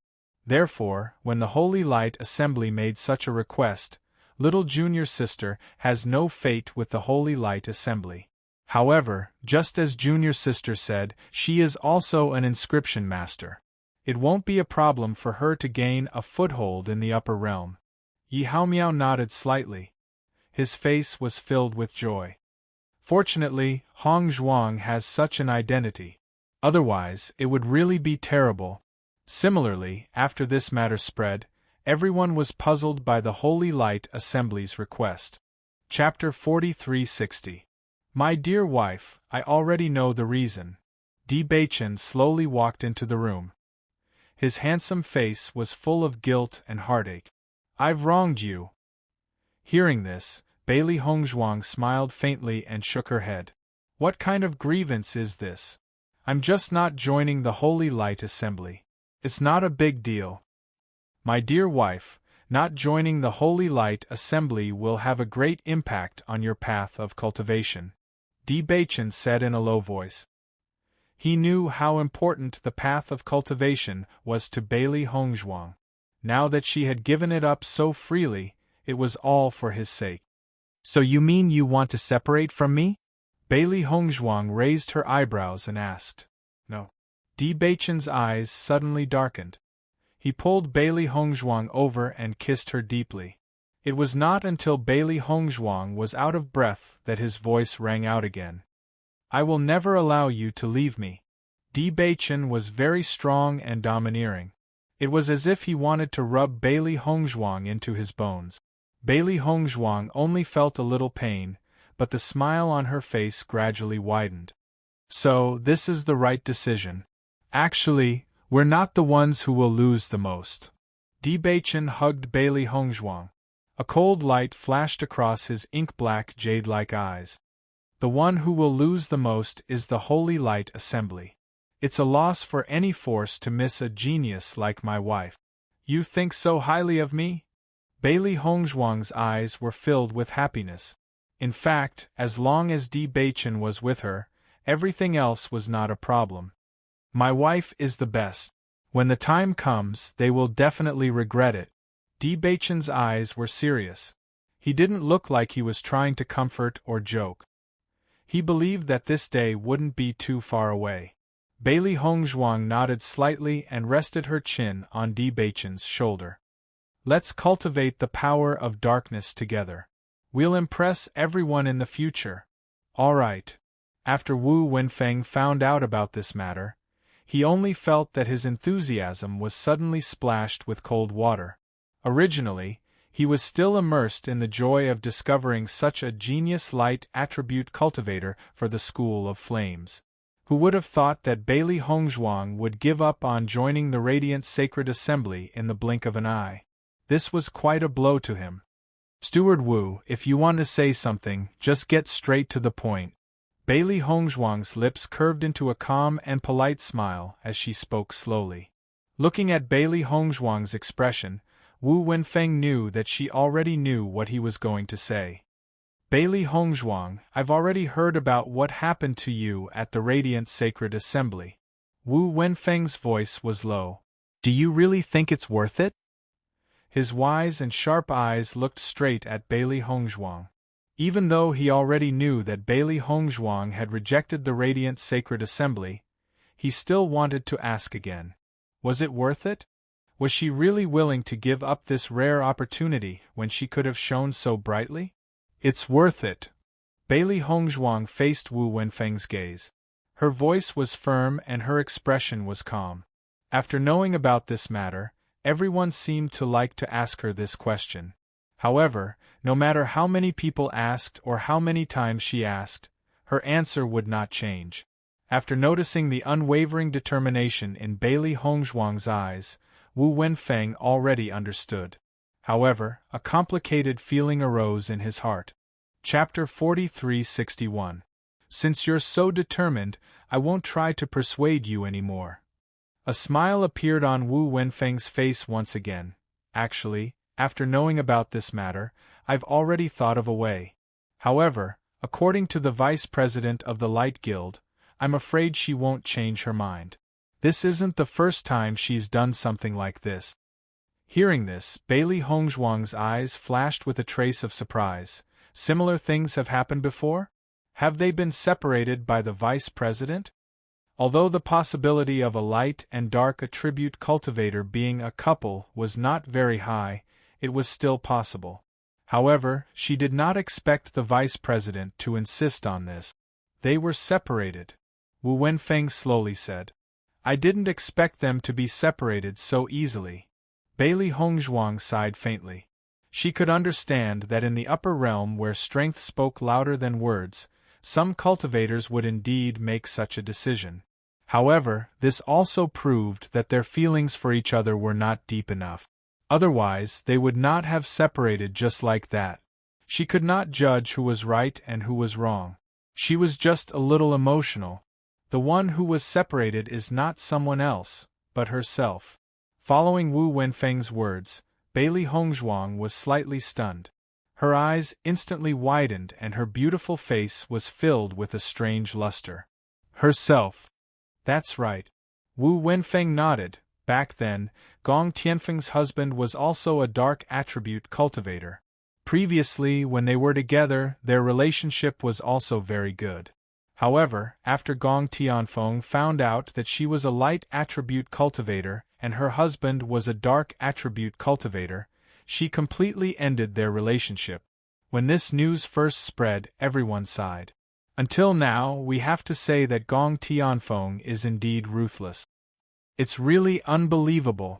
Therefore, when the Holy Light Assembly made such a request, little junior sister has no fate with the Holy Light Assembly. However, just as junior sister said, she is also an inscription master. It won't be a problem for her to gain a foothold in the upper realm. Yi Haomiao nodded slightly. His face was filled with joy. Fortunately, Hong Zhuang has such an identity. Otherwise, it would really be terrible. Similarly, after this matter spread, everyone was puzzled by the Holy Light Assembly's request. Chapter 4360. My dear wife, I already know the reason. Di Beichen slowly walked into the room. His handsome face was full of guilt and heartache. I've wronged you. Hearing this, Bailey Hongzhuang smiled faintly and shook her head. What kind of grievance is this? I'm just not joining the Holy Light Assembly. It's not a big deal. My dear wife, not joining the Holy Light Assembly will have a great impact on your path of cultivation, Di Beichen said in a low voice. He knew how important the path of cultivation was to Bailey Hongzhuang. Now that she had given it up so freely, it was all for his sake. So you mean you want to separate from me? Bailey Hongzhuang raised her eyebrows and asked. No. Di Beichen's eyes suddenly darkened. He pulled Bailey Hongzhuang over and kissed her deeply. It was not until Bailey Hongzhuang was out of breath that his voice rang out again. I will never allow you to leave me. Di Beichen was very strong and domineering. It was as if he wanted to rub Bailey Hongzhuang into his bones. Bailey Hongzhuang only felt a little pain, but the smile on her face gradually widened. So, this is the right decision. Actually, we're not the ones who will lose the most. Di Beichen hugged Bailey Hongzhuang. A cold light flashed across his ink-black jade-like eyes. The one who will lose the most is the Holy Light Assembly. It's a loss for any force to miss a genius like my wife. You think so highly of me? Bailey Hongzhuang's eyes were filled with happiness. In fact, as long as Di Beichen was with her, everything else was not a problem. My wife is the best. When the time comes, they will definitely regret it. Di Beichen's eyes were serious. He didn't look like he was trying to comfort or joke. He believed that this day wouldn't be too far away. Bailey Hongzhuang nodded slightly and rested her chin on Di Beichen's shoulder. Let's cultivate the power of darkness together. We'll impress everyone in the future. All right. After Wu Wenfeng found out about this matter, he only felt that his enthusiasm was suddenly splashed with cold water. Originally, he was still immersed in the joy of discovering such a genius light attribute cultivator for the School of Flames. Who would have thought that Bailey Hongzhuang would give up on joining the Radiant Sacred Assembly in the blink of an eye? This was quite a blow to him. Steward Wu, if you want to say something, just get straight to the point. Bailey Hongzhuang's lips curved into a calm and polite smile as she spoke slowly. Looking at Bailey Hongzhuang's expression, Wu Wenfeng knew that she already knew what he was going to say. Bailey Hongzhuang, I've already heard about what happened to you at the Radiant Sacred Assembly. Wu Wenfeng's voice was low. Do you really think it's worth it? His wise and sharp eyes looked straight at Bailey Hongzhuang. Even though he already knew that Bailey Hongzhuang had rejected the Radiant Sacred Assembly, he still wanted to ask again. Was it worth it? Was she really willing to give up this rare opportunity when she could have shone so brightly? It's worth it. Bailey Hongzhuang faced Wu Wenfeng's gaze. Her voice was firm and her expression was calm. After knowing about this matter, everyone seemed to like to ask her this question. However, no matter how many people asked or how many times she asked, her answer would not change. After noticing the unwavering determination in Bailey Hongzhuang's eyes, Wu Wenfeng already understood. However, a complicated feeling arose in his heart. Chapter 4361. Since you're so determined, I won't try to persuade you anymore. A smile appeared on Wu Wenfeng's face once again. Actually, after knowing about this matter, I've already thought of a way. However, according to the vice president of the Light Guild, I'm afraid she won't change her mind. This isn't the first time she's done something like this. Hearing this, Bailey Hongzhuang's eyes flashed with a trace of surprise. Similar things have happened before? Have they been separated by the vice president? Although the possibility of a light and dark attribute cultivator being a couple was not very high, it was still possible. However, she did not expect the vice president to insist on this. They were separated, Wu Wenfeng slowly said. I didn't expect them to be separated so easily. Bailey Hongzhuang sighed faintly. She could understand that in the upper realm where strength spoke louder than words, some cultivators would indeed make such a decision. However, this also proved that their feelings for each other were not deep enough. Otherwise, they would not have separated just like that. She could not judge who was right and who was wrong. She was just a little emotional. The one who was separated is not someone else, but herself. Following Wu Wenfeng's words, Bailey Hongzhuang was slightly stunned. Her eyes instantly widened and her beautiful face was filled with a strange luster. Herself. That's right. Wu Wenfeng nodded. Back then, Gong Tianfeng's husband was also a dark attribute cultivator. Previously, when they were together, their relationship was also very good. However, after Gong Tianfeng found out that she was a light attribute cultivator and her husband was a dark attribute cultivator, she completely ended their relationship. When this news first spread, everyone sighed. Until now, we have to say that Gong Tianfeng is indeed ruthless. It's really unbelievable.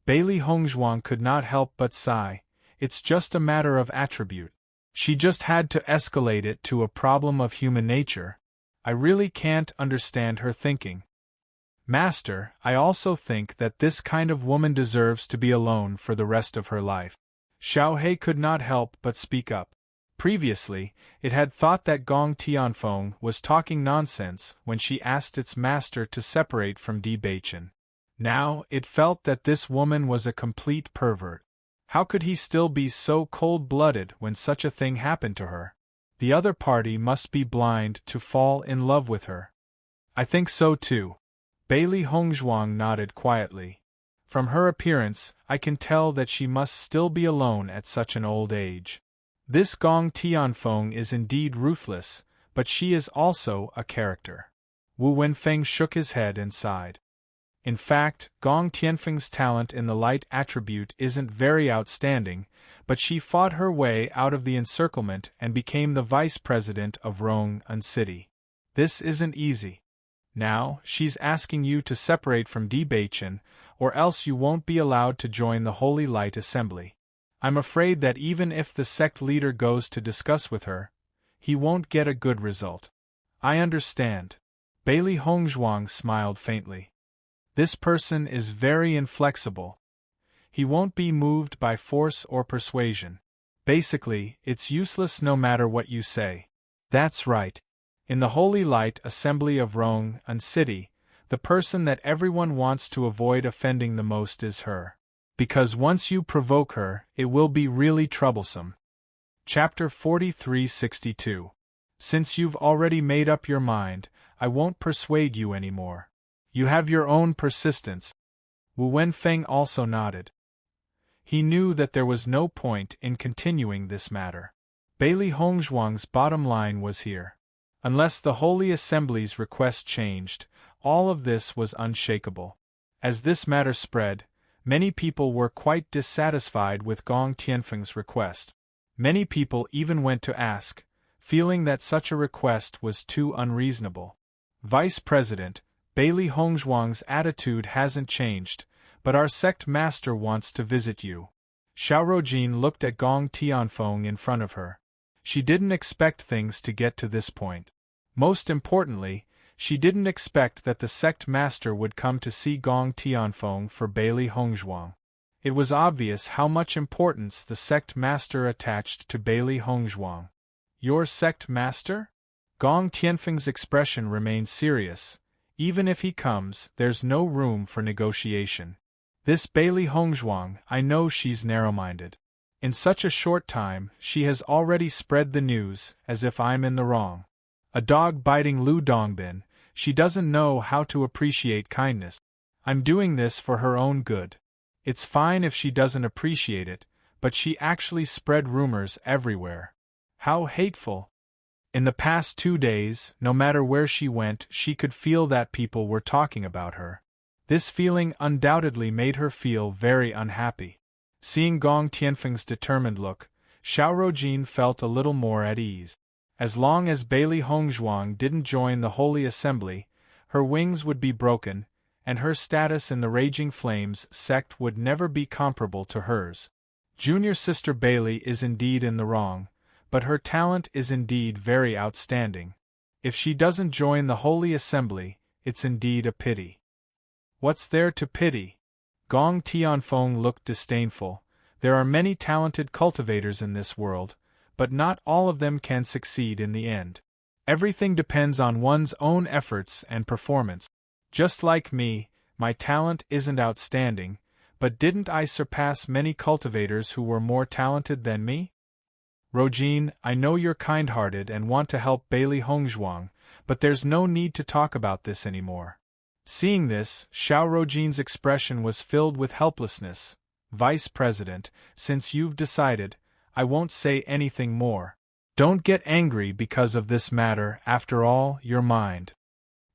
Bailey Hongzhuang could not help but sigh. It's just a matter of attribute. She just had to escalate it to a problem of human nature. I really can't understand her thinking. Master, I also think that this kind of woman deserves to be alone for the rest of her life. Xiao He could not help but speak up. Previously, it had thought that Gong Tianfeng was talking nonsense when she asked its master to separate from Di Beichen. Now, it felt that this woman was a complete pervert. How could he still be so cold-blooded when such a thing happened to her? The other party must be blind to fall in love with her. I think so too. Bailey Hongzhuang nodded quietly. From her appearance, I can tell that she must still be alone at such an old age. This Gong Tianfeng is indeed ruthless, but she is also a character. Wu Wenfeng shook his head and sighed. In fact, Gong Tianfeng's talent in the light attribute isn't very outstanding, but she fought her way out of the encirclement and became the vice president of Rong-Un City. This isn't easy. Now, she's asking you to separate from Di Beichen, or else you won't be allowed to join the Holy Light Assembly. I'm afraid that even if the sect leader goes to discuss with her, he won't get a good result. I understand. Bailey Hongzhuang smiled faintly. This person is very inflexible. He won't be moved by force or persuasion. Basically, it's useless no matter what you say. That's right. In the Holy Light Assembly of Rong-Un City, the person that everyone wants to avoid offending the most is her. Because once you provoke her, it will be really troublesome. Chapter 4362. Since you've already made up your mind, I won't persuade you anymore. You have your own persistence. Wu Wenfeng also nodded. He knew that there was no point in continuing this matter. Bailey Hongzhuang's bottom line was here. Unless the Holy Assembly's request changed, all of this was unshakable. As this matter spread, many people were quite dissatisfied with Gong Tianfeng's request. Many people even went to ask, feeling that such a request was too unreasonable. Vice President, Bailey Hongzhuang's attitude hasn't changed, but our sect master wants to visit you. Xiao Rojin looked at Gong Tianfeng in front of her. She didn't expect things to get to this point. Most importantly, She didn't expect that the sect master would come to see Gong Tianfeng for Bailey Hongzhuang. It was obvious how much importance the sect master attached to Bailey Hongzhuang. Your sect master? Gong Tianfeng's expression remained serious. Even if he comes, there's no room for negotiation. This Bailey Hongzhuang, I know she's narrow-minded. In such a short time, she has already spread the news, as if I'm in the wrong. A dog biting Lu Dongbin, she doesn't know how to appreciate kindness. I'm doing this for her own good. It's fine if she doesn't appreciate it, but she actually spread rumors everywhere. How hateful. In the past 2 days, no matter where she went, she could feel that people were talking about her. This feeling undoubtedly made her feel very unhappy. Seeing Gong Tianfeng's determined look, Xiao Rojin felt a little more at ease. As long as Bailey Hongzhuang didn't join the Holy Assembly, her wings would be broken, and her status in the Raging Flames sect would never be comparable to hers. Junior sister Bailey is indeed in the wrong, but her talent is indeed very outstanding. If she doesn't join the Holy Assembly, it's indeed a pity. What's there to pity? Gong Tianfeng looked disdainful. There are many talented cultivators in this world, but not all of them can succeed in the end. Everything depends on one's own efforts and performance. Just like me, my talent isn't outstanding, but didn't I surpass many cultivators who were more talented than me? Rojin, I know you're kind-hearted and want to help Bailey Hongzhuang, but there's no need to talk about this anymore. Seeing this, Xiao Rojin's expression was filled with helplessness. Vice President, since you've decided, I won't say anything more. Don't get angry because of this matter, after all, you're mine.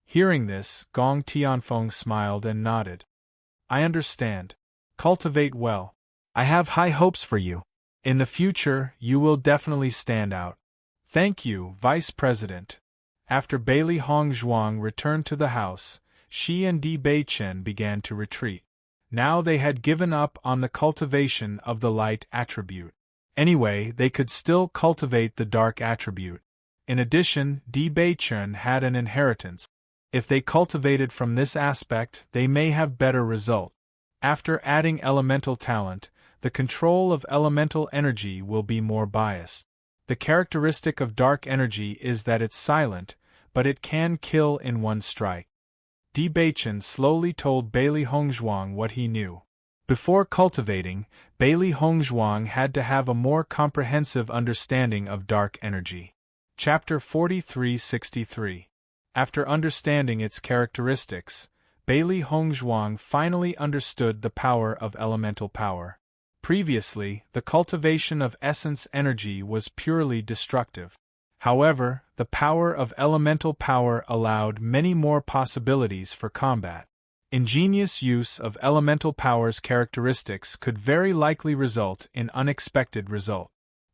Hearing this, Gong Tianfeng smiled and nodded. I understand. Cultivate well. I have high hopes for you. In the future, you will definitely stand out. Thank you, Vice President. After Bailey Hongzhuang returned to the house, she and Di Beichen began to retreat. Now they had given up on the cultivation of the light attribute. Anyway, they could still cultivate the dark attribute. In addition, Di Beichen had an inheritance. If they cultivated from this aspect, they may have better result. After adding elemental talent, the control of elemental energy will be more biased. The characteristic of dark energy is that it's silent, but it can kill in one strike. Di Beichen slowly told Bailey Hongzhuang what he knew. Before cultivating, Bailey Hongzhuang had to have a more comprehensive understanding of dark energy. Chapter 4363. After understanding its characteristics, Bailey Hongzhuang finally understood the power of elemental power. Previously, the cultivation of essence energy was purely destructive. However, the power of elemental power allowed many more possibilities for combat. Ingenious use of elemental power's characteristics could very likely result in unexpected result.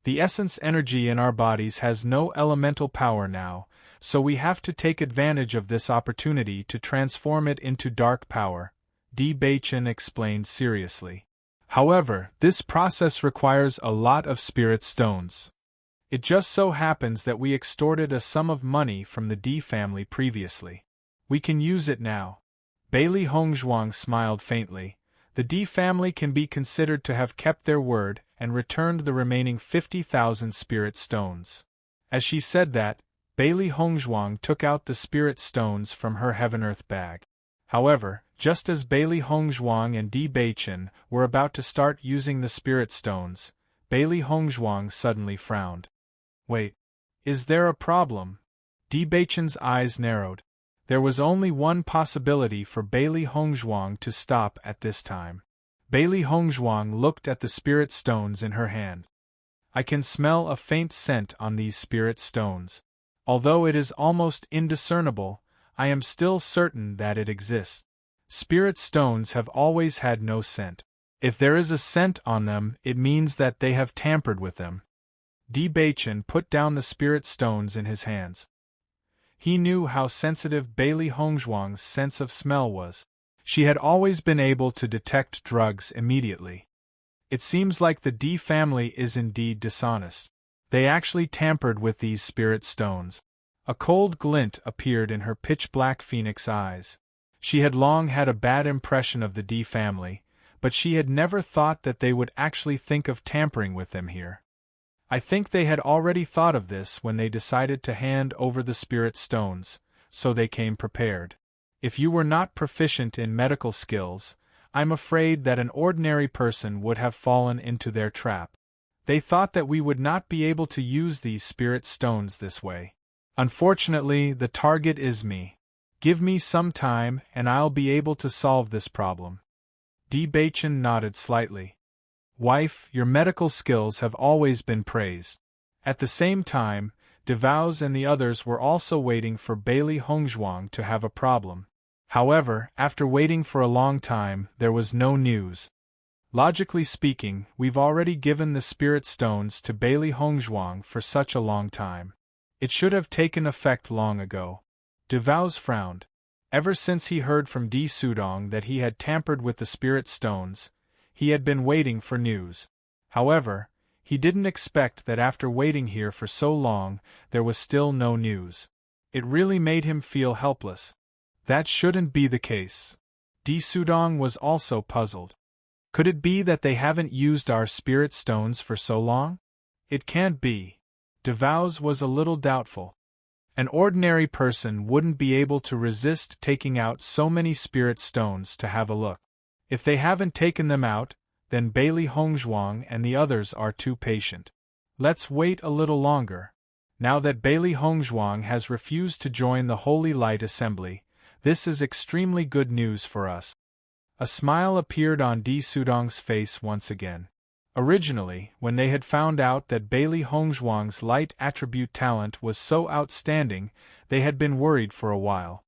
The essence energy in our bodies has no elemental power now, so we have to take advantage of this opportunity to transform it into dark power, Di Beichen explained seriously. However, this process requires a lot of spirit stones. It just so happens that we extorted a sum of money from the Di family previously. We can use it now. Bailey Hongzhuang smiled faintly. The Di family can be considered to have kept their word and returned the remaining 50,000 spirit stones. As she said that, Bailey Hongzhuang took out the spirit stones from her heaven-earth bag. However, just as Bailey Hongzhuang and Di Beichen were about to start using the spirit stones, Bailey Hongzhuang suddenly frowned. Wait, is there a problem? Di Beichen's eyes narrowed. There was only one possibility for Bailey Hongzhuang to stop at this time. Bailey Hongzhuang looked at the spirit stones in her hand. I can smell a faint scent on these spirit stones. Although it is almost indiscernible, I am still certain that it exists. Spirit stones have always had no scent. If there is a scent on them, it means that they have tampered with them. Di Beichen put down the spirit stones in his hands. He knew how sensitive Bailey Hongzhuang's sense of smell was. She had always been able to detect drugs immediately. It seems like the Di family is indeed dishonest. They actually tampered with these spirit stones. A cold glint appeared in her pitch-black phoenix eyes. She had long had a bad impression of the D family, but she had never thought that they would actually think of tampering with them here. I think they had already thought of this when they decided to hand over the spirit stones, so they came prepared. If you were not proficient in medical skills, I'm afraid that an ordinary person would have fallen into their trap. They thought that we would not be able to use these spirit stones this way. Unfortunately, the target is me. Give me some time and I'll be able to solve this problem. D. Bachin nodded slightly. Wife, your medical skills have always been praised. At the same time, DeVos and the others were also waiting for Bailey Hongzhuang to have a problem. However, after waiting for a long time, there was no news. Logically speaking, we've already given the spirit stones to Bailey Hongzhuang for such a long time. It should have taken effect long ago. DeVos frowned. Ever since he heard from Di Sudong that he had tampered with the spirit stones, he had been waiting for news. However, he didn't expect that after waiting here for so long, there was still no news. It really made him feel helpless. That shouldn't be the case. Di Sudong was also puzzled. Could it be that they haven't used our spirit stones for so long? It can't be. DeVos was a little doubtful. An ordinary person wouldn't be able to resist taking out so many spirit stones to have a look. If they haven't taken them out, then Bailey Hongzhuang and the others are too patient. Let's wait a little longer. Now that Bailey Hongzhuang has refused to join the Holy Light Assembly, this is extremely good news for us. A smile appeared on Di Sudong's face once again. Originally, when they had found out that Bailey Hongzhuang's light attribute talent was so outstanding, they had been worried for a while.